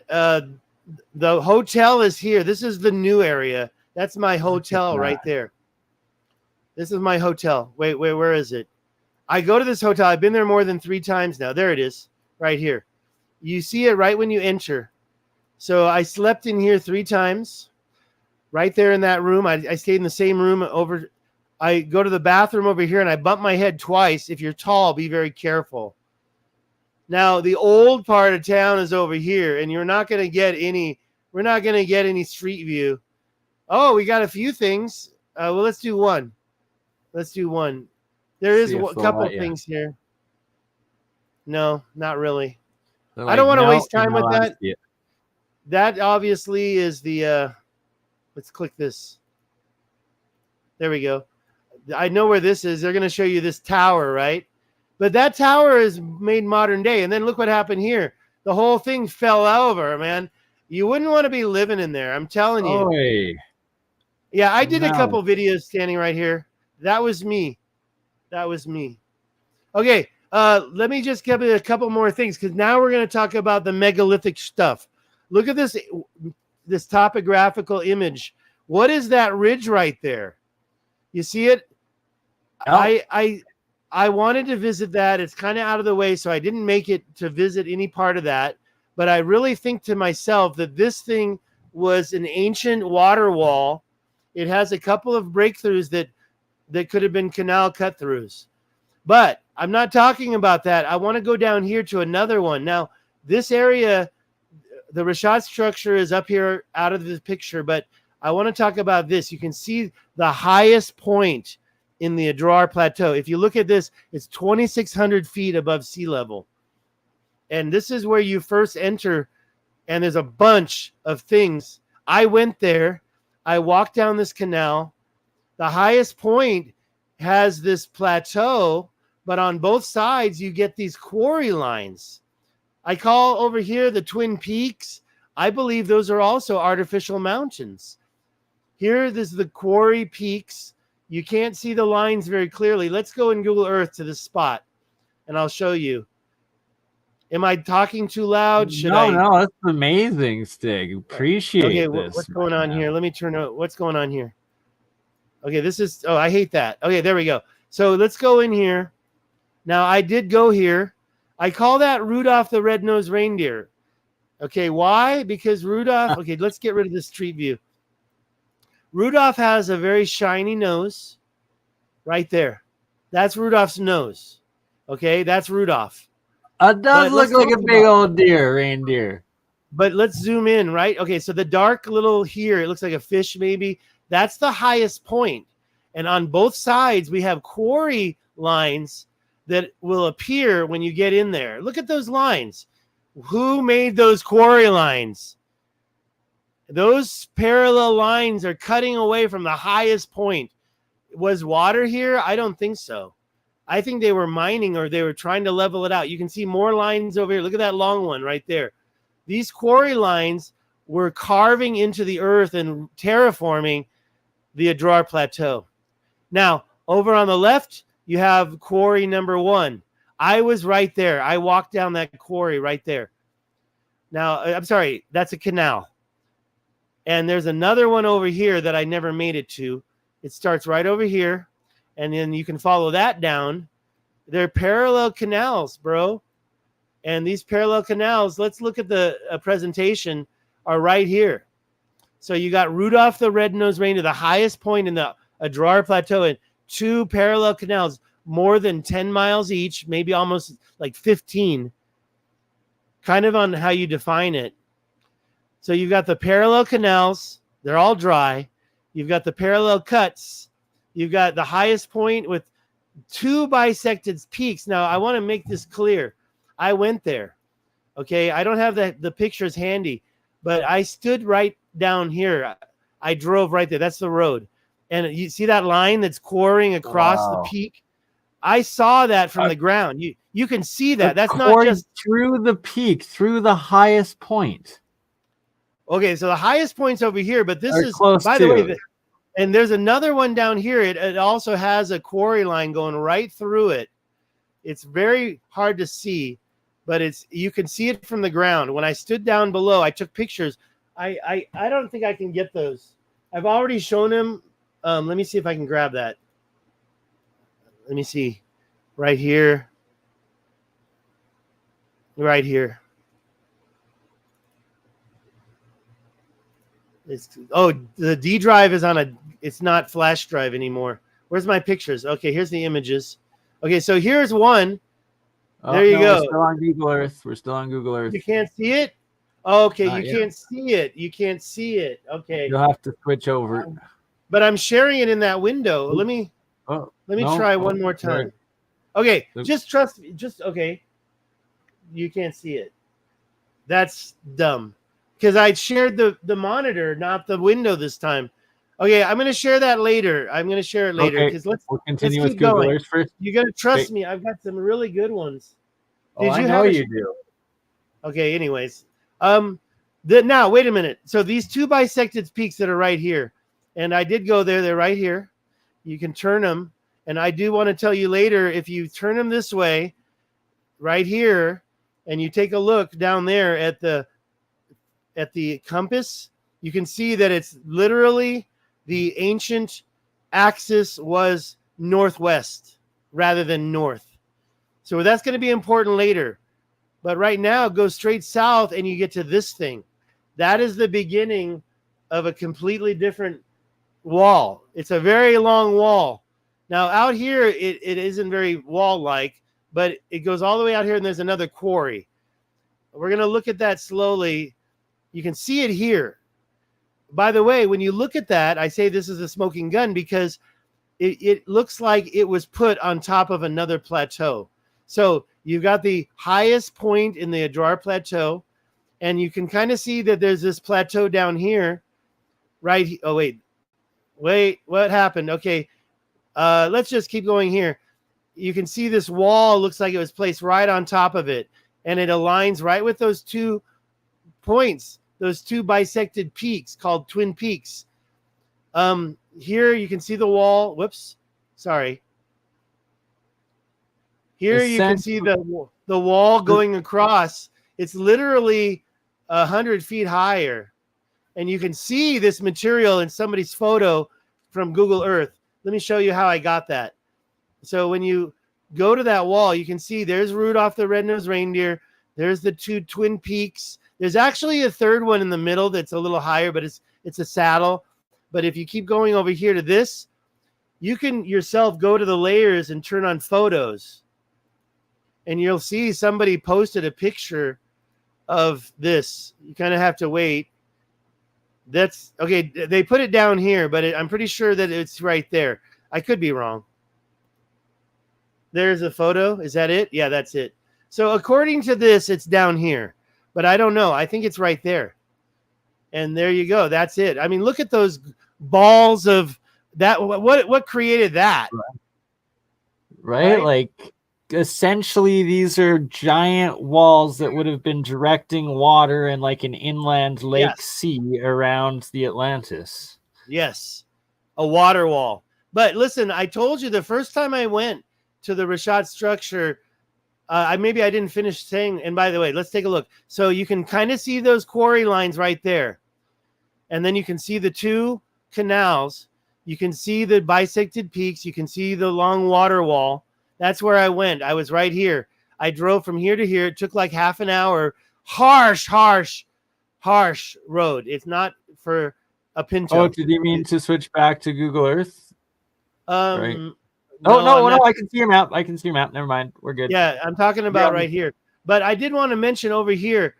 the hotel is here. This is the new area. That's my hotel right there. This is my hotel. Wait, where is it? I go to this hotel. I've been there more than 3 times now. There it is, right here. You see it right when you enter. So I slept in here 3 times, right there in that room. I stayed in the same room over. I go to the bathroom over here, and I bump my head twice. If you're tall, be very careful. Now, the old part of town is over here, and you're not going to get any, we're not going to get any street view. Oh, we got a few things. Well, let's do one. Let's do one. There is a couple of things here. No, not really. Like, I don't want to waste time with that. That obviously is the, let's click this. There we go. I know where this is. They're going to show you this tower, right? But that tower is made modern day. And then look what happened here. The whole thing fell over, man. You wouldn't want to be living in there. I'm telling you. Oy. Yeah, I did a couple videos standing right here. That was me. That was me. Okay, let me just give you a couple more things, because now we're going to talk about the megalithic stuff. Look at this topographical image. What is that ridge right there? You see it? Oh. I wanted to visit that. It's kind of out of the way, so I didn't make it to visit any part of that. But I really think to myself that this thing was an ancient water wall. It has a couple of breakthroughs that could have been canal cut-throughs. But I'm not talking about that. I want to go down here to another one. Now, this area, the Rashad structure is up here out of the picture, but I want to talk about this. You can see the highest point in the Adrar Plateau. If you look at this, it's 2,600 feet above sea level. And this is where you first enter, and there's a bunch of things. I went there. I walked down this canal. The highest point has this plateau, but on both sides, you get these quarry lines. I call over here the Twin Peaks. I believe those are also artificial mountains. Here, this is the quarry peaks. You can't see the lines very clearly. Let's go in Google Earth to this spot, and I'll show you. Am I talking too loud? No, that's amazing, Stig. Appreciate this. What's going on here? Let me turn out. What's going on here? Okay, this is, oh, I hate that. Okay, there we go. So let's go in here. Now, I did go here. I call that Rudolph the Red-Nosed Reindeer. Okay, why? Because Rudolph, okay, let's get rid of this street view. Rudolph has a very shiny nose right there. That's Rudolph's nose. Okay, that's Rudolph. It does look like a big old reindeer. But let's zoom in, right? Okay, so the dark little here, it looks like a fish maybe. That's the highest point. And on both sides, we have quarry lines that will appear when you get in there. Look at those lines. Who made those quarry lines? Those parallel lines are cutting away from the highest point. Was water here? I don't think so. I think they were mining, or they were trying to level it out. You can see more lines over here. Look at that long one right there. These quarry lines were carving into the earth and terraforming the Adrar Plateau. Now, over on the left, you have quarry number 1. I was right there. I walked down that quarry right there. Now, I'm sorry, that's a canal. And there's another one over here that I never made it to. It starts right over here, and then you can follow that down. They're parallel canals, bro. And these parallel canals, let's look at the presentation, are right here. So you got Rudolph the Red-Nosed Reindeer, the highest point in the Adrar Plateau, and 2 parallel canals, more than 10 miles each, maybe almost like 15, kind of on how you define it. So you've got the parallel canals. They're all dry. You've got the parallel cuts. You've got the highest point with 2 bisected peaks. Now, I want to make this clear. I went there. Okay, I don't have the pictures handy, but I stood right down here. I drove right there. That's the road. And you see that line that's quarrying across the peak? I saw that from the ground. You can see that. That's not just through the peak, through the highest point. Okay, so the highest point's over here, but this is close, by the way, and there's another one down here. It also has a quarry line going right through it. It's very hard to see, but you can see it from the ground. When I stood down below, I took pictures. I don't think I can get those. I've already shown him. Let me see if I can grab that. Let me see. Right here. Right here. The D drive is it's not flash drive anymore. Where's my pictures? Okay, here's the images. Okay, so here's one. There you go. We're still on Google Earth. We're still on Google Earth. You can't see it? Okay, you can't see it. You can't see it. Okay. You'll have to switch over. But I'm sharing it in that window. Let me try one more time. Okay, just trust me. Okay. You can't see it. That's dumb. Because I shared the monitor, not the window this time. Okay, I'm going to share that later. I'm going to share it later. Okay, we'll continue with Google Earth first. You got to trust me. I've got some really good ones. I know you do. Okay, anyways. Now, wait a minute. So these 2 bisected peaks that are right here, and I did go there. They're right here. You can turn them. And I do want to tell you later, if you turn them this way, right here, and you take a look down there at the compass, you can see that it's literally the ancient axis was northwest rather than north. So that's going to be important later. But right now, go straight south and you get to this thing. That is the beginning of a completely different wall. It's a very long wall. Now out here, it isn't very wall-like, but it goes all the way out here, and there's another quarry. We're going to look at that slowly. You can see it here. By the way, when you look at that, I say this is a smoking gun because it looks like it was put on top of another plateau. So you've got the highest point in the Adrar Plateau, and you can kind of see that there's this plateau down here, right? Oh, wait, what happened? Okay, let's just keep going here. You can see this wall looks like it was placed right on top of it, and it aligns right with those 2 points, those 2 bisected peaks called Twin Peaks. Here you can see the wall. Whoops, sorry. Here you can see the wall going across. It's literally 100 feet higher, and you can see this material in somebody's photo from Google Earth. Let me show you how I got that. So when you go to that wall, you can see there's Rudolph the Red-Nosed Reindeer. There's the 2 Twin Peaks. There's actually a third one in the middle that's a little higher, but it's a saddle. But if you keep going over here to this, you can yourself go to the layers and turn on photos. And you'll see somebody posted a picture of this. You kind of have to wait. That's okay. They put it down here, but I'm pretty sure that it's right there. I could be wrong. There's a photo. Is that it? Yeah, that's it. So according to this, it's down here, but I don't know. I think it's right there. And there you go. That's it. I mean, look at those balls of that. What created that? Right? Like, essentially, these are giant walls that would have been directing water in like an inland lake sea around the Atlantis. Yes, a water wall. But listen, I told you the first time I went to the Rishat structure, maybe I didn't finish saying, and by the way, let's take a look. So you can kind of see those quarry lines right there. And then you can see the 2 canals. You can see the bisected peaks. You can see the long water wall. That's where I went. I was right here. I drove from here to here. It took like half an hour. Harsh road. It's not for a Pinto. Oh, did you mean to switch back to Google Earth? Right. No, I can see your map. Never mind. We're good. Yeah, I'm talking about right here. But I did want to mention over here,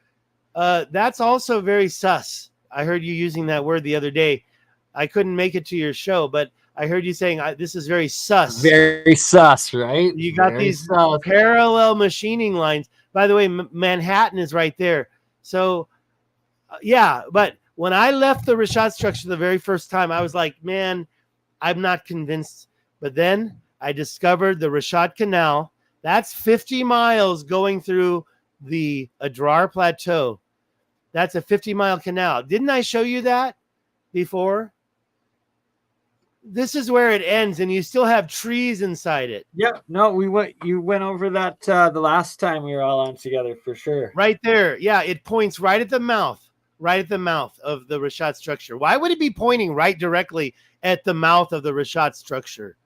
that's also very sus. I heard you using that word the other day. I couldn't make it to your show, but I heard you saying this is very sus. Very sus, right? You got very these sus. parallel machining lines. By the way, Manhattan is right there. So, yeah, but when I left the Rishat structure the very first time, I was like, man, I'm not convinced. But then I discovered the Rishat Canal. That's 50 miles going through the Adrar Plateau. That's a 50-mile canal. Didn't I show you that before? This is where it ends, and you still have trees inside it. Yeah, no, you went over that the last time we were all on together for sure. Right there. Yeah, it points right at the mouth of the Rishat structure. Why would it be pointing right directly at the mouth of the Rishat structure?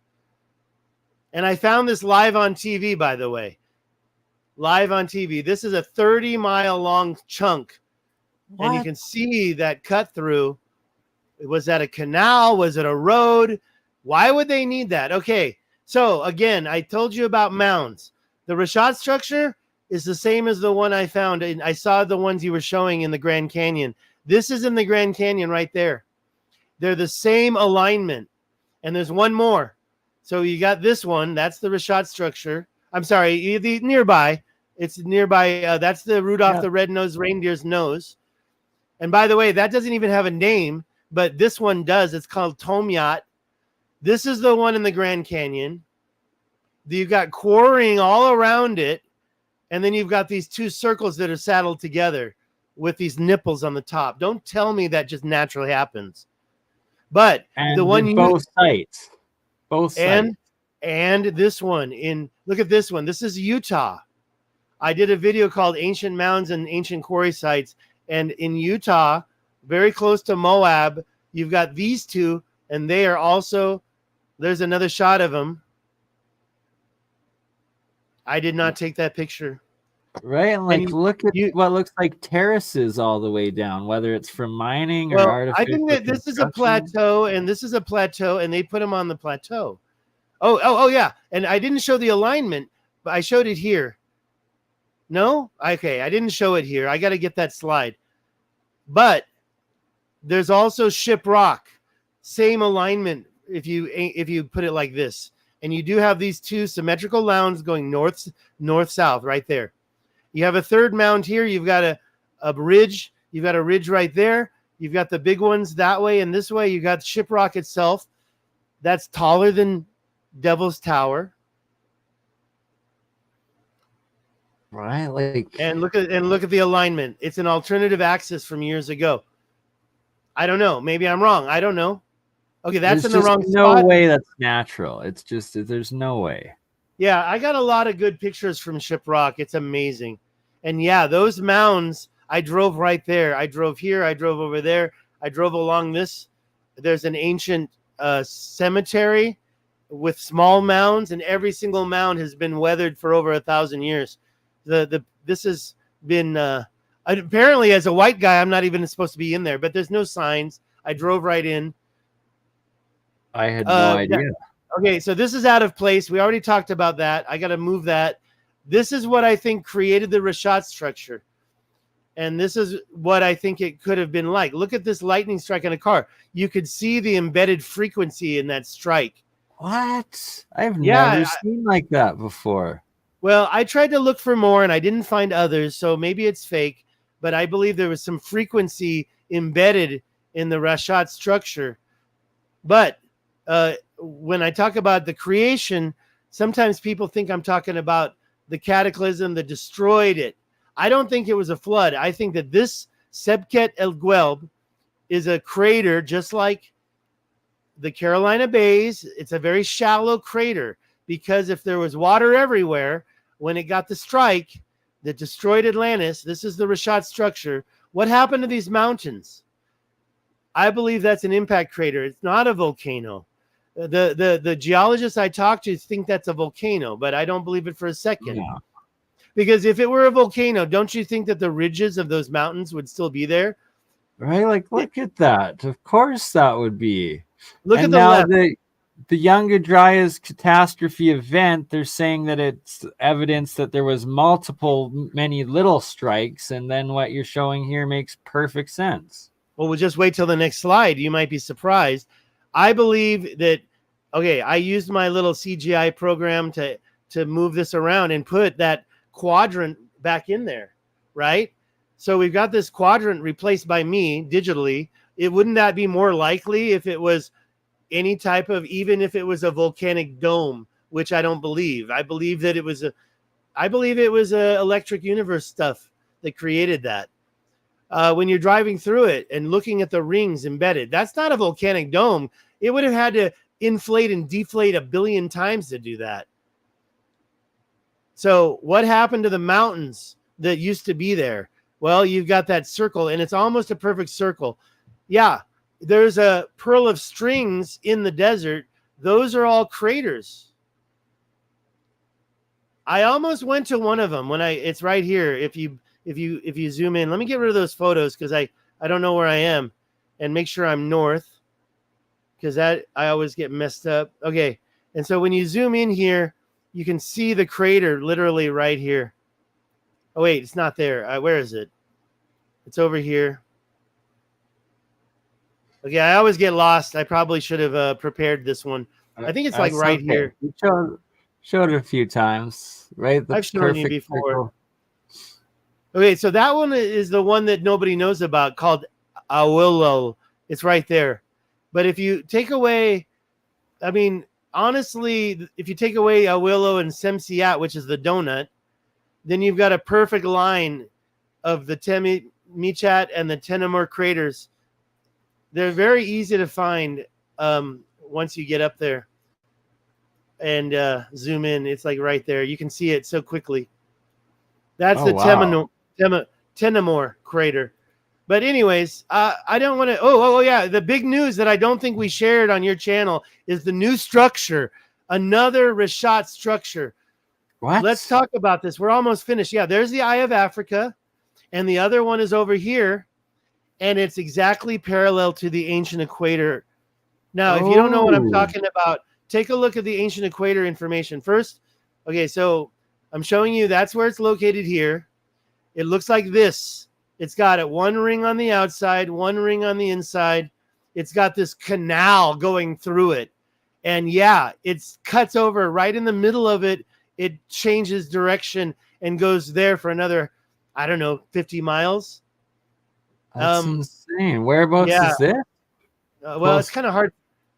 And I found this live on TV, by the way. Live on TV. This is a 30-mile long chunk. What? And you can see that cut through. Was that a canal? Was it a road? Why would they need that? Okay, so again, I told you about mounds. The Rishat structure is the same as the one I found. And I saw the ones you were showing in the Grand Canyon. This is in the Grand Canyon right there. They're the same alignment. And there's one more. So you got this one. That's the Rishat structure. I'm sorry, the nearby. It's nearby. That's the Rudolph the Red-Nosed Reindeer's nose. And by the way, that doesn't even have a name, but this one does. It's called Tomyat. This is the one in the Grand Canyon. You've got quarrying all around it. And then you've got these 2 circles that are saddled together with these nipples on the top. Don't tell me that just naturally happens. But and the one both sites. Both sides. And this one look at this one. This is Utah. I did a video called Ancient Mounds and Ancient Quarry Sites. And in Utah, very close to Moab, you've got these 2, and they are also, there's another shot of them. I did not take that picture. Right, and look at what looks like terraces all the way down, whether it's from mining or artificial. I think that this is a plateau, and this is a plateau, and they put them on the plateau. Oh, yeah. And I didn't show the alignment, but I showed it here. No? Okay, I didn't show it here. I got to get that slide. But there's also ship rock. Same alignment if you put it like this. And you do have these two symmetrical mounds going north-south right there. You have a third mound here. You've got a ridge. You've got a ridge right there. You've got the big ones that way and this way. You've got Shiprock itself. That's taller than Devil's Tower. Right, like, and look at the alignment. It's an alternative axis from years ago. I don't know. Maybe I'm wrong. I don't know. Okay, that's in the wrong spot. No way that's natural. It's just there's no way. Yeah, I got a lot of good pictures from Shiprock. It's amazing. And yeah, those mounds, I drove right there. I drove here. I drove over there. I drove along this. There's an ancient cemetery with small mounds, and every single mound has been weathered for over 1,000 years. This has been apparently, as a white guy, I'm not even supposed to be in there, but there's no signs. I drove right in. I had no idea. Yeah. Okay, so this is out of place. We already talked about that. I got to move that. This is what I think created the Rashat structure. And this is what I think it could have been like. Look at this lightning strike on a car. You could see the embedded frequency in that strike. What? I've never seen like that before. Well, I tried to look for more and I didn't find others, so maybe it's fake. But I believe there was some frequency embedded in the Rashat structure. But when I talk about the creation, sometimes people think I'm talking about the cataclysm that destroyed it. I don't think it was a flood. I think that this Sebket El Guelb is a crater just like the Carolina Bays. It's a very shallow crater because if there was water everywhere, when it got the strike that destroyed Atlantis, this is the Rashat structure. What happened to these mountains? I believe that's an impact crater. It's not a volcano. The geologists I talked to think that's a volcano, but I don't believe it for a second. Yeah. Because if it were a volcano, don't you think that the ridges of those mountains would still be there? Right? Like, look at that. Of course that would be. Look at the left. The Younger Dryas catastrophe event, they're saying that it's evidence that there was many little strikes, and then what you're showing here makes perfect sense. Well, we'll just wait till the next slide. You might be surprised. I believe that, okay, I used my little CGI program to move this around and put that quadrant back in there, right? So we've got this quadrant replaced by me digitally. Wouldn't that be more likely if it was any type of, even if it was a volcanic dome, which I don't believe. I believe it was electric universe stuff that created that. When you're driving through it and looking at the rings embedded, that's not a volcanic dome. It would have had to inflate and deflate 1 billion times to do that. So what happened to the mountains that used to be there? Well, you've got that circle, and it's almost a perfect circle. Yeah, there's a pearl of strings in the desert. Those are all craters. I almost went to one of them it's right here. If you zoom in, let me get rid of those photos because I don't know where I am, and make sure I'm north because I always get messed up. Okay, and so when you zoom in here, you can see the crater literally right here. Oh wait, it's not there. Where is it? It's over here. Okay, I always get lost. I probably should have prepared this one. I think it's like right here. You showed it a few times, right? I've shown you before. Circle. Okay, so that one is the one that nobody knows about called Awillo. It's right there. But if you take away, I mean, honestly, if you take away Awillo and Semsiat, which is the donut, then you've got a perfect line of the Michat and the Tenamur craters. They're very easy to find once you get up there and zoom in. It's like right there. You can see it so quickly. That's Tenamur crater. But anyways, I don't want to. Oh, yeah. The big news that I don't think we shared on your channel is the new structure, another Rashat structure. What? Let's talk about this. We're almost finished. Yeah, there's the Eye of Africa, and the other one is over here, and it's exactly parallel to the ancient equator. Now, if you don't know what I'm talking about, take a look at the ancient equator information first. Okay, so I'm showing you that's where it's located here. It looks like this. It's got one ring on the outside, one ring on the inside. It's got this canal going through it. And yeah, it cuts over right in the middle of it. It changes direction and goes there for another, I don't know, 50 miles. That's insane. Whereabouts is this? Well, it's kind of hard.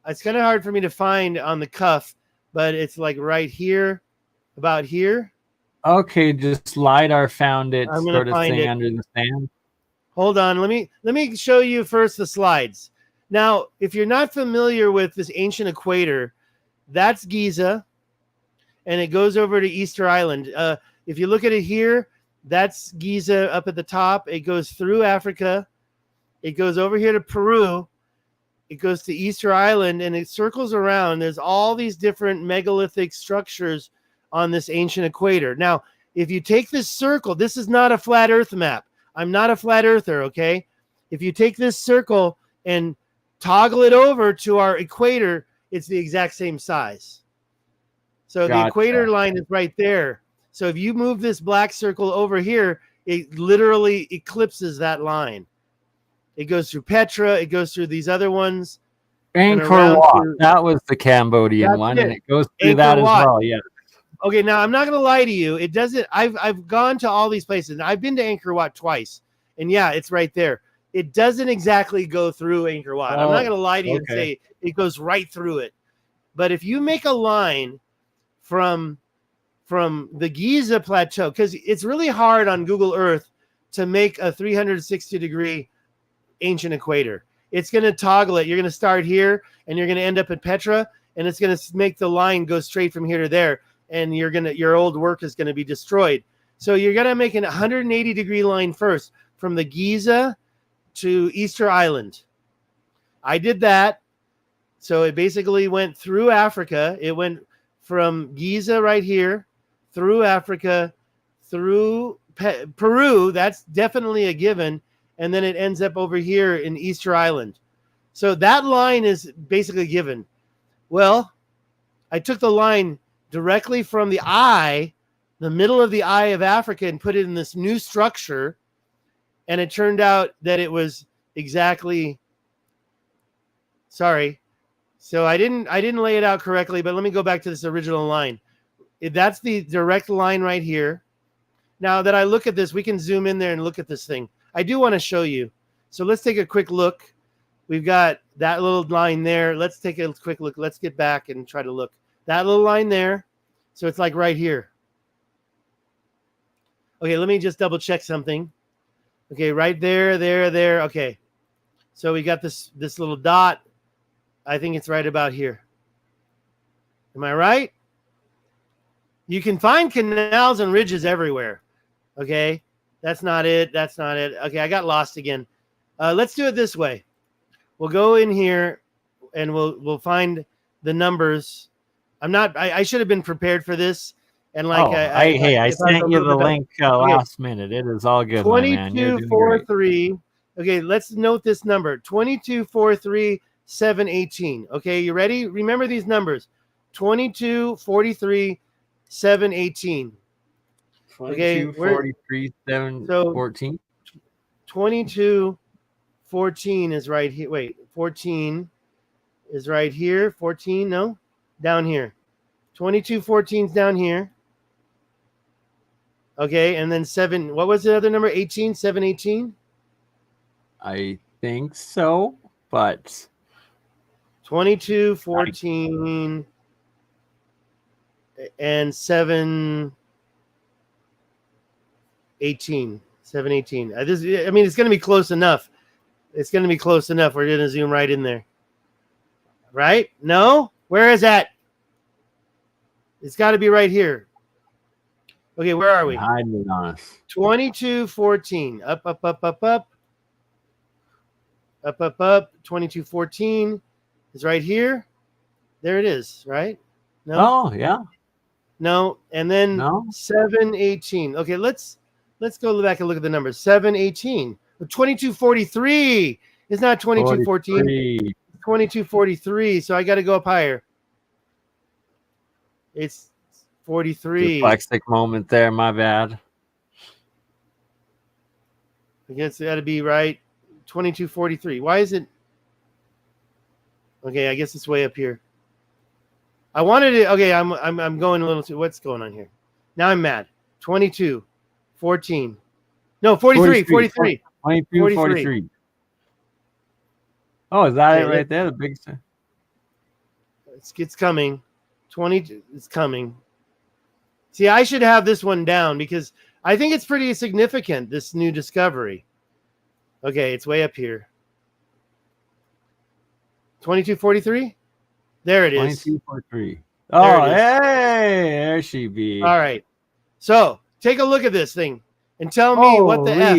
It's kind of hard for me to find on the cuff, but it's like right here, about here. Okay, just LiDAR found it, I'm sort of find thing it. under the sand. Hold on, let me show you first the slides. Now, if you're not familiar with this ancient equator, that's Giza, and it goes over to Easter Island. If you look at it here, that's Giza up at the top. It goes through Africa. It goes over here to Peru. It goes to Easter Island, and it circles around. There's all these different megalithic structures on this ancient equator. Now, if you take this circle, this is not a flat Earth map. I'm not a flat earther, okay? If you take this circle and toggle it over to our equator, it's the exact same size. So the equator line is right there. So if you move this black circle over here, it literally eclipses that line. It goes through Petra. It goes through these other ones. Angkor Wat. That was the Cambodian one, and it goes through that as well. Yeah. Okay, now I'm not going to lie to you. It doesn't. I've gone to all these places. I've been to Angkor Wat twice, and yeah, it's right there. It doesn't exactly go through Angkor Wat. I'm not going to lie to you and say it goes right through it. But if you make a line from the Giza Plateau, because it's really hard on Google Earth to make a 360-degree ancient equator. It's going to toggle it. You're going to start here, and you're going to end up at Petra, and it's going to make the line go straight from here to there, and your old work is going to be destroyed. So you're going to make an 180-degree line first from the Giza to Easter Island. I did that. So it basically went through Africa. It went from Giza right here, through Africa, through Peru. That's definitely a given. And then it ends up over here in Easter Island. So that line is basically given. Well, I took the line directly from the eye, the middle of the eye of Africa, and put it in this new structure. And it turned out that it was exactly, sorry. So I didn't lay it out correctly, but let me go back to this original line. That's the direct line right here. Now that I look at this, we can zoom in there and look at this thing. I do want to show you. So let's take a quick look. We've got that little line there. Let's take a quick look. Let's get back and try to look. That little line there. So it's like right here. Okay, let me just double check something. Okay, right there, there. Okay. So we got this little dot. I think it's right about here. Am I right? You can find canals and ridges everywhere. Okay. That's not it. That's not it. Okay, I got lost again. Let's do it this way. We'll go in here and we'll find the numbers. I should have been prepared for this. And like I sent you the link last minute. It is all good, 2243. Okay, let's note this number. 2243,718. Okay, you ready? Remember these numbers. 2243,718. Okay, 2243,714. 2214 is right here. Wait, 14 is right here. 14, no, down here. 2214 is down here. Okay, and then 7. What was the other number? 18, 718. I think so, but 2214 and 718. 718. I mean, it's going to be close enough. It's going to be close enough. We're going to zoom right in there. Right? No? Where is that? It's got to be right here. Okay, where are we? Hiding on us. 2214. Up. Up. 2214 is right here. There it is, right? No? Oh, yeah. No. And then 718. Okay, let's go back and look at the numbers. 718. 2243. It's not 2214. 2243. So I got to go up higher. It's 43. Dyslexic moment there. My bad. I guess it got to be right. 2243. Why is it? Okay, I guess it's way up here. I wanted it. Okay, I'm going a little too. What's going on here? Now I'm mad. 22, 14. No, 43. 43. 22, 43. Oh, is that Okay, it right there? The big. It's coming. 20. It's coming. See, I should have this one down because I think it's pretty significant, this new discovery. Okay, it's way up here. 2243? There it is. 2243. Oh, hey, there she be. All right. So take a look at this thing and tell me what the F.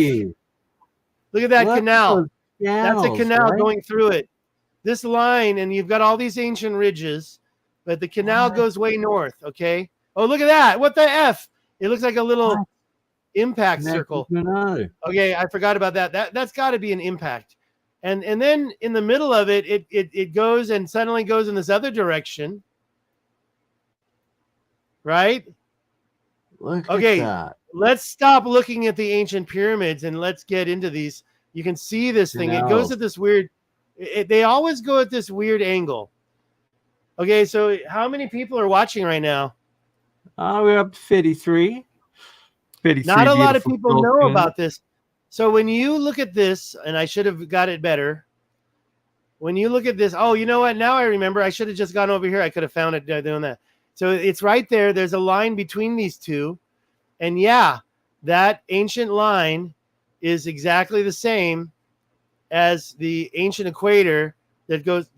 Look at that canal. That's a canal going through it. This line, and you've got all these ancient ridges, but the canal goes way north, okay? Oh, look at that. What the F? It looks like a little impact circle. Okay, I forgot about that. That's got to be an impact. And then in the middle of it, it goes and suddenly goes in this other direction. Right? Look at that. Let's stop looking at the ancient pyramids and let's get into these. You can see this thing. It goes at this weird, they always go at this weird angle. Okay, so how many people are watching right now? We're up to 53. 53. Not a lot of people know about this. So when you look at this, and I should have got it better. When you look at this, oh, you know what? Now I remember. I should have just gone over here. I could have found it doing that. So it's right there. There's a line between these two. And yeah, that ancient line is exactly the same as the ancient equator that goes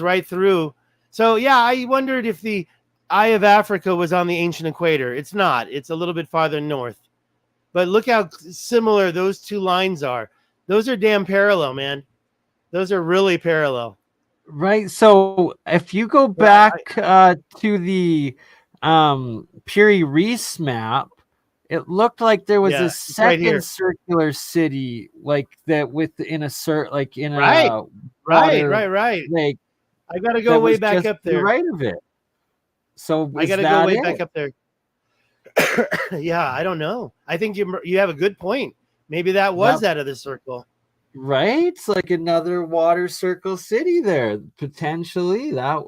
right through. So yeah, I wondered if the Eye of Africa was on the ancient equator. It's not. It's a little bit farther north. But look how similar those two lines are. Those are damn parallel, man. Those are really parallel. Right. So if you go back to the Piri Reis map, it looked like there was a second circular city like that within a like in a right. Like I got to go way back up there. Right of it. So I got to go way back up there. Yeah, I don't know. I think you have a good point. Maybe that was out of the circle. Right? It's like another water circle city there, potentially. That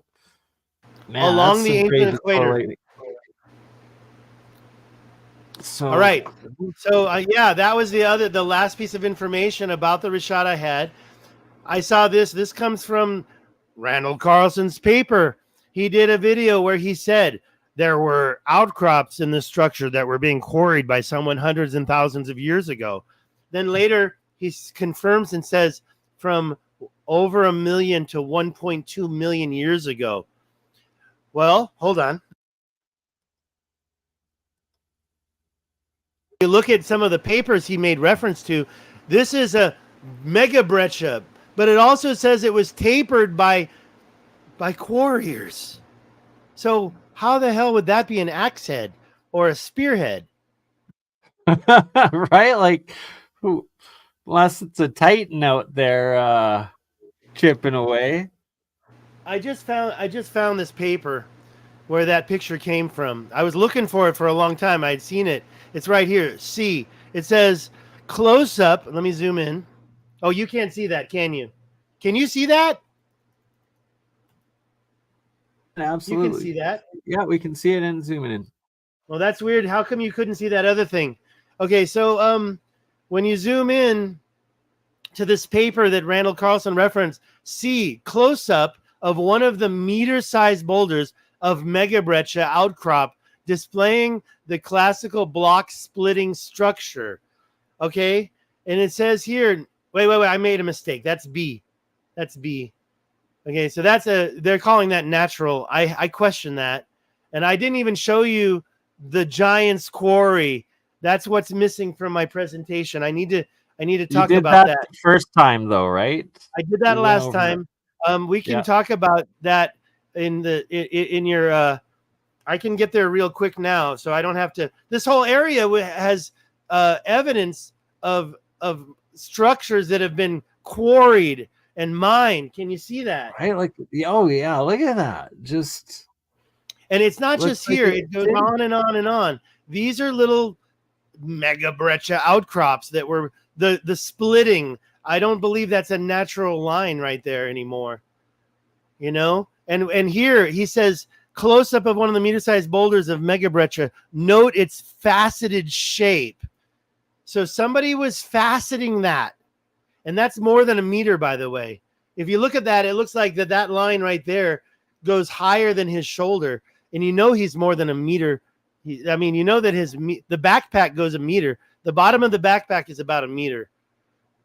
along the ancient equator. So, all right. So yeah, that was the last piece of information about the Richat I had. I saw this. This comes from Randall Carlson's paper. He did a video where he said there were outcrops in the structure that were being quarried by someone hundreds and thousands of years ago. Then later he confirms and says from over 1 million to 1.2 million years ago. Well, hold on. You look at some of the papers he made reference to. This is a megabreccia, but it also says it was tapered by quarriers. So how the hell would that be an axe head or a spearhead? Right? Like, unless it's a Titan out there chipping away. I just found this paper where that picture came from. I was looking for it for a long time. I'd seen it. It's right here. See, it says close up. Let me zoom in. Oh, you can't see that, can you? Can you see that? Absolutely. You can see that. Yeah, we can see it and zooming in. Well, that's weird. How come you couldn't see that other thing? Okay, so when you zoom in to this paper that Randall Carlson referenced, see close up of one of the meter-sized boulders of megabreccia outcrop displaying the classical block splitting structure. Okay, and it says here, wait, I made a mistake. That's B. That's B. Okay, so they're calling that natural. I question that. And I didn't even show you the Giant's Quarry. That's what's missing from my presentation. I need to talk about that. First time though, right? I did that last time. We can talk about that in your I can get there real quick now, so I don't have to. This whole area has evidence of structures that have been quarried and mined. Can you see that? Right, like, oh yeah, look at that. Just And it's not Looks just like here. It goes on and on and on. These are little mega breccia outcrops that were the splitting. I don't believe that's a natural line right there anymore. You know? And here he says, close up of one of the meter-sized boulders of mega breccia. Note its faceted shape. So somebody was faceting that. And that's more than a meter, by the way. If you look at that, it looks like that line right there goes higher than his shoulder. And you know he's more than a meter. I mean, you know that the backpack goes a meter. The bottom of the backpack is about a meter.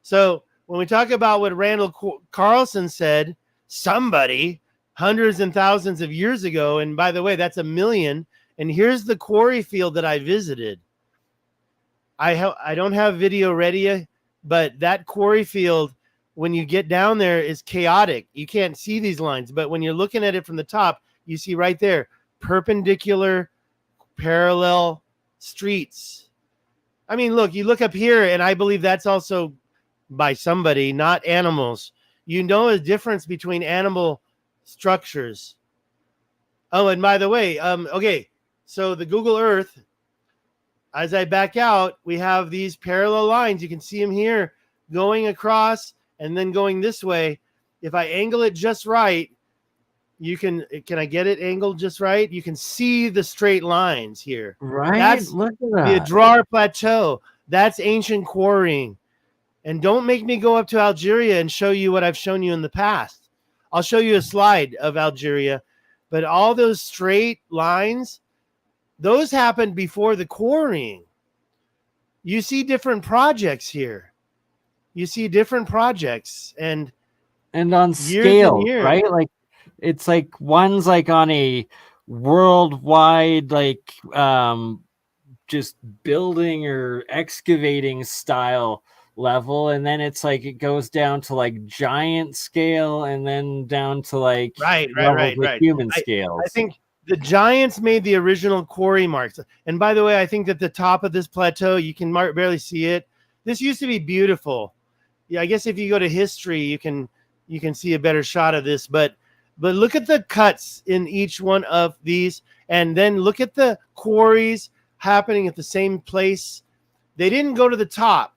So when we talk about what Randall Carlson said, somebody hundreds and thousands of years ago, and by the way, that's 1 million. And here's the quarry field that I visited. I don't have video ready, but that quarry field, when you get down there, is chaotic. You can't see these lines, but when you're looking at it from the top, you see right there, perpendicular, parallel streets. I mean, look, you look up here, and I believe that's also by somebody, not animals. You know a difference between animal structures. Oh, and by the way, okay, so the Google Earth, as I back out, we have these parallel lines. You can see them here going across and then going this way. If I angle it just right, you can I get it angled just right? You can see the straight lines here. Right? That's Look at the that. Adrar Plateau. That's ancient quarrying. And don't make me go up to Algeria and show you what I've shown you in the past. I'll show you a slide of Algeria, but all those straight lines, those happened before the quarrying. You see different projects here. You see different projects and on scale, right? Like it's like one's like on a worldwide like just building or excavating style level, and then it's like it goes down to like giant scale and then down to like right human scales. I think the giants made the original quarry marks. And by the way, I think that the top of this plateau, you can barely see it. This used to be beautiful. Yeah, I guess if you go to history, you can see a better shot of this. But look at the cuts in each one of these, and then look at the quarries happening at the same place. They didn't go to the top.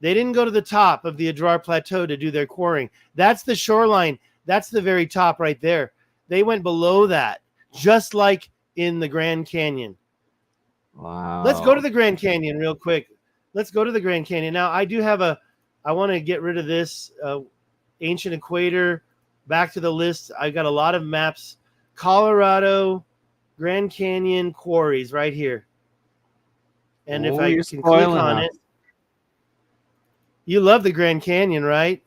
They didn't go to the top of the Adrar Plateau to do their quarrying. That's the shoreline. That's the very top right there. They went below that, just like in the Grand Canyon. Wow. Let's go to the Grand Canyon real quick. Let's go to the Grand Canyon. Now, I want to get rid of this ancient equator. Back to the list. I've got a lot of maps. Colorado, Grand Canyon quarries right here. And if I can click on it. You love the Grand Canyon, right?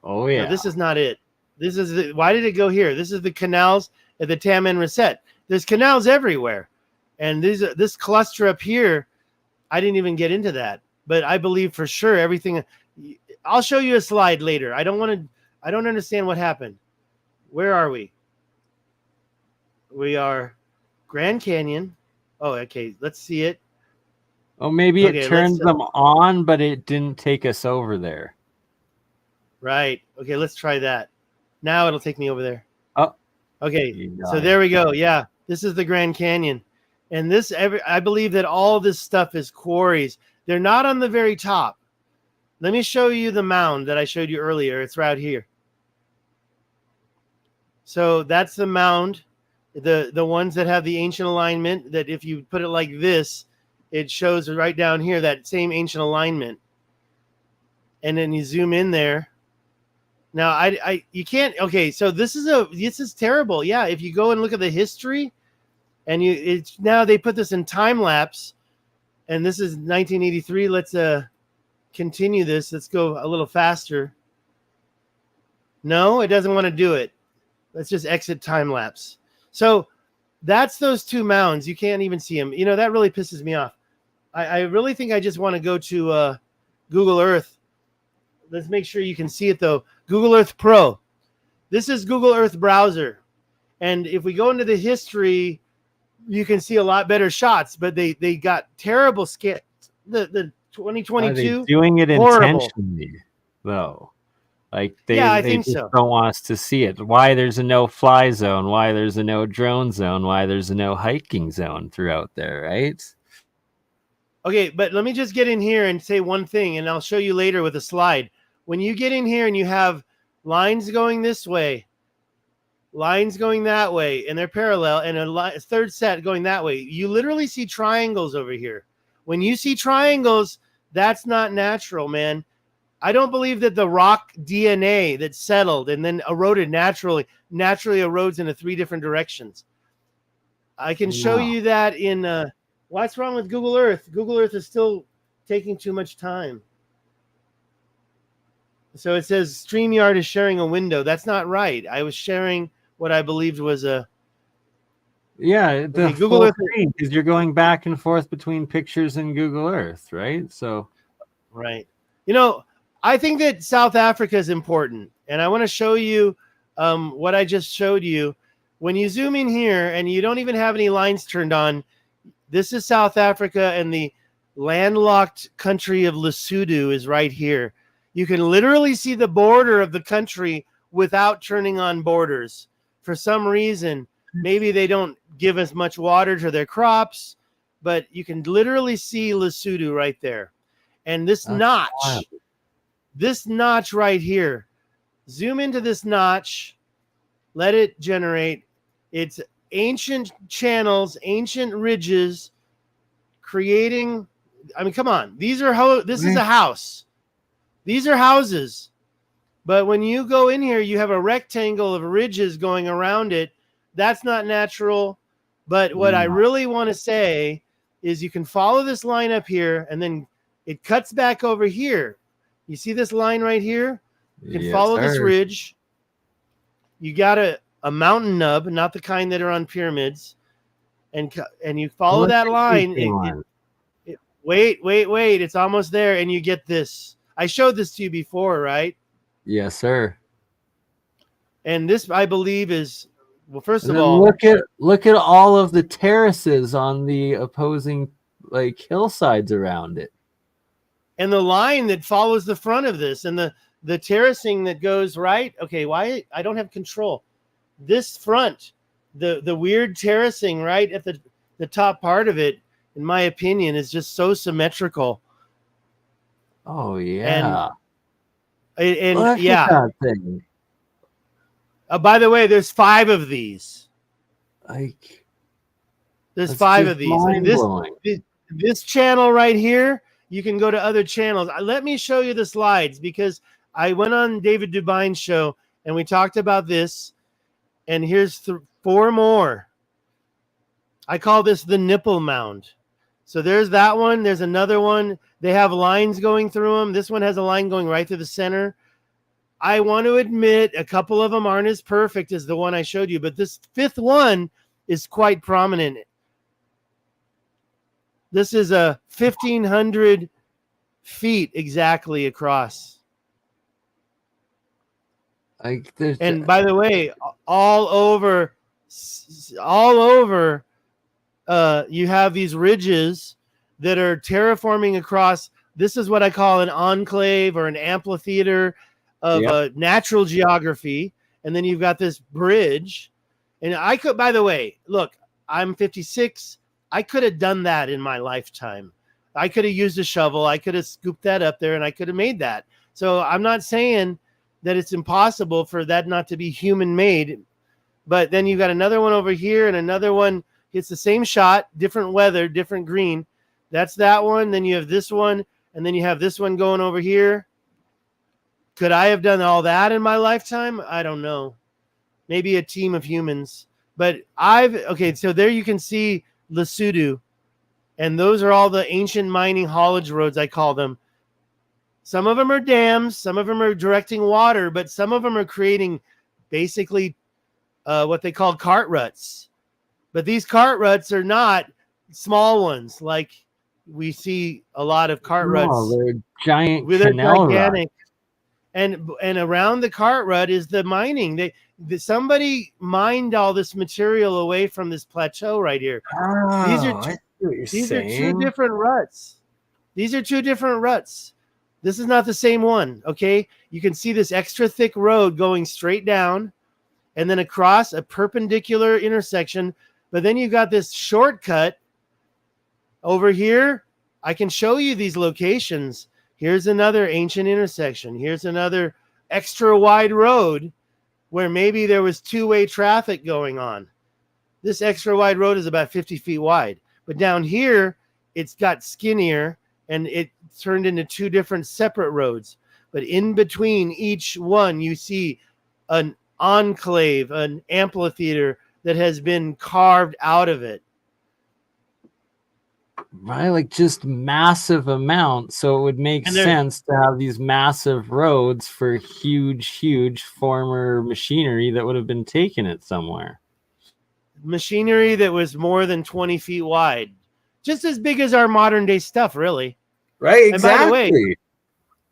Oh, yeah. No, this is not it. This is why did it go here? This is the canals at the Taman Reset. There's canals everywhere. And this cluster up here, I didn't even get into that. But I believe for sure everything. I'll show you a slide later. I don't understand what happened. Where are we? We are Grand Canyon. Oh, okay. Let's see it. Oh, maybe it turns them on, but it didn't take us over there. Right. Okay, let's try that. Now it'll take me over there. Oh. Okay. So there we go. Yeah. This is the Grand Canyon. And I believe that all this stuff is quarries. They're not on the very top. Let me show you the mound that I showed you earlier. It's right here. So that's the mound. The ones that have the ancient alignment, that if you put it like this, it shows right down here that same ancient alignment. And then you zoom in there. Now you can't. Okay, so this is terrible. Yeah, if you go and look at the history, and now they put this in time lapse, and this is 1983. Let's continue this. Let's go a little faster. No, it doesn't want to do it. Let's just exit time lapse. So that's those two mounds. You can't even see them. You know, that really pisses me off. I really think I just want to go to Google Earth. Let's make sure you can see it, though. Google Earth Pro. This is Google Earth browser. And if we go into the history, you can see a lot better shots, but they got terrible scans. The 2022. Are they doing it horrible. Intentionally, though? Like Yeah, I they think just so. don't want us to see it. Why there's a no fly zone, why there's a no drone zone, why there's a no hiking zone throughout there, right? Okay, but let me just get in here and say one thing, and I'll show you later with a slide. When you get in here and you have lines going this way, lines going that way, and they're parallel, and a third set going that way, you literally see triangles over here. When you see triangles, that's not natural, man. I don't believe that the rock DNA that settled and then eroded naturally erodes into 3 different directions. I can show No. you that in what's wrong with Google Earth? Google Earth is still taking too much time. So it says StreamYard is sharing a window. That's not right. I was sharing what I believed was a Yeah, the okay, Google Earth. screen, because you're going back and forth between pictures and Google Earth, right? So Right. You know, I think that South Africa is important, and I want to show you what I just showed you. When you zoom in here and you don't even have any lines turned on, this is South Africa, and the landlocked country of Lesotho is right here. You can literally see the border of the country without turning on borders. For some reason, maybe they don't give as much water to their crops, but you can literally see Lesotho right there. And this that's notch, wild. this notch right here, zoom into this notch, let it generate. It's ancient channels, ancient ridges, creating. I mean, come on. These are this is a house. These are houses. But when you go in here, you have a rectangle of ridges going around it. That's not natural. But what I really want to say is you can follow this line up here, and then it cuts back over here. You see this line right here? You can follow this ridge. You got a mountain nub, not the kind that are on pyramids. And you follow that line. Wait. It's almost there. And you get this. I showed this to you before, right? Yes, sir. And this, I believe, is, well, first And of then all, look at all of the terraces on the opposing like hillsides around it. and the line that follows the front of this, and the terracing that goes right. Okay, why I don't have control. This front, the weird terracing right at the top part of it, in my opinion, is just so symmetrical. Oh yeah. And Look yeah. at that thing. By the way, there's 5 of these. Like There's 5 of these. And this channel right here, you can go to other channels. Let me show you the slides, because I went on David Dubine's show and we talked about this. And here's 4 more. I call this the nipple mound. So there's that one. There's another one. They have lines going through them. This one has a line going right through the center. I want to admit a couple of them aren't as perfect as the one I showed you, but this 5th one is quite prominent. This is a 1,500 feet exactly across. And by the way, all over, you have these ridges that are terraforming across. This is what I call an enclave or an amphitheater of natural geography. And then you've got this bridge. And I could, by the way, look, I'm 56. I could have done that in my lifetime. I could have used a shovel. I could have scooped that up there and I could have made that. So I'm not saying that it's impossible for that not to be human made. But then you've got another one over here and another one. It's the same shot, different weather, different green. That's that one. Then you have this one. And then you have this one going over here. Could I have done all that in my lifetime? I don't know. Maybe a team of humans. But okay, so there you can see Lesotho. And those are all the ancient mining haulage roads, I call them. Some of them are dams. Some of them are directing water. But some of them are creating basically what they call cart ruts. But these cart ruts are not small ones like we see a lot of cart ruts. They're giant They're canal gigantic. And around the cart rut is the mining. Somebody mined all this material away from this plateau right here. These are two different ruts. These are 2 different ruts. This is not the same one, okay? You can see this extra thick road going straight down and then across a perpendicular intersection. But then you got this shortcut over here. I can show you these locations. Here's another ancient intersection. Here's another extra wide road where maybe there was two-way traffic going on. This extra wide road is about 50 feet wide. But down here, it's got skinnier and it turned into two different separate roads. But in between each one, you see an enclave, an amphitheater that has been carved out of it. Right, like just massive amounts. So it would make sense to have these massive roads for huge former machinery that would have been taking it somewhere. Machinery that was more than 20 feet wide. Just as big as our modern day stuff, really. Right, exactly. And by the way,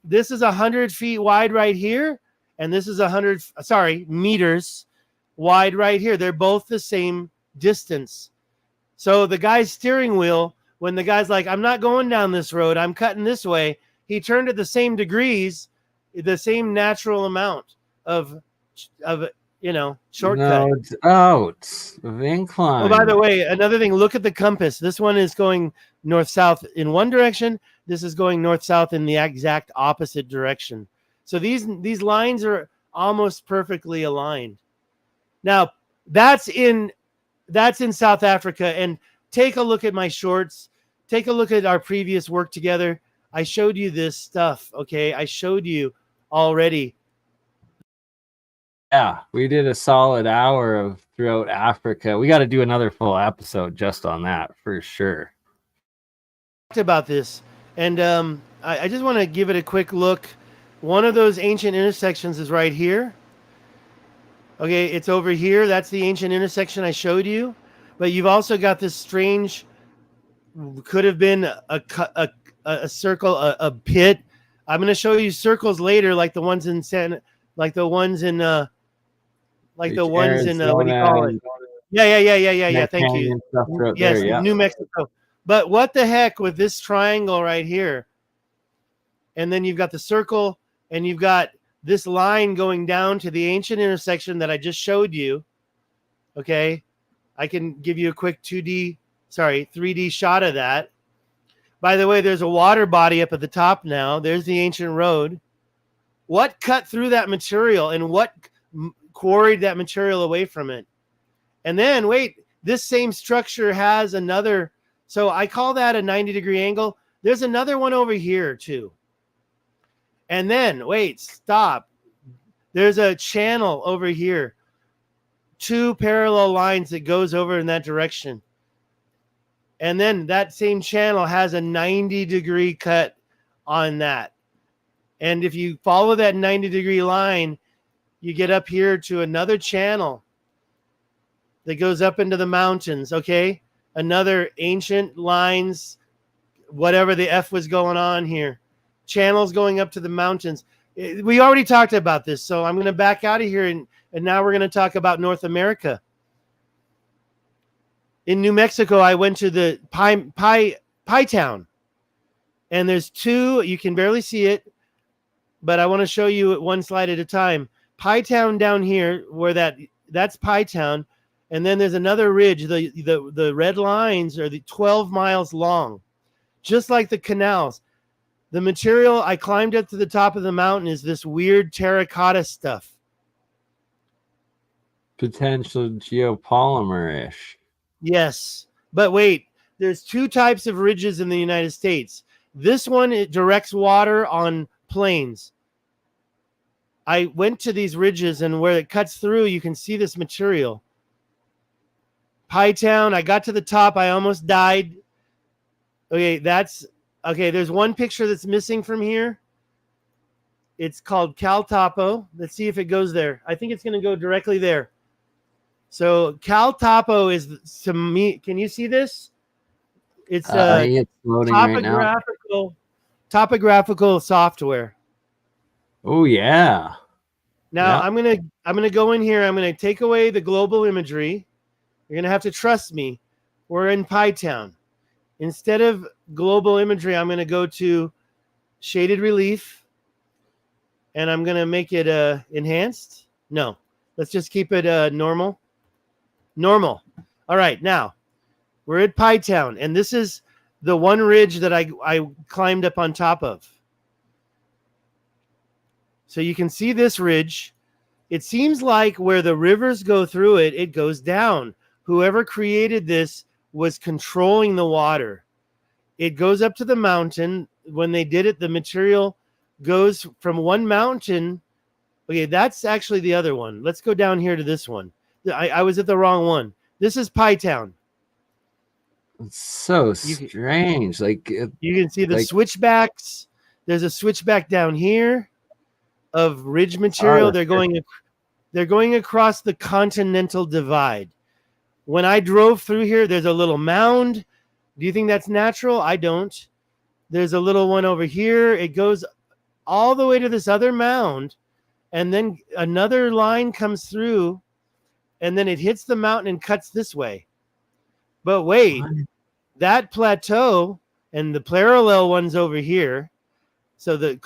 this is 100 feet wide right here, and this is meters wide right here. They're both the same distance. So the guy's steering wheel, when the guy's like, I'm not going down this road, I'm cutting this way, he turned at the same degrees, the same natural amount of shortcut. No, it's out of incline. Oh, by the way, another thing, look at the compass. This one is going north-south in one direction. This is going north-south in the exact opposite direction. So these lines are almost perfectly aligned. Now, that's in South Africa. And take a look at my shorts. Take a look at our previous work together. I showed you this stuff, okay? I showed you already. Yeah, we did a solid hour of throughout Africa. We got to do another full episode just on that for sure. Talked about this, and I just want to give it a quick look. One of those ancient intersections is right here. Okay, it's over here. That's the ancient intersection I showed you. But you've also got this strange, could have been a circle, a pit. I'm going to show you circles later, like the ones in what do you call it? Yeah. Thank you. Yes, there, yeah. New Mexico. But what the heck with this triangle right here? And then you've got the circle, and you've got this line going down to the ancient intersection that I just showed you. Okay, I can give you a quick 3D shot of that. By the way, there's a water body up at the top now. There's the ancient road. What cut through that material and what quarried that material away from it? And then, wait, this same structure has another, so I call that a 90-degree angle. There's another one over here, too. And then, wait, stop. There's a channel over here. Two parallel lines that goes over in that direction. And then that same channel has a 90-degree cut on that. And if you follow that 90-degree line, you get up here to another channel that goes up into the mountains, okay? Another ancient lines, whatever the F was going on here. Channels going up to the mountains. We already talked about this, so I'm going to back out of here, and now we're going to talk about North America. In New Mexico, I went to the Pie Town, and there's two. You can barely see it, but I want to show you one slide at a time. Pie Town down here, where that's Pie Town, and then there's another ridge. The red lines are 12 miles long, just like the canals. The material I climbed up to the top of the mountain is this weird terracotta stuff. Potential geopolymer-ish. Yes, but wait, there's two types of ridges in the United States. This one, it directs water on plains. I went to these ridges, and where it cuts through, you can see this material. Pie Town, I got to the top, I almost died. Okay, there's one picture that's missing from here. It's called Cal Topo. Let's see if it goes there. I think it's going to go directly there. So Cal Topo is, to me, can you see this? It's topographical software. Oh yeah. Now I'm gonna go in here. I'm gonna take away the global imagery. You're gonna have to trust me. We're in Pie Town. Instead of global imagery, I'm gonna go to shaded relief, and I'm gonna make it enhanced. No, let's just keep it normal. Normal. All right, now we're at Pie Town, and this is the one ridge that I climbed up on top of. So you can see this ridge. It seems like where the rivers go through it, it goes down. Whoever created this was controlling the water. It goes up to the mountain. When they did it, the material goes from one mountain. Okay, that's actually the other one. Let's go down here to this one. I was at the wrong one. This is Pie Town. It's so strange. You can see the switchbacks. There's a switchback down here of ridge material. They're going across the Continental Divide. When I drove through here, there's a little mound. Do you think that's natural? I don't. There's a little one over here. It goes all the way to this other mound, and then another line comes through, and then it hits the mountain and cuts this way. But wait, that plateau and the parallel ones over here. So the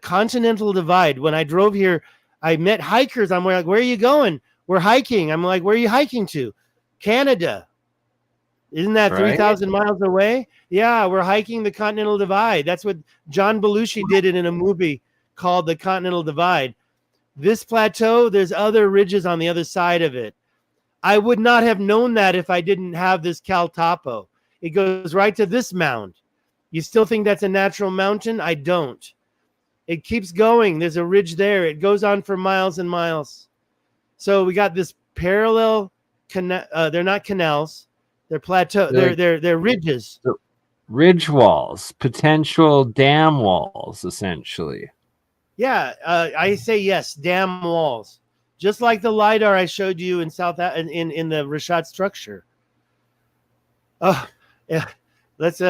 Continental Divide. When I drove here, I met hikers. I'm like, where are you going? We're hiking. I'm like, where are you hiking to? Canada. Isn't that 3,000 miles away? Yeah, we're hiking the Continental Divide. That's what John Belushi did it in a movie called The Continental Divide. This plateau, there's other ridges on the other side of it. I would not have known that if I didn't have this Cal Topo. It goes right to this mound. You still think that's a natural mountain? I don't. It keeps going. There's a ridge there. It goes on for miles and miles. So we got this parallel. They're not canals. They're plateau. They're ridges. Ridge walls, potential dam walls, essentially. Yeah, I say yes. Dam walls, just like the lidar I showed you in in the Rishat structure. Oh, yeah. Let's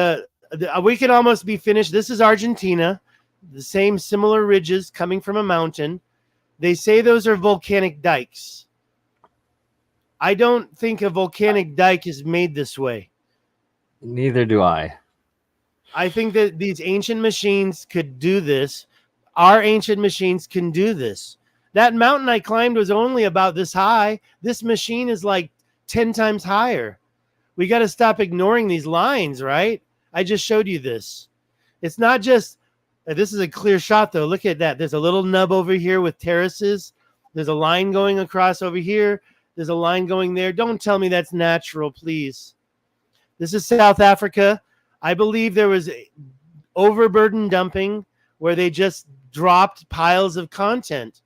we can almost be finished. This is Argentina. The same similar ridges coming from a mountain. They say those are volcanic dikes. I don't think a volcanic dike is made this way. Neither do I. I think that these ancient machines could do this. Our ancient machines can do this. That mountain I climbed was only about this high. This machine is like 10 times higher. We got to stop ignoring these lines, right? I just showed you this. It's not just, this is a clear shot though. Look at that. There's a little nub over here with terraces. There's a line going across over here. There's a line going there. Don't tell me that's natural, please. This is South Africa. I believe there was overburden dumping where they just dropped piles of content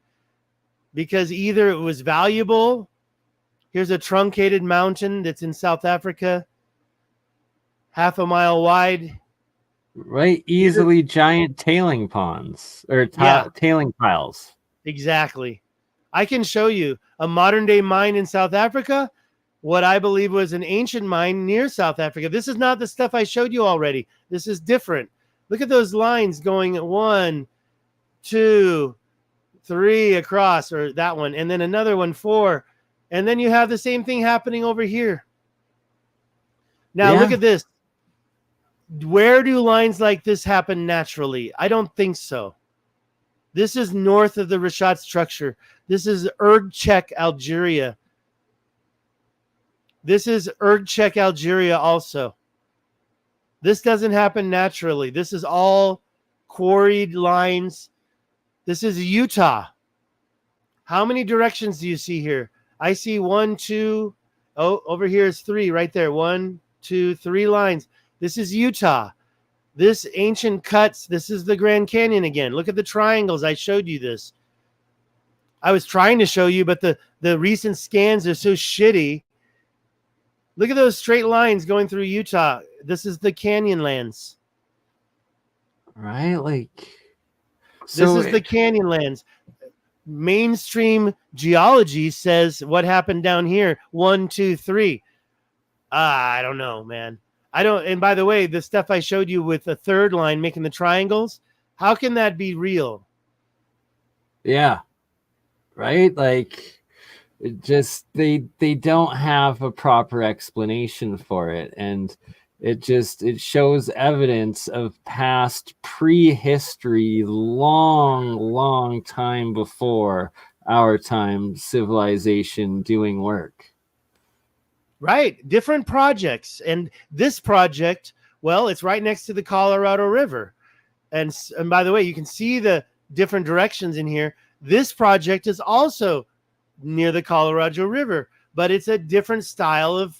because either it was valuable. Here's a truncated mountain that's in South Africa, half a mile wide. Right, easily giant tailing ponds or tailing piles. Exactly. I can show you a modern day mine in South Africa, what I believe was an ancient mine near South Africa. This is not the stuff I showed you already. This is different. Look at those lines going 1, 2, 3 across, or that one, and then another one 4. And then you have the same thing happening over here. Now look at this. Where do lines like this happen naturally? I don't think so. This is north of the Rishat structure. This is Erdchek, Algeria. This is Erdchek, Algeria also. This doesn't happen naturally. This is all quarried lines. This is Utah. How many directions do you see here? I see 1, 2. Oh, over here is 3 right there. 1, 2, 3 lines. This is Utah. This ancient cuts, this is the Grand Canyon again. Look at the triangles. I showed you this. I was trying to show you, but the recent scans are so shitty. Look at those straight lines going through Utah. This is the Canyonlands. Right? This is the Canyonlands. Mainstream geology says what happened down here. 1, 2, 3. I don't know, man. And by the way, the stuff I showed you with the third line making the triangles, how can that be real? Yeah. Right? It just they don't have a proper explanation for it. And It shows evidence of past prehistory, long time before our time civilization doing work. Right. Different projects. And this project, well, it's right next to the Colorado River. And by the way, you can see the different directions in here. This project is also near the Colorado River, but it's a different style of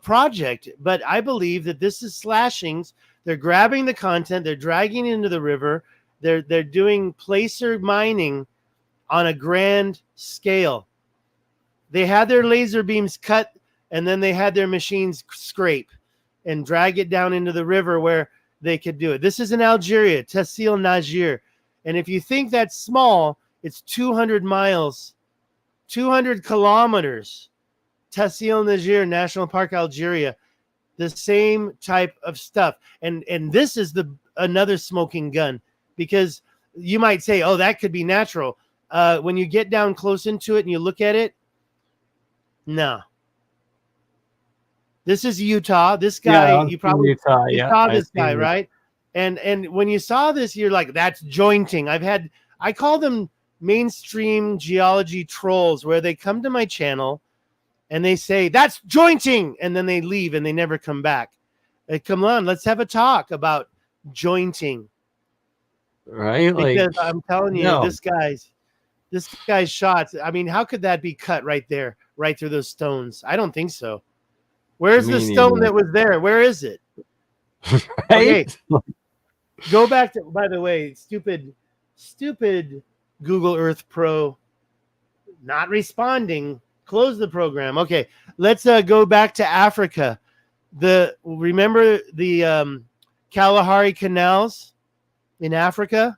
project. But I believe that this is slashings. They're grabbing the content, they're dragging it into the river, they're doing placer mining on a grand scale. They had their laser beams cut, and then they had their machines scrape and drag it down into the river where they could do it. This is in Algeria, Tessil Najir. And if you think that's small, it's 200 miles, 200 kilometers. Tessil Najir National Park, Algeria. The same type of stuff. And this is another smoking gun, because you might say, oh, that could be natural. When you get down close into it and you look at it, no. This is Utah. This guy, you probably saw this guy, right? And when you saw this, you're like, that's jointing. I call them mainstream geology trolls, where they come to my channel and they say, that's jointing, and then they leave and they never come back. Come on, let's have a talk about jointing. Right? Because I'm telling you, this guy's shots, I mean, how could that be cut right there, right through those stones? I don't think so. Where's the stone that was there? Where is it? Right? Okay. Go back to, by the way, stupid Google Earth Pro not responding. Close the program. Okay, let's go back to Africa. Remember the Kalahari canals in Africa?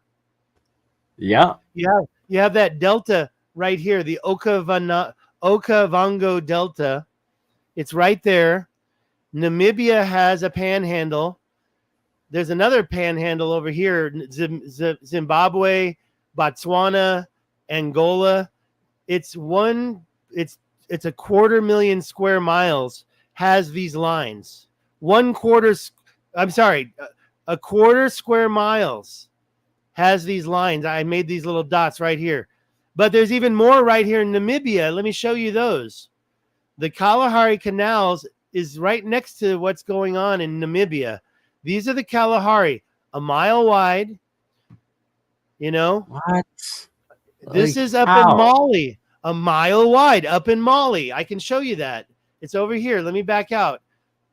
Yeah. You have that delta right here, the Okavango Delta. It's right there. Namibia has a panhandle. There's another panhandle over here, Zimbabwe, Botswana, Angola. It's a 250,000 square miles has these lines. A quarter square miles has these lines. I made these little dots right here. But there's even more right here in Namibia. Let me show you those. The Kalahari canals is right next to what's going on in Namibia. These are the Kalahari, a mile wide. You know? What? This is up in Mali, a mile wide up in Mali. I can show you that. It's over here. Let me back out,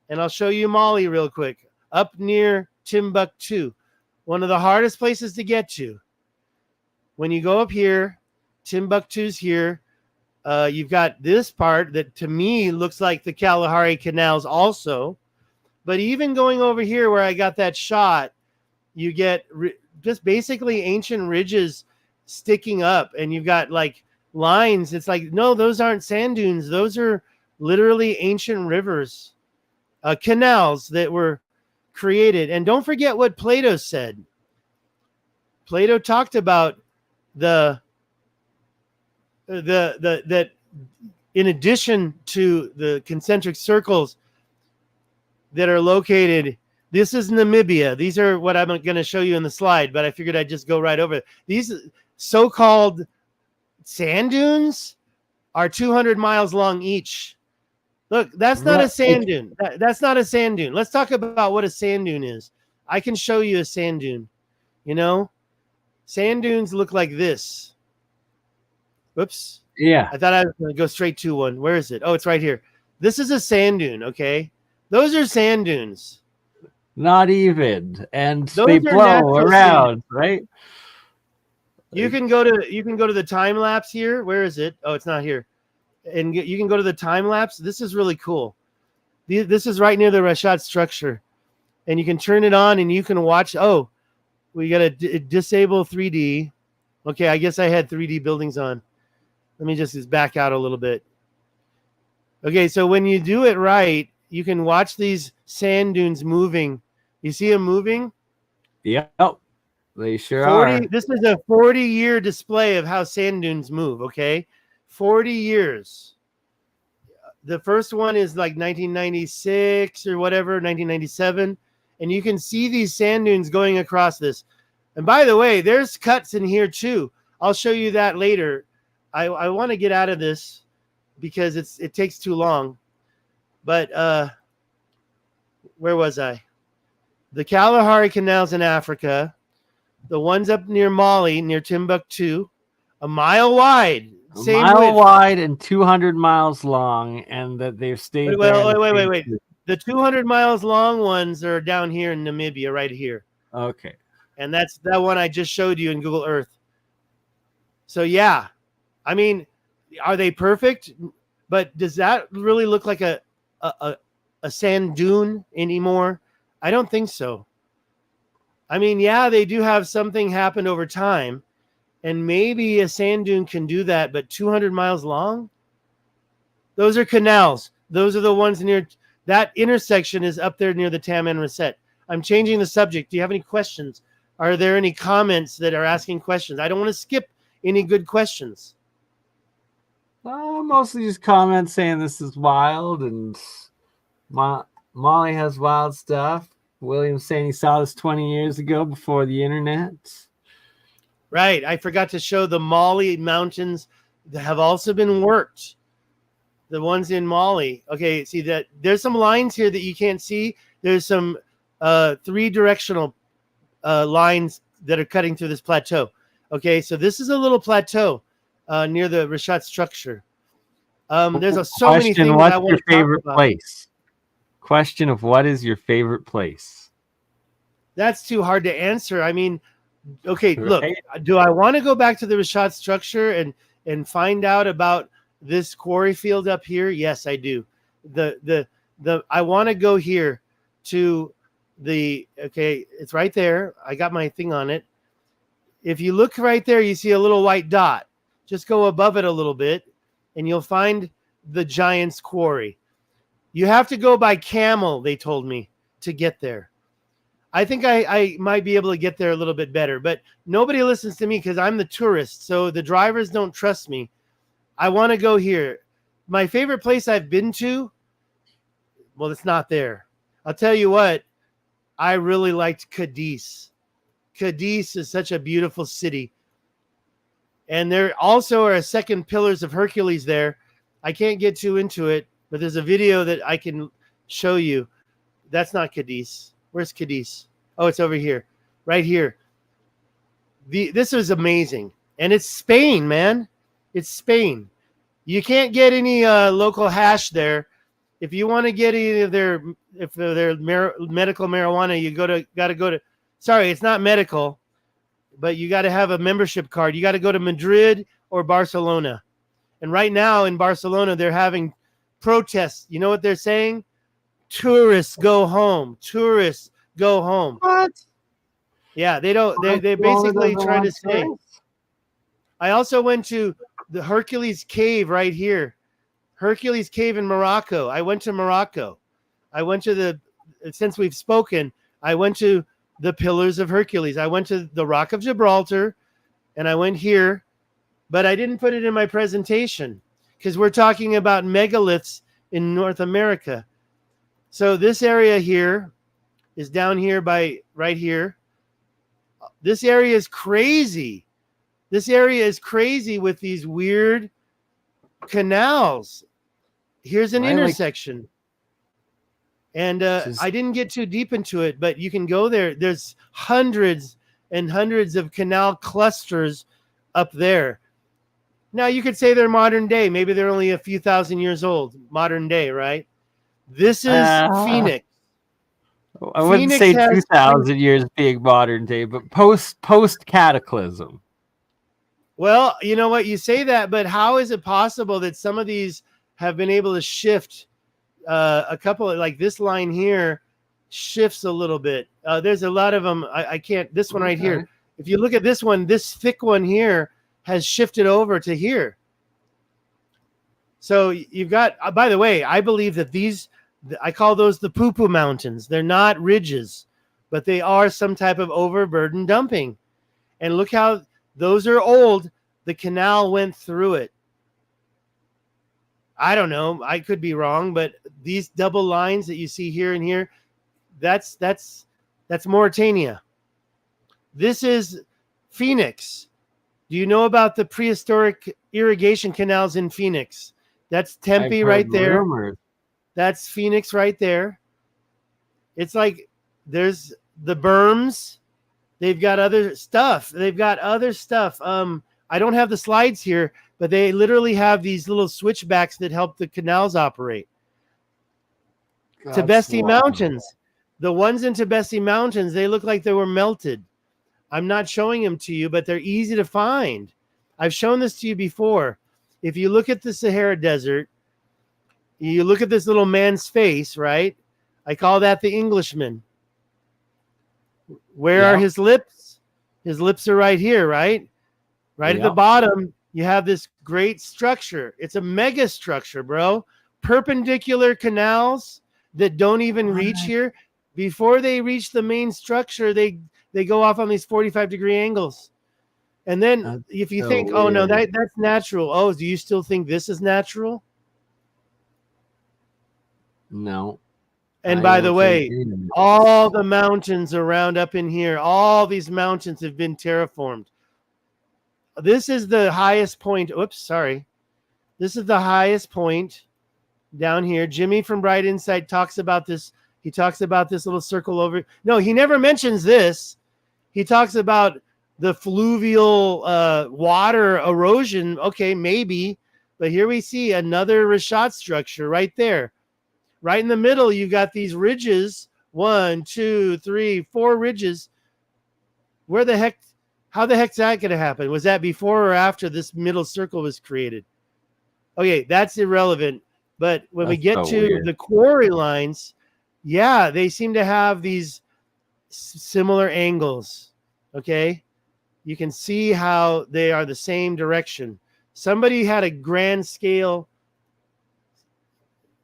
and I'll show you Mali real quick. Up near Timbuktu, one of the hardest places to get to. When you go up here, Timbuktu's here. You've got this part that to me looks like the Kalahari canals also. But even going over here where I got that shot, you get just basically ancient ridges sticking up, and you've got like lines. It's like, no, those aren't sand dunes. Those are literally ancient rivers, canals that were created. And don't forget what Plato said. Plato talked about that in addition to the concentric circles that are located, this is Namibia. These are what I'm going to show you in the slide, but I figured I'd just go right over it. These so-called sand dunes are 200 miles long each. Look, that's not a sand dune. That's not a sand dune. Let's talk about what a sand dune is. I can show you a sand dune. You know, sand dunes look like this. Whoops. Yeah. I thought I was going to go straight to one. Where is it? Oh, it's right here. This is a sand dune, okay? Those are sand dunes. Not even. And they blow around, right? You can go to the time lapse here. Where is it? Oh, it's not here. And you can go to the time lapse. This is really cool. This is right near the Rashad structure. And you can turn it on and you can watch. Oh, we got to disable 3D. Okay, I guess I had 3D buildings on. Let me just back out a little bit. Okay, so when you do it right, you can watch these sand dunes moving. You see them moving? Yep, they sure are. This is a 40-year display of how sand dunes move, okay? 40 years. The first one is like 1996 or whatever, 1997. And you can see these sand dunes going across this. And by the way, there's cuts in here too. I'll show you that later. I want to get out of this because it takes too long. But where was I? The Kalahari canals in Africa. The ones up near Mali, near Timbuktu, a mile wide. Same mile width. wide and 200 miles long, and that they've stayed Wait. The 200 miles long ones are down here in Namibia, right here. Okay. And that's that one I just showed you in Google Earth. So yeah, I mean, are they perfect? But does that really look like a sand dune anymore? I don't think so. I mean, yeah, they do have something happen over time, and maybe a sand dune can do that, but 200 miles long? Those are canals. Those are the ones near that intersection is up there near the Taman Reset. I'm changing the subject. Do you have any questions? Are there any comments that are asking questions? I don't want to skip any good questions. Mostly just comments saying this is wild, and Molly has wild stuff. William saying he saw this 20 years ago before the internet. Right. I forgot to show the Mali mountains that have also been worked. The ones in Mali. Okay, see that there's some lines here that you can't see. There's some three-directional lines that are cutting through this plateau. Okay, so this is a little plateau near the Rishat structure. There's so many things what's I want your to talk favorite about. place? Question of what is your favorite place? That's too hard to answer. I mean, okay, Right. look, do I want to go back to the Rishat structure and find out about this quarry field up here? Yes, I do. I want to go here to okay, it's right there. I got my thing on it. If you look right there, you see a little white dot. Just go above it a little bit and you'll find the Giant's Quarry. You have to go by camel, they told me, to get there. I think I might be able to get there a little bit better, but nobody listens to me because I'm the tourist, so the drivers don't trust me. I want to go here. My favorite place I've been to, well, it's not there. I'll tell you what, I really liked Cadiz. Cadiz is such a beautiful city. And there also are second pillars of Hercules there. I can't get too into it, but there's a video that I can show you. That's not Cadiz. Where's Cadiz? Oh, it's over here. Right here. This is amazing. And it's Spain, man. It's Spain. You can't get any local hash there. If you want to get any of their medical marijuana, you got to go to. Sorry, it's not medical, but you got to have a membership card. You got to go to Madrid or Barcelona. And right now in Barcelona, they're having protests. You know what they're saying? Tourists go home. Tourists go home. What? Yeah, they don't. They're basically trying to say. I also went to the Hercules Cave right here. Hercules Cave in Morocco. I went to Morocco. I went to since we've spoken, I went to the Pillars of Hercules. I went to the Rock of Gibraltar, and I went here, but I didn't put it in my presentation because we're talking about megaliths in North America. So this area here is down here by right here. This area is crazy. This area is crazy with these weird canals. Here's an intersection. And I didn't get too deep into it, but you can go there. There's hundreds and hundreds of canal clusters up there. Now, you could say they're modern day. Maybe they're only a few thousand years old. Modern day, right? This is Phoenix. I wouldn't say 2,000 years being modern day, but post cataclysm. Well, you know what? You say that, but how is it possible that some of these have been able to shift? A couple of, like this line here shifts a little bit. There's a lot of them. I can't. This one right here. If you look at this one, this thick one here has shifted over to here. So you've got. By the way, I believe that these. I call those the poo-poo mountains. They're not ridges, but they are some type of overburden dumping. And look how those are old. The canal went through it. I don't know. I could be wrong, but these double lines that you see here and here, that's Mauritania. This is Phoenix. Do you know about the prehistoric irrigation canals in Phoenix? That's Tempe right there. Rumors. That's Phoenix right there. It's like there's the berms. They've got other stuff. I don't have the slides here, but they literally have these little switchbacks that help the canals operate. Tibesti Mountains. The ones in Tibesti Mountains, they look like they were melted. I'm not showing them to you, but they're easy to find. I've shown this to you before. If you look at the Sahara Desert, you look at this little man's face, right? I call that the Englishman. Where are his lips? His lips are right here, right? Right at the bottom, you have this great structure. It's a mega structure, bro. Perpendicular canals that don't even reach here. Before they reach the main structure, they go off on these 45-degree angles. And then if you think, oh, no, that's natural. Oh, do you still think this is natural? No. And by the way, all the mountains around up in here, all these mountains have been terraformed. This is the highest point. Oops, sorry. This is the highest point down here. Jimmy from Bright Insight talks about this. He talks about this little circle over. No, he never mentions this. He talks about the fluvial water erosion. Okay, maybe. But here we see another Rashat structure right there. Right in the middle, you got these ridges. 1, 2, 3, 4 ridges. Where the heck? How the heck's that going to happen? Was that before or after this middle circle was created? Okay, that's irrelevant. But when we get to the quarry lines, yeah, they seem to have these similar angles. Okay, you can see how they are the same direction. Somebody had a grand scale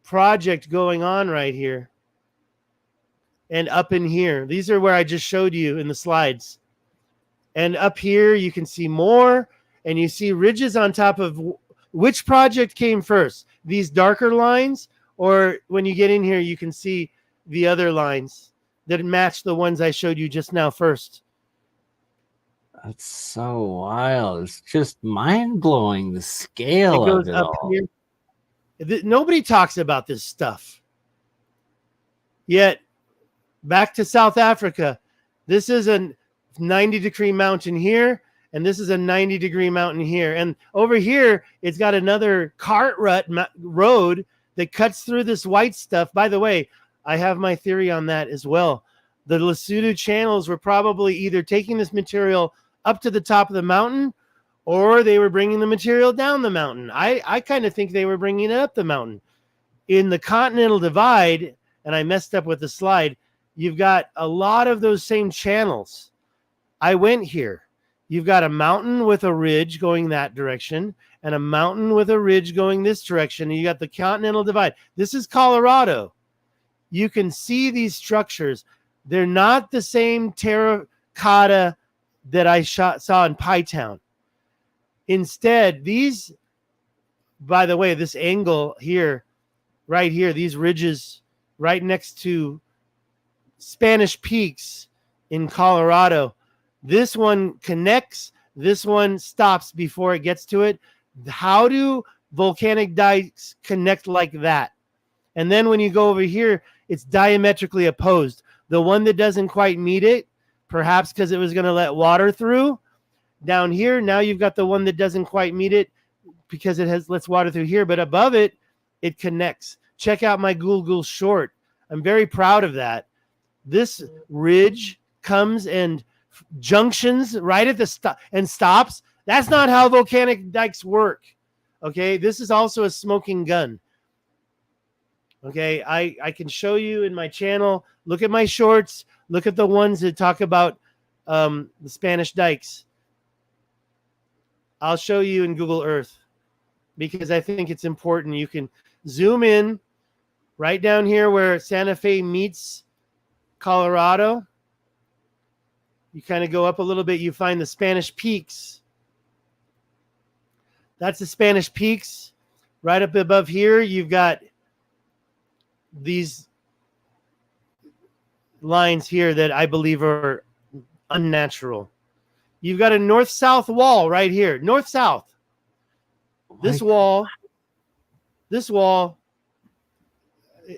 project going on right here and up in here. These are where I just showed you in the slides. And up here, you can see more, and you see ridges on top of which project came first, these darker lines, or when you get in here, you can see the other lines that match the ones I showed you just now first. That's so wild. It's just mind-blowing, the scale of it all. Here. Nobody talks about this stuff. Yet, back to South Africa, this is a 90-degree mountain here, and this is a 90-degree mountain here. And over here, it's got another cart rut road that cuts through this white stuff. By the way, I have my theory on that as well. The Lesotho channels were probably either taking this material up to the top of the mountain, or they were bringing the material down the mountain. I kind of think they were bringing it up the mountain. In the Continental Divide, and I messed up with the slide, you've got a lot of those same channels. I went here. You've got a mountain with a ridge going that direction and a mountain with a ridge going this direction. And you got the Continental Divide. This is Colorado. You can see these structures. They're not the same terracotta that I saw in Pie Town. Instead, these, by the way, this angle here, right here, these ridges right next to Spanish Peaks in Colorado, this one connects, this one stops before it gets to it. How do volcanic dikes connect like that? And then when you go over here, it's diametrically opposed. The one that doesn't quite meet it, perhaps because it was going to let water through. Down here, now you've got the one that doesn't quite meet it because it lets water through here. But above it, it connects. Check out my Google short. I'm very proud of that. This ridge comes and junctions right at the stop and stops. That's not how volcanic dikes work. Okay, this is also a smoking gun. Okay, I can show you in my channel. Look at my shorts. Look at the ones that talk about the Spanish dikes. I'll show you in Google Earth because I think it's important. You can zoom in right down here where Santa Fe meets Colorado. You kind of go up a little bit, you find the Spanish Peaks. That's the Spanish Peaks. Right up above here, you've got these lines here that I believe are unnatural. You've got a north-south wall right here. North-south. This wall,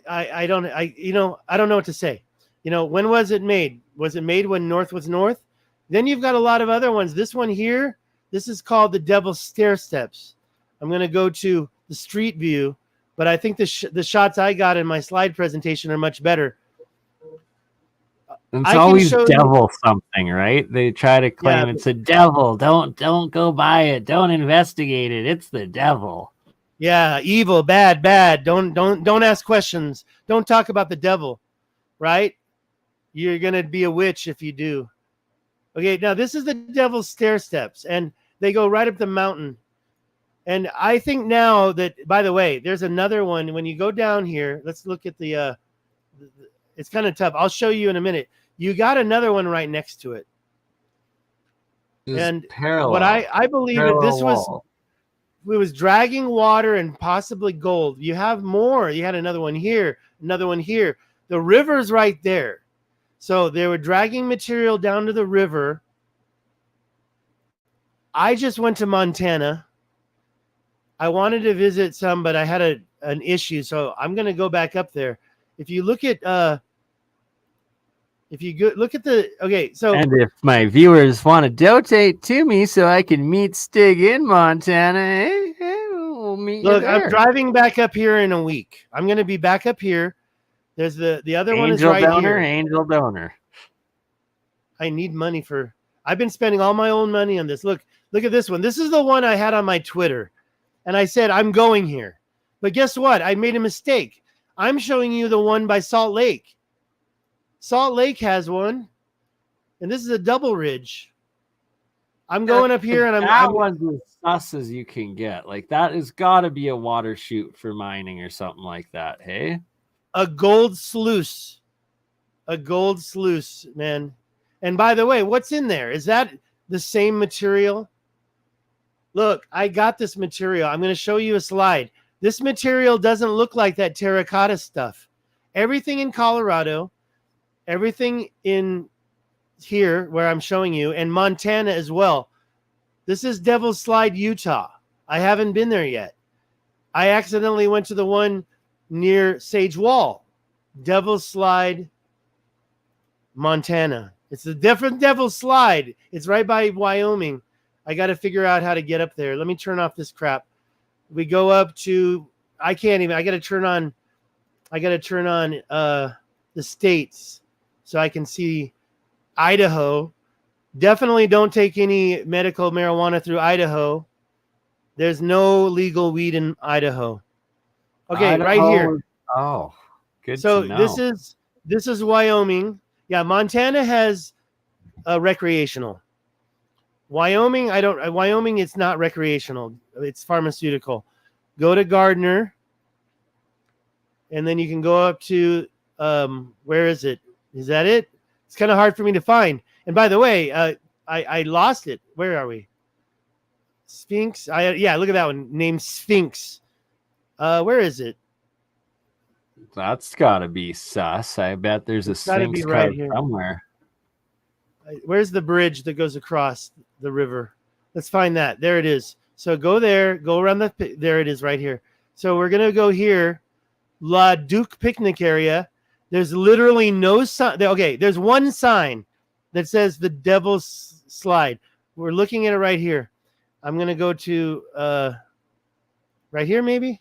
I don't know what to say. When was it made? Was it made when north was north? Then you've got a lot of other ones. This one here, this is called the Devil's Stair Steps. I'm going to go to the street view, but I think the shots I got in my slide presentation are much better. It's always devil something, right? They try to claim it's a devil. Don't go by it. Don't investigate it. It's the devil. Yeah, evil, bad. Don't ask questions. Don't talk about the devil, right? You're gonna be a witch if you do. Okay, now this is the Devil's Stair Steps, and they go right up the mountain. And I think now that, by the way, there's another one. When you go down here, let's look at the it's kind of tough. I'll show you in a minute. You got another one right next to it. And what I believe that this was dragging water and possibly gold. You have more. You had another one here, another one here. The river's right there. So they were dragging material down to the river. I just went to Montana. I wanted to visit some, but I had an issue, so I'm going to go back up there. If you look at so and if my viewers want to donate to me so I can meet Stig in Montana, we'll meet you there. I'm driving back up here in a week. I'm going to be back up here. There's the other one is right here. Angel donor. I need money I've been spending all my own money on this. Look at this one. This is the one I had on my Twitter. And I said, I'm going here. But guess what? I made a mistake. I'm showing you the one by Salt Lake. Salt Lake has one. And this is a double ridge. I'm going up here, and that one's as sus as you can get. Like, that has got to be a water chute for mining or something like that, hey? A gold sluice. A gold sluice, man. And by the way, what's in there? Is that the same material? Look, I got this material. I'm going to show you a slide. This material doesn't look like that terracotta stuff. Everything in Colorado, everything in here where I'm showing you, and Montana as well. This is Devil's Slide, Utah. I haven't been there yet. I accidentally went to the one near Sage Wall. Devil's Slide, Montana. It's a different Devil's Slide. It's right by Wyoming. I got to figure out how to get up there. Let me turn off this crap. We go up to, I got to turn on the states so I can see Idaho. Definitely don't take any medical marijuana through Idaho. There's no legal weed in Idaho. Okay, Idaho, right here. Oh, good. So to know. this is Wyoming. Yeah, Montana has recreational. Wyoming, Wyoming, it's not recreational. It's pharmaceutical. Go to Gardner, and then you can go up to where is it? Is that it? It's kind of hard for me to find. And by the way, I lost it. Where are we? Sphinx. Yeah, look at that one named Sphinx. Where is it? That's got to be sus. I bet there's a Sphinx right here somewhere. Where's the bridge that goes across the river? Let's find that. There it is. So go there, go around there it is right here. So we're going to go here, La Duke picnic area. There's literally no sign. Okay, there's one sign that says the Devil's Slide. We're looking at it right here. I'm going to go to right here maybe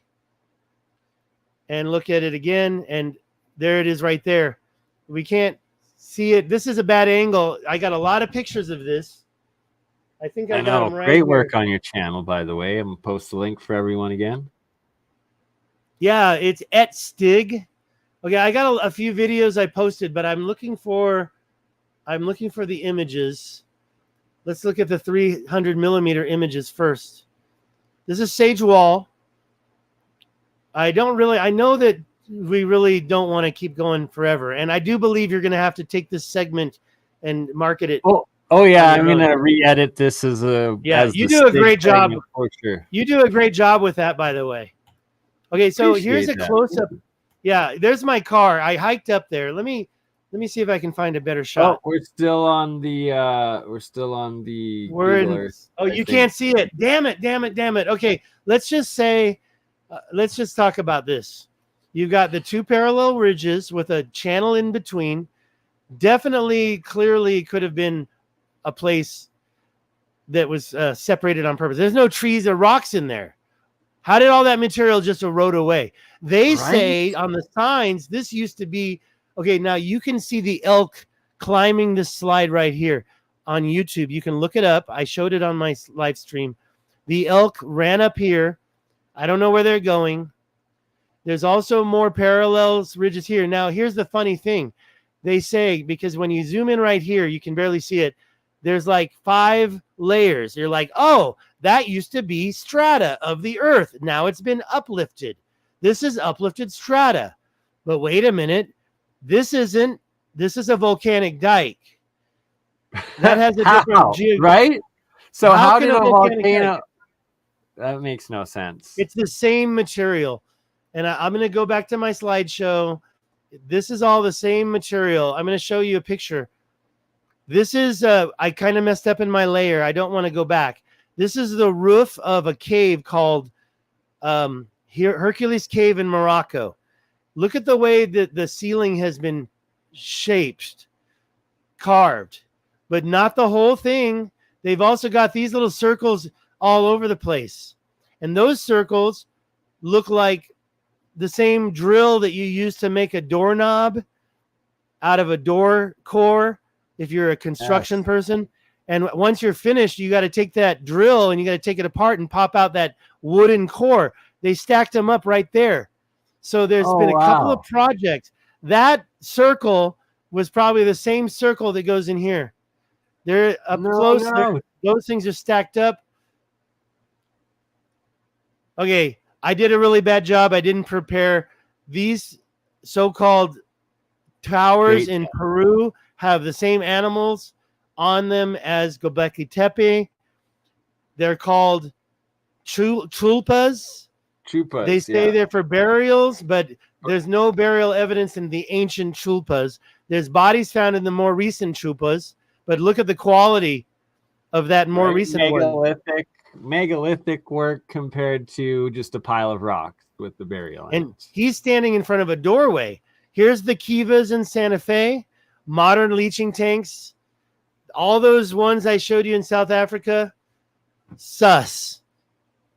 and look at it again. And there it is right there. We can't see it. This is a bad angle. I got a lot of pictures of this. I think I got them right. Great work on your channel, by the way. I'm gonna post the link for everyone again. Yeah, it's at Stig. Okay, I got a few videos I posted, but I'm looking for the images. Let's look at the 300 millimeter images first. This is Sage Wall. I know that we really don't want to keep going forever. And I do believe you're going to have to take this segment and market it. Oh yeah, I'm going to re-edit this as a... Yeah, as you do a great job. For sure. You do a great job with that, by the way. Okay, so here's Appreciate a that. close-up. Yeah, there's my car. I hiked up there. Let me see if I can find a better Oh, shot. we're still on the We're Google in. Earth. Oh, I you think. can't see it. Damn it! Damn it! Damn it! Okay, let's just say, let's just talk about this. You got the two parallel ridges with a channel in between. Definitely, clearly, could have been a place that was separated on purpose. There's no trees or rocks in there. How did all that material just erode away? They say on the signs this used to be okay. Now you can see the elk climbing this slide right here on YouTube. You can look it up. I showed it on my live stream. The elk ran up here. I don't know where they're going. There's also more parallels ridges here. Now here's the funny thing. They say, because when you zoom in right here, you can barely see it. There's like 5 layers. You're like, oh, that used to be strata of the earth. Now it's been uplifted. This is uplifted strata. But wait a minute. This isn't. This is a volcanic dike. That has a different right? So how can did a a volcanic volcano? dike? That makes no sense. It's the same material. And I'm going to go back to my slideshow. This is all the same material. I'm going to show you a picture. This is, I kind of messed up in my layer. I don't want to go back. This is the roof of a cave called Hercules Cave in Morocco. Look at the way that the ceiling has been shaped, carved, but not the whole thing. They've also got these little circles all over the place. And those circles look like the same drill that you use to make a doorknob out of a door core if you're a construction person. And once you're finished, you got to take that drill and you got to take it apart and pop out that wooden core. They stacked them up right there. So there's been a couple of projects. That circle was probably the same circle that goes in here. They're up close. Those things are stacked up. Okay, I did a really bad job. I didn't prepare. These so-called towers in Peru have the same animals on them as Göbekli Tepe. They're called chulpas. They say they're for burials, but there's no burial evidence in the ancient chulpas. There's bodies found in the more recent chulpas, but look at the quality of that more recent one. Megalithic work compared to just a pile of rocks with the burial. And he's standing in front of a doorway. Here's the kivas in Santa Fe, modern leaching tanks. All those ones I showed you in South Africa, sus,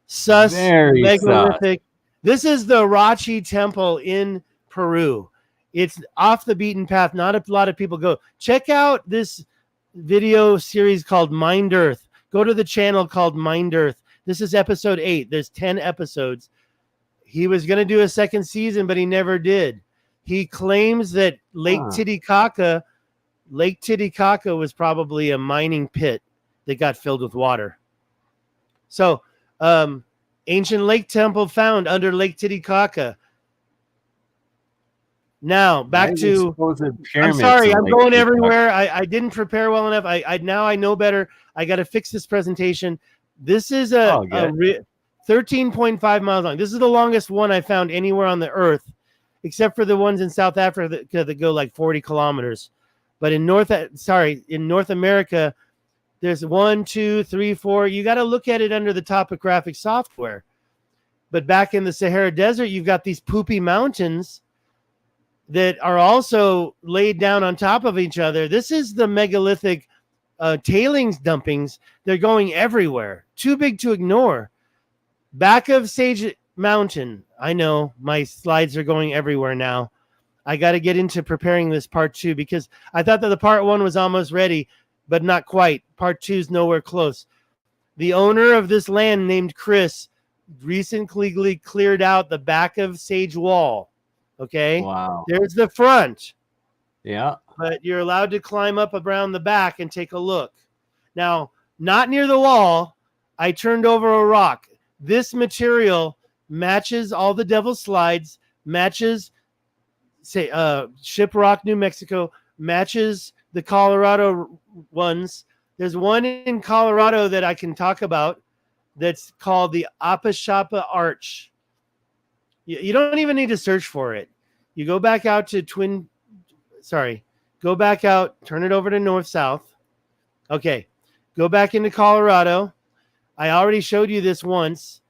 Very megalithic. This is the Rachi Temple in Peru. It's off the beaten path. Not a lot of people go. Check out this video series called Mind Earth. Go to the channel called Mind Earth. This is episode 8. There's 10 episodes. He was going to do a second season, but he never did. He claims that Lake Titicaca was probably a mining pit that got filled with water. So, ancient lake temple found under Lake Titicaca. Now back to. I'm sorry, I'm going everywhere. I didn't prepare well enough. Now I know better. I got to fix this presentation. This is a 13.5 miles long. This is the longest one I found anywhere on the earth, except for the ones in South Africa that go like 40 kilometers. But in North America, there's 1, 2, 3, 4. You got to look at it under the topographic software. But back in the Sahara Desert, you've got these poopy mountains that are also laid down on top of each other. This is the megalithic tailings dumpings. They're going everywhere. Too big to ignore. Back of Sage Mountain. I know my slides are going everywhere now. I got to get into preparing this part 2 because I thought that the part 1 was almost ready, but not quite. Part 2 is nowhere close. The owner of this land named Chris recently cleared out the back of Sage Wall. Okay. Wow. There's the front. Yeah. But you're allowed to climb up around the back and take a look. Now, not near the wall, I turned over a rock. This material matches all the Devil Slides, matches, say, Shiprock, New Mexico, matches the Colorado ones. There's one in Colorado that I can talk about that's called the Apashapa Arch. You don't even need to search for it. You go back out to go back out, turn it over to north-south. Okay, go back into Colorado. I already showed you this once.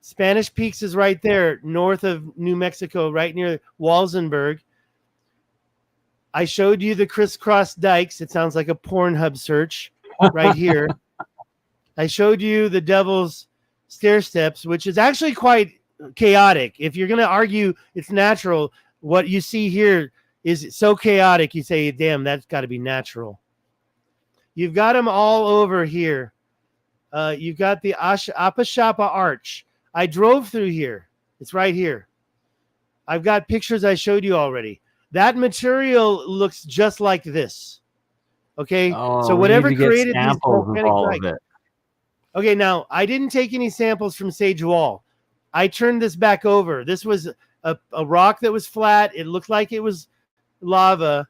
Spanish Peaks is right there, north of New Mexico, right near Walsenburg. I showed you the crisscross dikes. It sounds like a Pornhub search right here. I showed you the Devil's Stair Steps, which is actually quite chaotic. If you're going to argue it's natural, what you see here is so chaotic, you say, damn, that's got to be natural. You've got them all over here. You've got the Apashapa Arch. I drove through here. It's right here. I've got pictures I showed you already. That material looks just like this. Okay? So whatever created these volcanic dikes. Okay, now, I didn't take any samples from Sage Wall. I turned this back over. This was a rock that was flat. It looked like it was lava.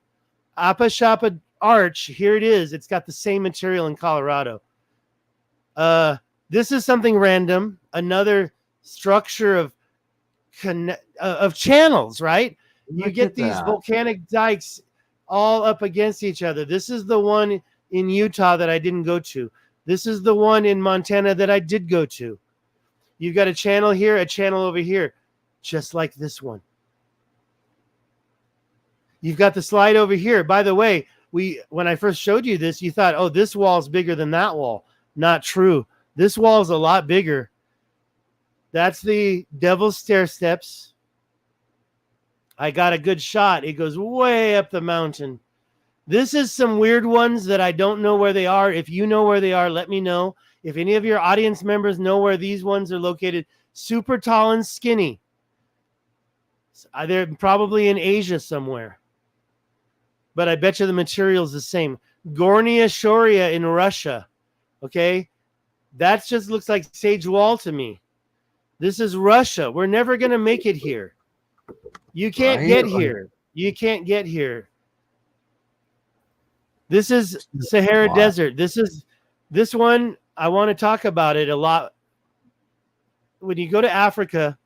Apashapa Arch, here it is. It's got the same material in Colorado. This is something random. Another structure of channels, right? You get these volcanic dikes all up against each other. This is the one in Utah that I didn't go to. This is the one in Montana that I did go to. You've got a channel here, a channel over here, just like this one. You've got the slide over here. By the way, when I first showed you this, you thought, oh, this wall's bigger than that wall. Not true. This wall's a lot bigger. That's the Devil's Stair Steps. I got a good shot. It goes way up the mountain. This is some weird ones that I don't know where they are. If you know where they are, let me know. If any of your audience members know where these ones are located, super tall and skinny. They're probably in Asia somewhere. But I bet you the material's the same. Gornaya Shoria in Russia. Okay? That just looks like Sage Wall to me. This is Russia. We're never going to make it here. You can't get here. You can't get here. This is Sahara Desert. This one, I want to talk about it a lot. When you go to Africa,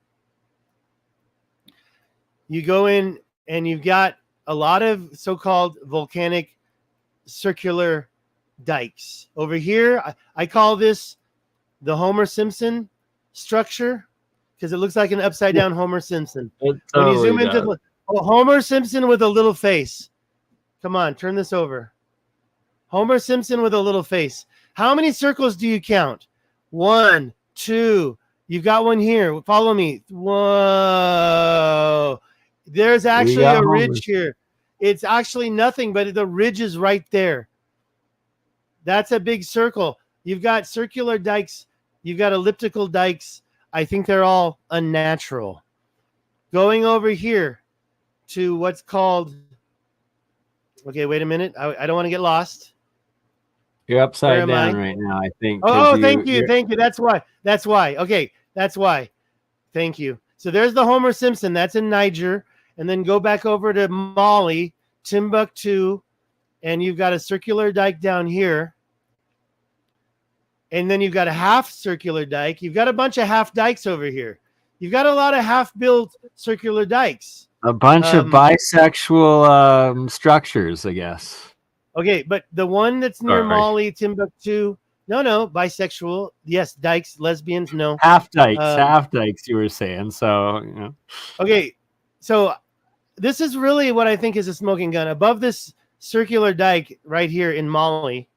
you go in and you've got a lot of so-called volcanic circular dikes. Over here, I call this the Homer Simpson structure because it looks like an upside-down Homer Simpson. When you zoom into Homer Simpson with a little face. Come on, turn this over. Homer Simpson with a little face. How many circles do you count? 1, 2. You've got one here. Follow me. Whoa. There's actually a ridge here. It's actually nothing, but the ridge is right there. That's a big circle. You've got circular dikes. You've got elliptical dikes. I think they're all unnatural. Going over here to what's called... Okay, wait a minute. I don't want to get lost. You're upside down right now, I think. Oh, thank you. Thank you. That's why. Okay, that's why. Thank you. So there's the Homer Simpson. That's in Niger. And then go back over to Mali, Timbuktu, and you've got a circular dike down here. And then you've got a half circular dike. You've got a bunch of half dikes over here. You've got a lot of half-built circular dikes. A bunch of bisexual structures, I guess. Okay, but the one that's near Mali, Timbuktu, no, bisexual. Yes, dikes, lesbians, no. Half dikes, you were saying. So, you know. Okay, so this is really what I think is a smoking gun. Above this circular dike right here in Mali,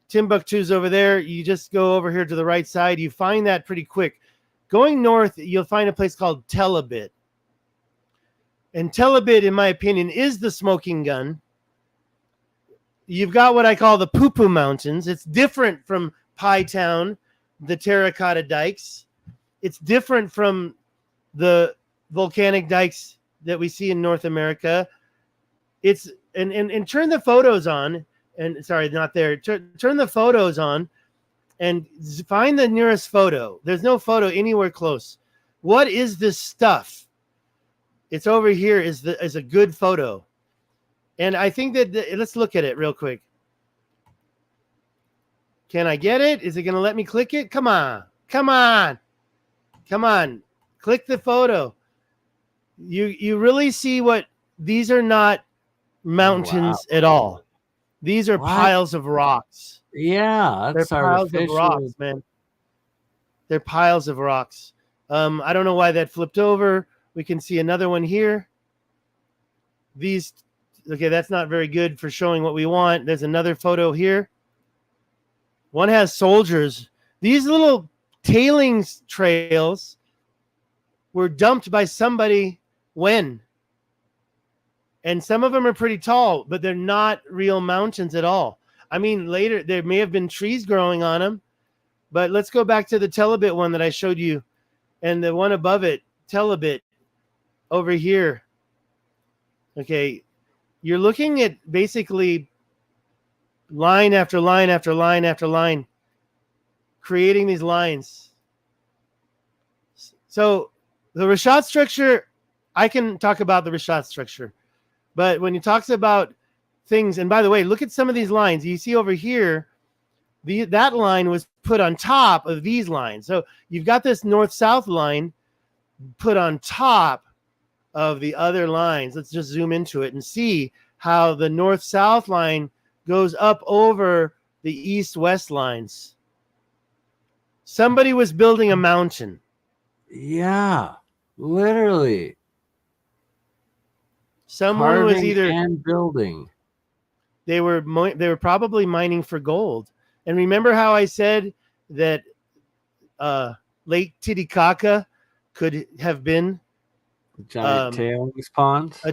Timbuktu's over there. You just go over here to the right side. You find that pretty quick. Going north, you'll find a place called Tel Abyad. And Tel Abyad, in my opinion, is the smoking gun. You've got what I call the Poo-Poo Mountains. It's different from Pie Town, the terracotta dikes. It's different from the volcanic dikes that we see in North America. It's and turn the photos on. And sorry, not there. Turn the photos on and find the nearest photo. There's no photo anywhere close. What is this stuff? It's over here is a good photo. And I think that, let's look at it real quick. Can I get it? Is it going to let me click it? Come on. Come on. Come on. Click the photo. You really see what these are not mountains at all. These are piles of rocks. Yeah, They're that's piles of artificial. rocks, man. They're piles of rocks. I don't know why that flipped over. We can see another one here. These, okay, that's not very good for showing what we want. There's another photo here. One has soldiers. These little tailings trails were dumped by somebody when? And some of them are pretty tall, but they're not real mountains at all. I mean, later there may have been trees growing on them, but let's go back to the telebit one that I showed you, and the one above it, telebit, over here. Okay, you're looking at basically line after line after line after line, creating these lines. So the Rashad structure, I can talk about the Rashad structure, but when he talks about things, and by the way, look at some of these lines. You see over here, that line was put on top of these lines. So you've got this north-south line put on top of the other lines. Let's just zoom into it and see how the north-south line goes up over the east-west lines. Somebody was building a mountain. Yeah, literally. Someone Carving was either and building. They were probably mining for gold. And remember how I said that Lake Titicaca could have been Giant tailings pond, a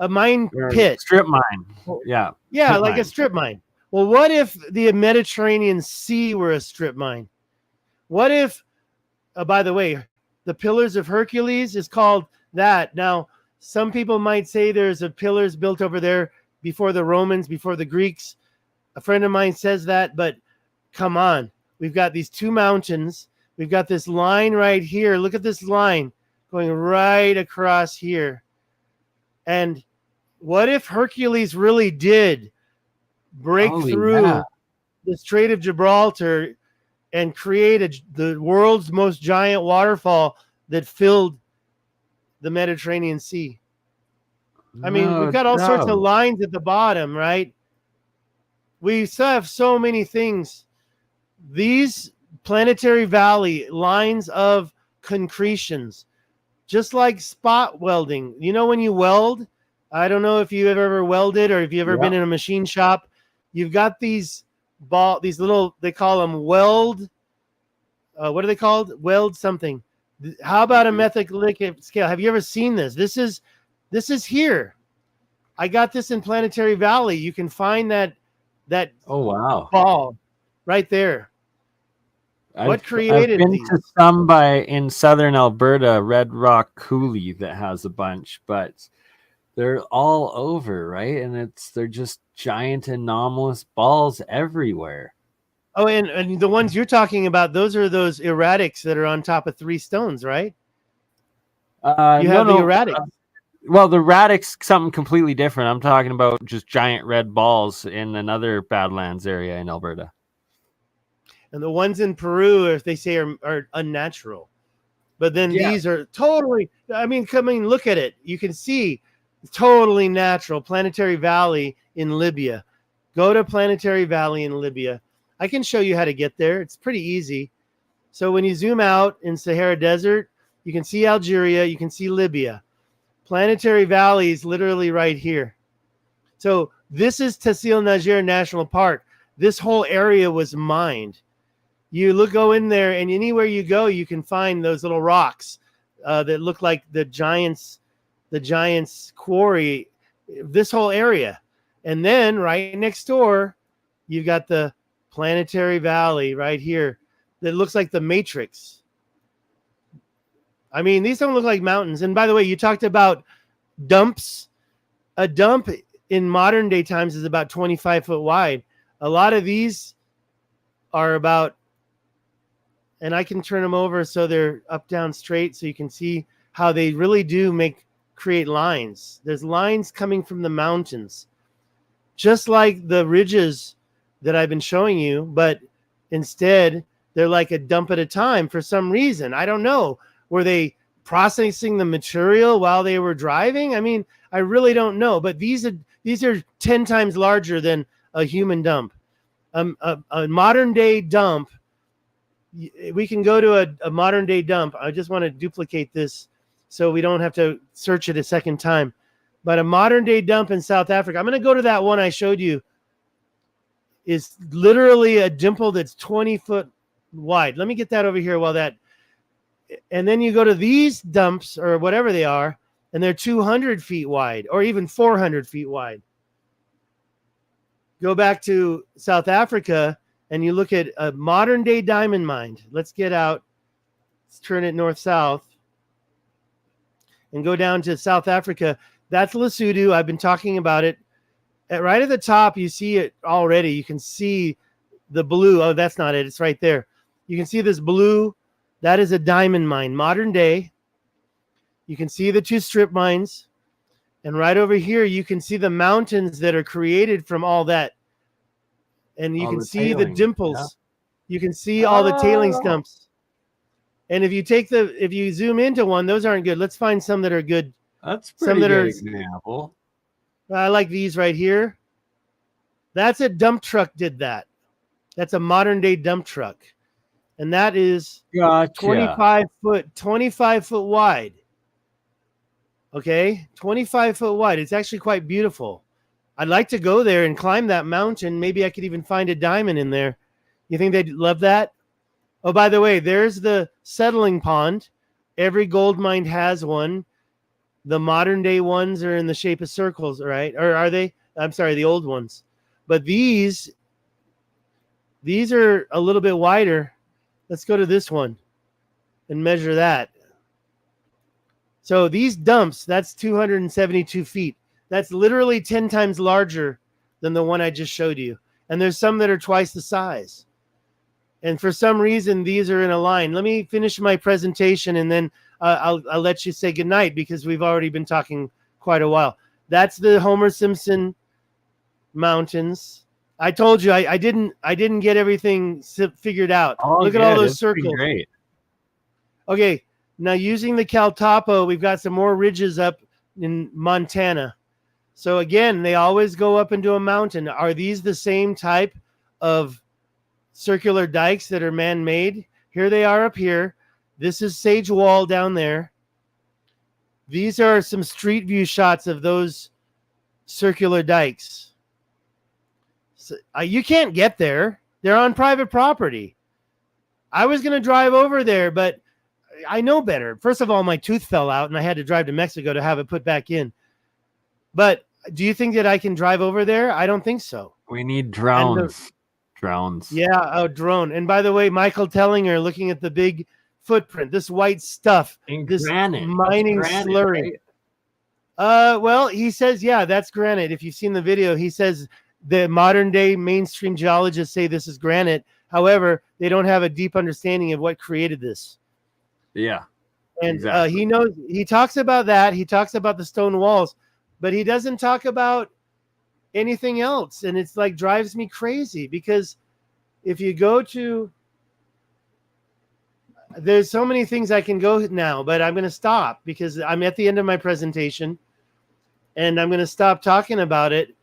mine pit, strip mine. Yeah, like mine. A strip mine. Well, what if the Mediterranean Sea were a strip mine? What if, by the way, the Pillars of Hercules is called that. Now, some people might say there's a pillars built over there before the Romans, before the Greeks. A friend of mine says that, but come on. We've got these two mountains. We've got this line right here. Look at this line going right across here. And what if Hercules really did break through the Strait of Gibraltar and create the world's most giant waterfall that filled the Mediterranean Sea? I mean, we've got all sorts of lines at the bottom, right? We still have so many things. These planetary valley lines of concretions, just like spot welding. You know, when you weld, I don't know if you've ever welded or if you've ever been in a machine shop. You've got these little, they call them weld. What are they called? Weld something. How about a Megalithic scale? Have you ever seen this? This is here. I got this in Planetary Valley. You can find that ball right there. What created I've been these? to some in southern Alberta, Red Rock Coulee, that has a bunch, but they're all over, right? And they're just giant anomalous balls everywhere. Oh, and the ones you're talking about, those are those erratics that are on top of three stones, right? You have the erratics. Well, the erratic's something completely different. I'm talking about just giant red balls in another Badlands area in Alberta. And the ones in Peru, if they say are unnatural. But then these are totally, look at it. You can see totally natural. Planetary Valley in Libya. Go to Planetary Valley in Libya. I can show you how to get there. It's pretty easy. So when you zoom out in Sahara Desert, you can see Algeria, you can see Libya. Planetary Valley is literally right here. So this is Tassil Najjer National Park. This whole area was mined. Go in there, and anywhere you go, you can find those little rocks that look like the giants quarry, this whole area. And then right next door, you've got the Planetary Valley right here that looks like the Matrix. I mean, these don't look like mountains. And by the way, you talked about dumps. A dump in modern day times is about 25 foot wide. A lot of these are about, and I can turn them over so they're up, down, straight, so you can see how they really do create lines. There's lines coming from the mountains, just like the ridges that I've been showing you, but instead They're like a dump at a time for some reason. I don't know. Were they processing the material while they were driving? I mean, I really don't know. But these are 10 times larger than a human dump. A modern day dump. We can go to a modern day dump. I just want to duplicate this so we don't have to search it a second time. But a modern day dump in South Africa. I'm going to go to that one I showed you. Is literally a dimple that's 20 foot wide. Let me get that over here while that. And then you go to these dumps or whatever they are, and they're 200 feet wide or even 400 feet wide. Go back to South Africa and you look at a modern day diamond mine. Let's get out. Let's turn it north-south and go down to South Africa. That's Lesotho. I've been talking about it. Right at the top, you see it already. You can see the blue. Oh, that's not it. It's right there. You can see this blue. That is a diamond mine, modern day. You can see the two strip mines. And right over here, you can see the mountains that are created from all that. And you can see the dimples. Yeah. You can see all the tailing dumps. And if you zoom into one, those aren't good. Let's find some that are good. That's pretty good example. I like these right here. That's a dump truck did that. That's a modern day dump truck. And that is 25 foot wide. Okay, 25 foot wide. It's actually quite beautiful. I'd like to go there and climb that mountain. Maybe I could even find a diamond in there. You think they'd love that? Oh, by the way, there's the settling pond. Every gold mine has one. The modern day ones are in the shape of circles, right? Or are they? I'm sorry, the old ones. But these are a little bit wider. Let's go to this one and measure that. So these dumps, that's 272 feet. That's literally 10 times larger than the one I just showed you. And there's some that are twice the size. And for some reason, these are in a line. Let me finish my presentation and then I'll let you say goodnight because we've already been talking quite a while. That's the Homer Simpson Mountains. I told you I didn't get everything figured out. Look at all those circles. Great. Okay, now using the Caltopo, we've got some more ridges up in Montana. So again, they always go up into a mountain. Are these the same type of circular dikes that are man-made? Here they are up here. This is Sage Wall down there. These are some street view shots of those circular dikes. So, you can't get there. They're on private property. I was going to drive over there, but I know better. First of all, my tooth fell out and I had to drive to Mexico to have it put back in. But do you think that I can drive over there? I don't think so. We need drones. Drones. Yeah, a drone. And by the way, Michael Tellinger looking at the big footprint, this white stuff, this granite. mining slurry. Right? Well, he says, yeah, that's granite. If you've seen the video, he says the modern day mainstream geologists say this is granite. However, they don't have a deep understanding of what created this. Yeah. And exactly. He talks about that. He talks about the stone walls, but he doesn't talk about anything else. And it's like drives me crazy because if you go to, there's so many things I can go now, but I'm going to stop because I'm at the end of my presentation and I'm going to stop talking about it.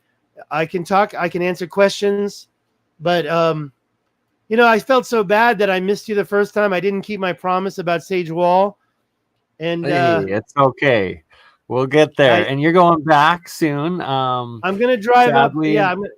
I can answer questions, but, I felt so bad that I missed you the first time. I didn't keep my promise about Sage Wall. And hey, it's okay. We'll get there. And you're going back soon. I'm going to drive sadly, up. Yeah,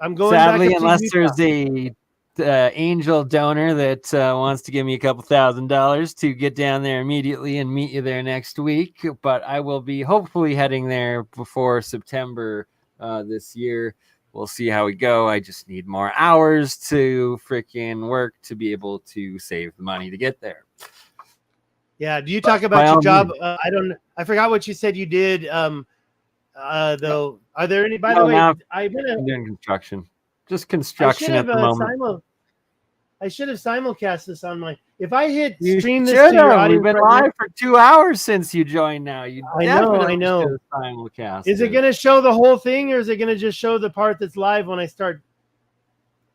I'm going sadly, back unless there's a angel donor that wants to give me a couple $1,000s to get down there immediately and meet you there next week. But I will be hopefully heading there before September this year. We'll see how we go. I just need more hours to freaking work to be able to save the money to get there. Yeah. Do you talk about your job? I forgot what you said you did. Though, are there any? By the way, I'm doing construction. Just construction at the moment. I should have simulcast this on my. If I hit stream this to your audience, we've been live for 2 hours since you joined. Now I know. Simulcast. Is it going to show the whole thing, or is it going to just show the part that's live when I start?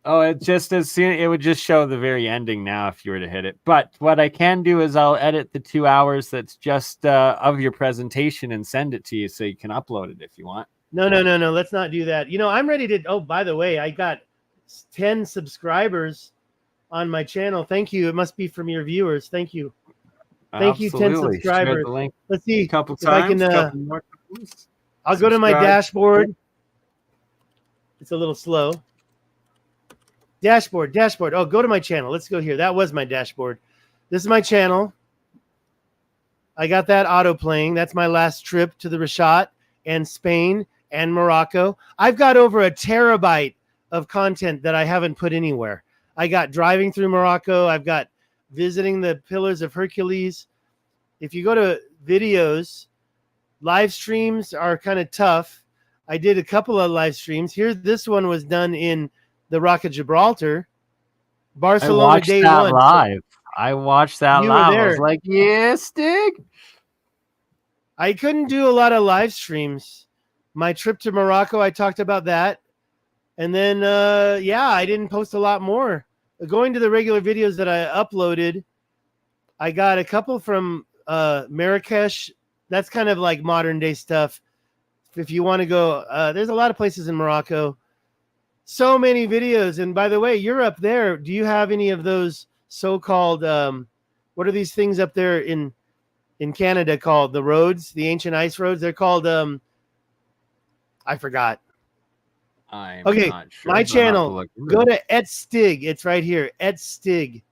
Oh, it just as soon it would just show the very ending now if you were to hit it. But what I can do is I'll edit the 2 hours that's just of your presentation and send it to you so you can upload it if you want. No. Let's not do that. I'm ready to. Oh, by the way, I got 10 subscribers on my channel. Thank you. It must be from your viewers. Thank you. Thank you, 10 subscribers. Let's see a couple if times, I can. couple more times. I'll go to my dashboard. It's a little slow. Dashboard. Oh, go to my channel. Let's go here. That was my dashboard. This is my channel. I got that auto playing. That's my last trip to the Rashat and Spain and Morocco. I've got over a terabyte of content that I haven't put anywhere. I got driving through Morocco. I've got visiting the Pillars of Hercules. If you go to videos, live streams are kind of tough. I did a couple of live streams. This one was done in the Rock of Gibraltar, Barcelona day one. Live. I watched that live. I was like, yeah, Stig. I couldn't do a lot of live streams. My trip to Morocco, I talked about that. And then, I didn't post a lot more. Going to the regular videos that I uploaded, I got a couple from Marrakesh. That's kind of like modern day stuff. If you want to go, there's a lot of places in Morocco. So many videos. And by the way, you're up there. Do you have any of those so-called, what are these things up there in Canada called? The roads, the ancient ice roads? They're called, I forgot. I'm okay, not sure. My channel, go to @Stig. It's right here, @Stig.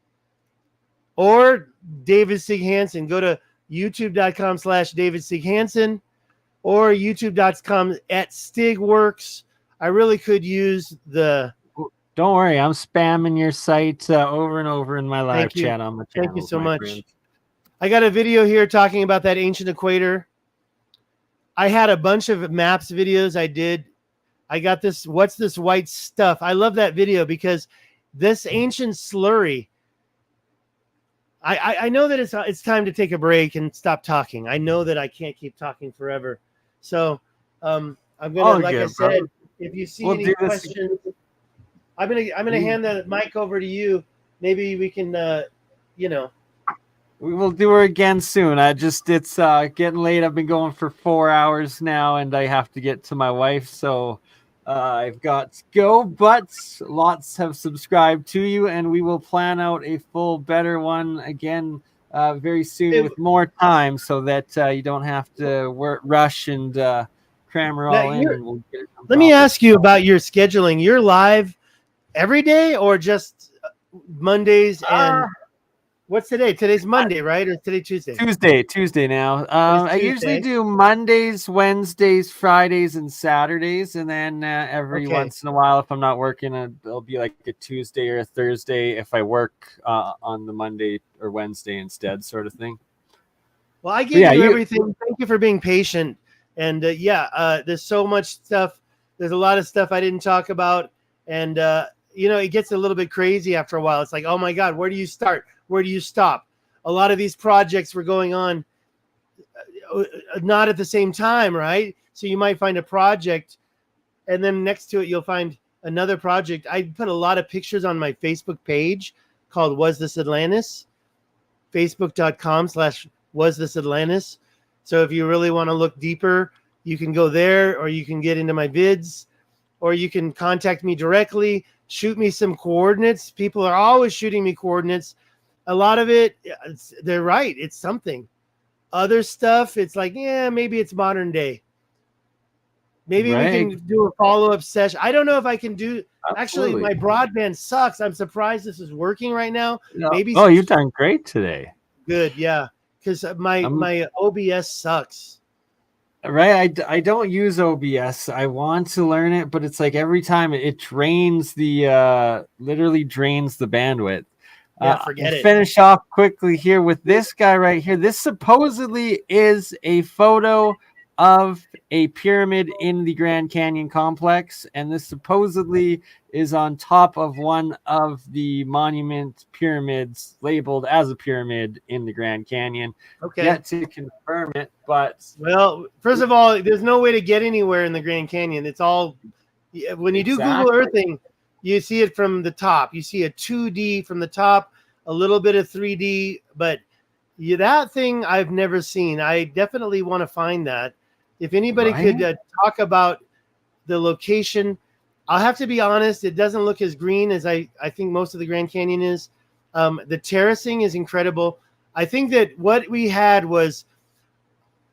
Or David Stig Hansen. Go to youtube.com/David Stig Hansen or youtube.com @StigWorks. I really could use the... Don't worry, I'm spamming your site over and over in my live chat on the channel. Thank you so much. Friend. I got a video here talking about that ancient equator. I had a bunch of maps videos I did. I got this, what's this white stuff? I love that video because this ancient slurry, I know that it's time to take a break and stop talking. I know that I can't keep talking forever. So I'm gonna, like I said, if you see any questions, I'm gonna hand the mic over to you. Maybe we can, We will do her again soon. It's getting late. I've been going for 4 hours now, and I have to get to my wife, so I've got to go. But lots have subscribed to you, and we will plan out a full, better one again very soon with more time, so that you don't have to rush and cram her all in. And we'll get Let me ask you about your scheduling. You're live every day, or just Mondays and? What's today? Today's Monday, right? Or today Tuesday? Tuesday now. I usually do Mondays, Wednesdays, Fridays, and Saturdays. And then every once in a while, if I'm not working, it'll be like a Tuesday or a Thursday if I work on the Monday or Wednesday instead, sort of thing. Well, I give you everything. Thank you for being patient. And there's so much stuff. There's a lot of stuff I didn't talk about. And, it gets a little bit crazy after a while. It's like, oh my God, where do you start? Where do you stop? A lot of these projects were going on not at the same time, right? So you might find a project, and then next to it, you'll find another project. I put a lot of pictures on my Facebook page called Was This Atlantis? Facebook.com/Was This Atlantis. So if you really want to look deeper, you can go there, or you can get into my vids, or you can contact me directly, shoot me some coordinates. People are always shooting me coordinates. A lot of it, they're right. It's something. Other stuff, it's like, maybe it's modern day. Maybe we can do a follow-up session. I don't know if I can do. Actually, my broadband sucks. I'm surprised this is working right now. No. You've done great today. Good, yeah. Because my OBS sucks. Right, I don't use OBS. I want to learn it, but it's like every time it drains literally drains the bandwidth. Forget it. Finish off quickly here with this guy right here. This supposedly is a photo of a pyramid in the Grand Canyon complex, and this supposedly is on top of one of the monument pyramids labeled as a pyramid in the Grand Canyon. Okay. Yet to confirm it, but first of all, there's no way to get anywhere in the Grand Canyon. It's all when you do Google Earthing, you see it from the top. You see a 2D from the top, a little bit of 3D, but that thing I've never seen. I definitely want to find that. If anybody could talk about the location, I'll have to be honest, it doesn't look as green as I think most of the Grand Canyon is. The terracing is incredible. I think that what we had was,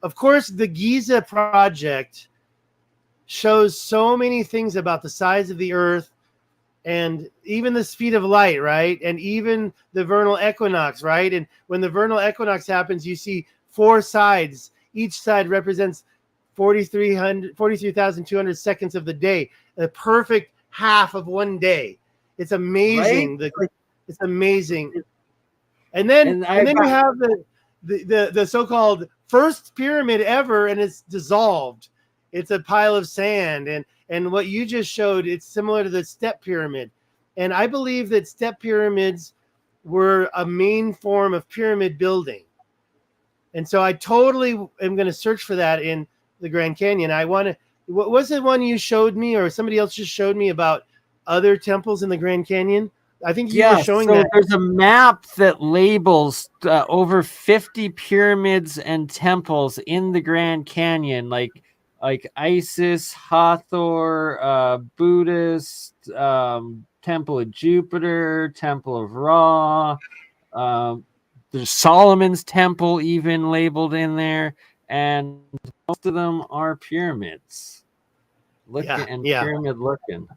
of course, the Giza project shows so many things about the size of the Earth and even the speed of light, right? And even the vernal equinox, right? And when the vernal equinox happens, you see 4 sides. Each side represents 43,200 seconds of the day, the perfect half of one day. It's amazing. Right? It's amazing. And then you have the so-called first pyramid ever, and it's dissolved. It's a pile of sand. And what you just showed, it's similar to the step pyramid. And I believe that step pyramids were a main form of pyramid building. And so I totally am going to search for that in the Grand Canyon. What was the one you showed me, or somebody else just showed me about other temples in the Grand Canyon? I think you were showing that. There's a map that labels over 50 pyramids and temples in the Grand Canyon, like Isis, Hathor, Buddhist, Temple of Jupiter, Temple of Ra. There's Solomon's Temple even labeled in there, and most of them are pyramids. Pyramid looking.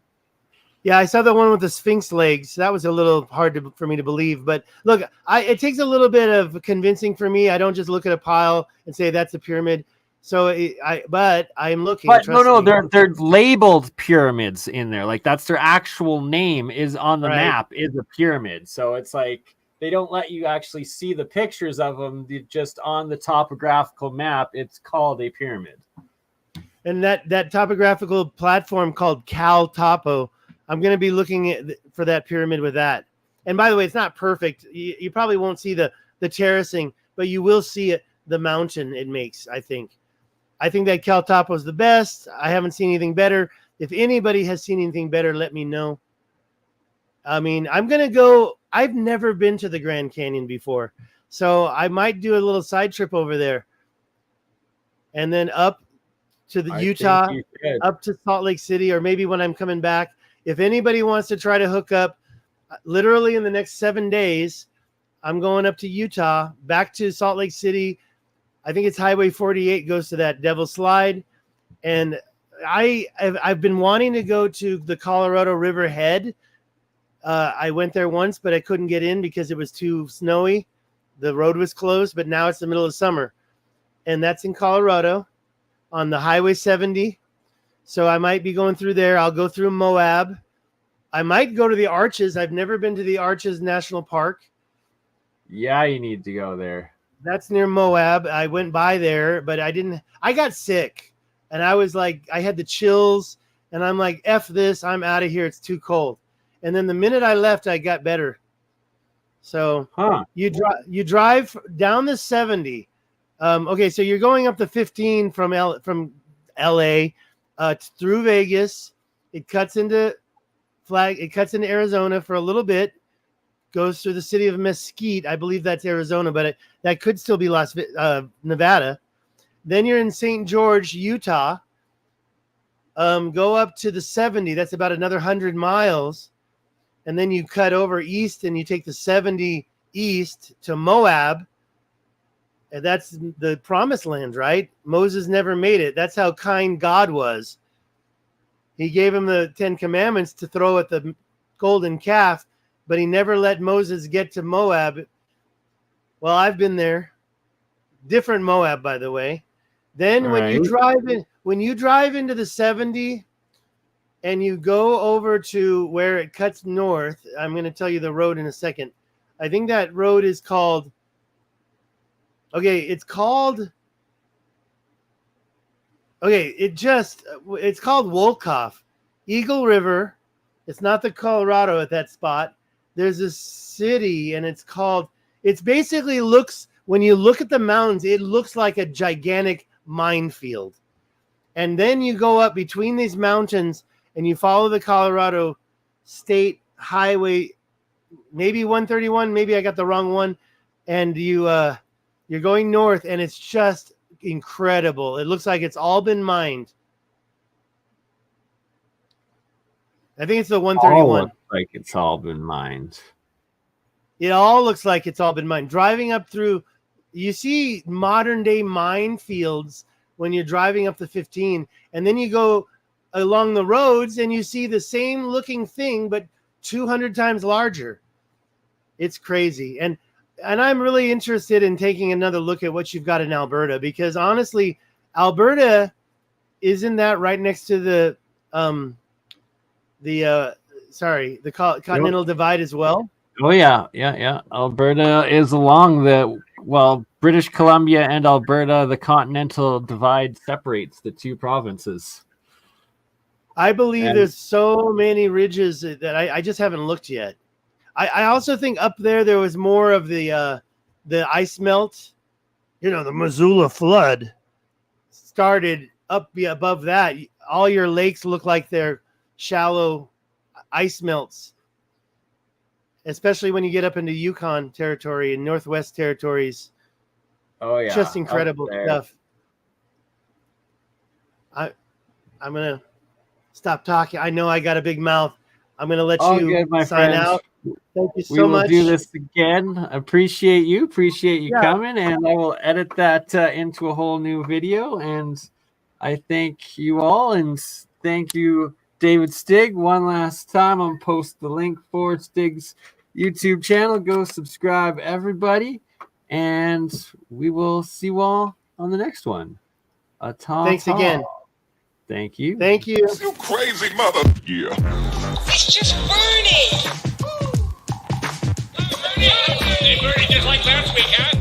Yeah, I saw the one with the Sphinx legs. That was a little hard for me to believe. But look, it takes a little bit of convincing for me. I don't just look at a pile and say that's a pyramid. So I'm looking. But no, they're labeled pyramids in there. Like that's their actual name is on the map is a pyramid. So it's like they don't let you actually see the pictures of them. Just on the topographical map, it's called a pyramid. And that topographical platform called Cal Topo, I'm going to be looking for that pyramid with that. And by the way, it's not perfect. You probably won't see the terracing, but you will see the mountain it makes, I think. I think that Cal Topo is the best. I haven't seen anything better. If anybody has seen anything better, let me know. I mean, I'm going to go. I've never been to the Grand Canyon before, so I might do a little side trip over there. And then up to Utah, up to Salt Lake City, or maybe when I'm coming back. If anybody wants to try to hook up, literally in the next 7 days, I'm going up to Utah, back to Salt Lake City. I think it's Highway 48 goes to that Devil Slide. And I've been wanting to go to the Colorado River head. I went there once, but I couldn't get in because it was too snowy. The road was closed, but now it's the middle of summer. And that's in Colorado on the Highway 70. So I might be going through there. I'll go through Moab. I might go to the Arches. I've never been to the Arches National Park. Yeah, you need to go there. That's near Moab. I went by there, but I got sick. And I was like, I had the chills. And I'm like, F this. I'm out of here. It's too cold. And then the minute I left, I got better. So you drive down the 70. Okay, so you're going up the 15 from LA. Through Vegas, it cuts into Arizona for a little bit, goes through the city of Mesquite. I believe that's Arizona, but that could still be Nevada. Then you're in St. George, Utah. Go up to the 70. That's about another 100 miles. And then you cut over east and you take the 70 east to Moab. And that's the promised land, right? Moses never made it. That's how kind God was. He gave him the 10 Commandments to throw at the golden calf, but he never let Moses get to Moab. Well, I've been there. Different Moab, by the way. Then when you drive into the 70 and you go over to where it cuts north, I'm going to tell you the road in a second. I think that road is called it's called Wolcott. Eagle River. It's not the Colorado at that spot. There's a city and it's basically when you look at the mountains, it looks like a gigantic minefield. And then you go up between these mountains and you follow the Colorado State Highway, maybe 131, maybe I got the wrong one, and you're going north, and it's just incredible. It looks like it's all been mined. I think it's the 131. Looks like it's all been mined. It all looks like it's all been mined. Driving up through, you see modern day minefields when you're driving up the 15, and then you go along the roads and you see the same looking thing, but 200 times larger. It's crazy. And I'm really interested in taking another look at what you've got in Alberta, because honestly, Alberta, isn't that right next to the Continental Divide as well? Oh yeah. Alberta is along British Columbia and Alberta. The Continental Divide separates the two provinces. I believe there's so many ridges that I just haven't looked yet. I also think up there was more of the ice melt. The Missoula flood started up above that. All your lakes look like they're shallow ice melts, especially when you get up into Yukon territory and Northwest territories. Oh yeah, just incredible stuff. I'm gonna stop talking. I know I got a big mouth. I'm gonna let you sign out. Thank you so much. We will do this again. Appreciate you coming, and I will edit that into a whole new video. And I thank you all, and thank you, David Stig, one last time. I'll post the link for Stig's YouTube channel. Go subscribe, everybody, and we will see you all on the next one. Thanks again. Thank you. Thank you. You crazy mother. Yeah. It's just BurnEye. Hey, BurnEye just like last week, huh?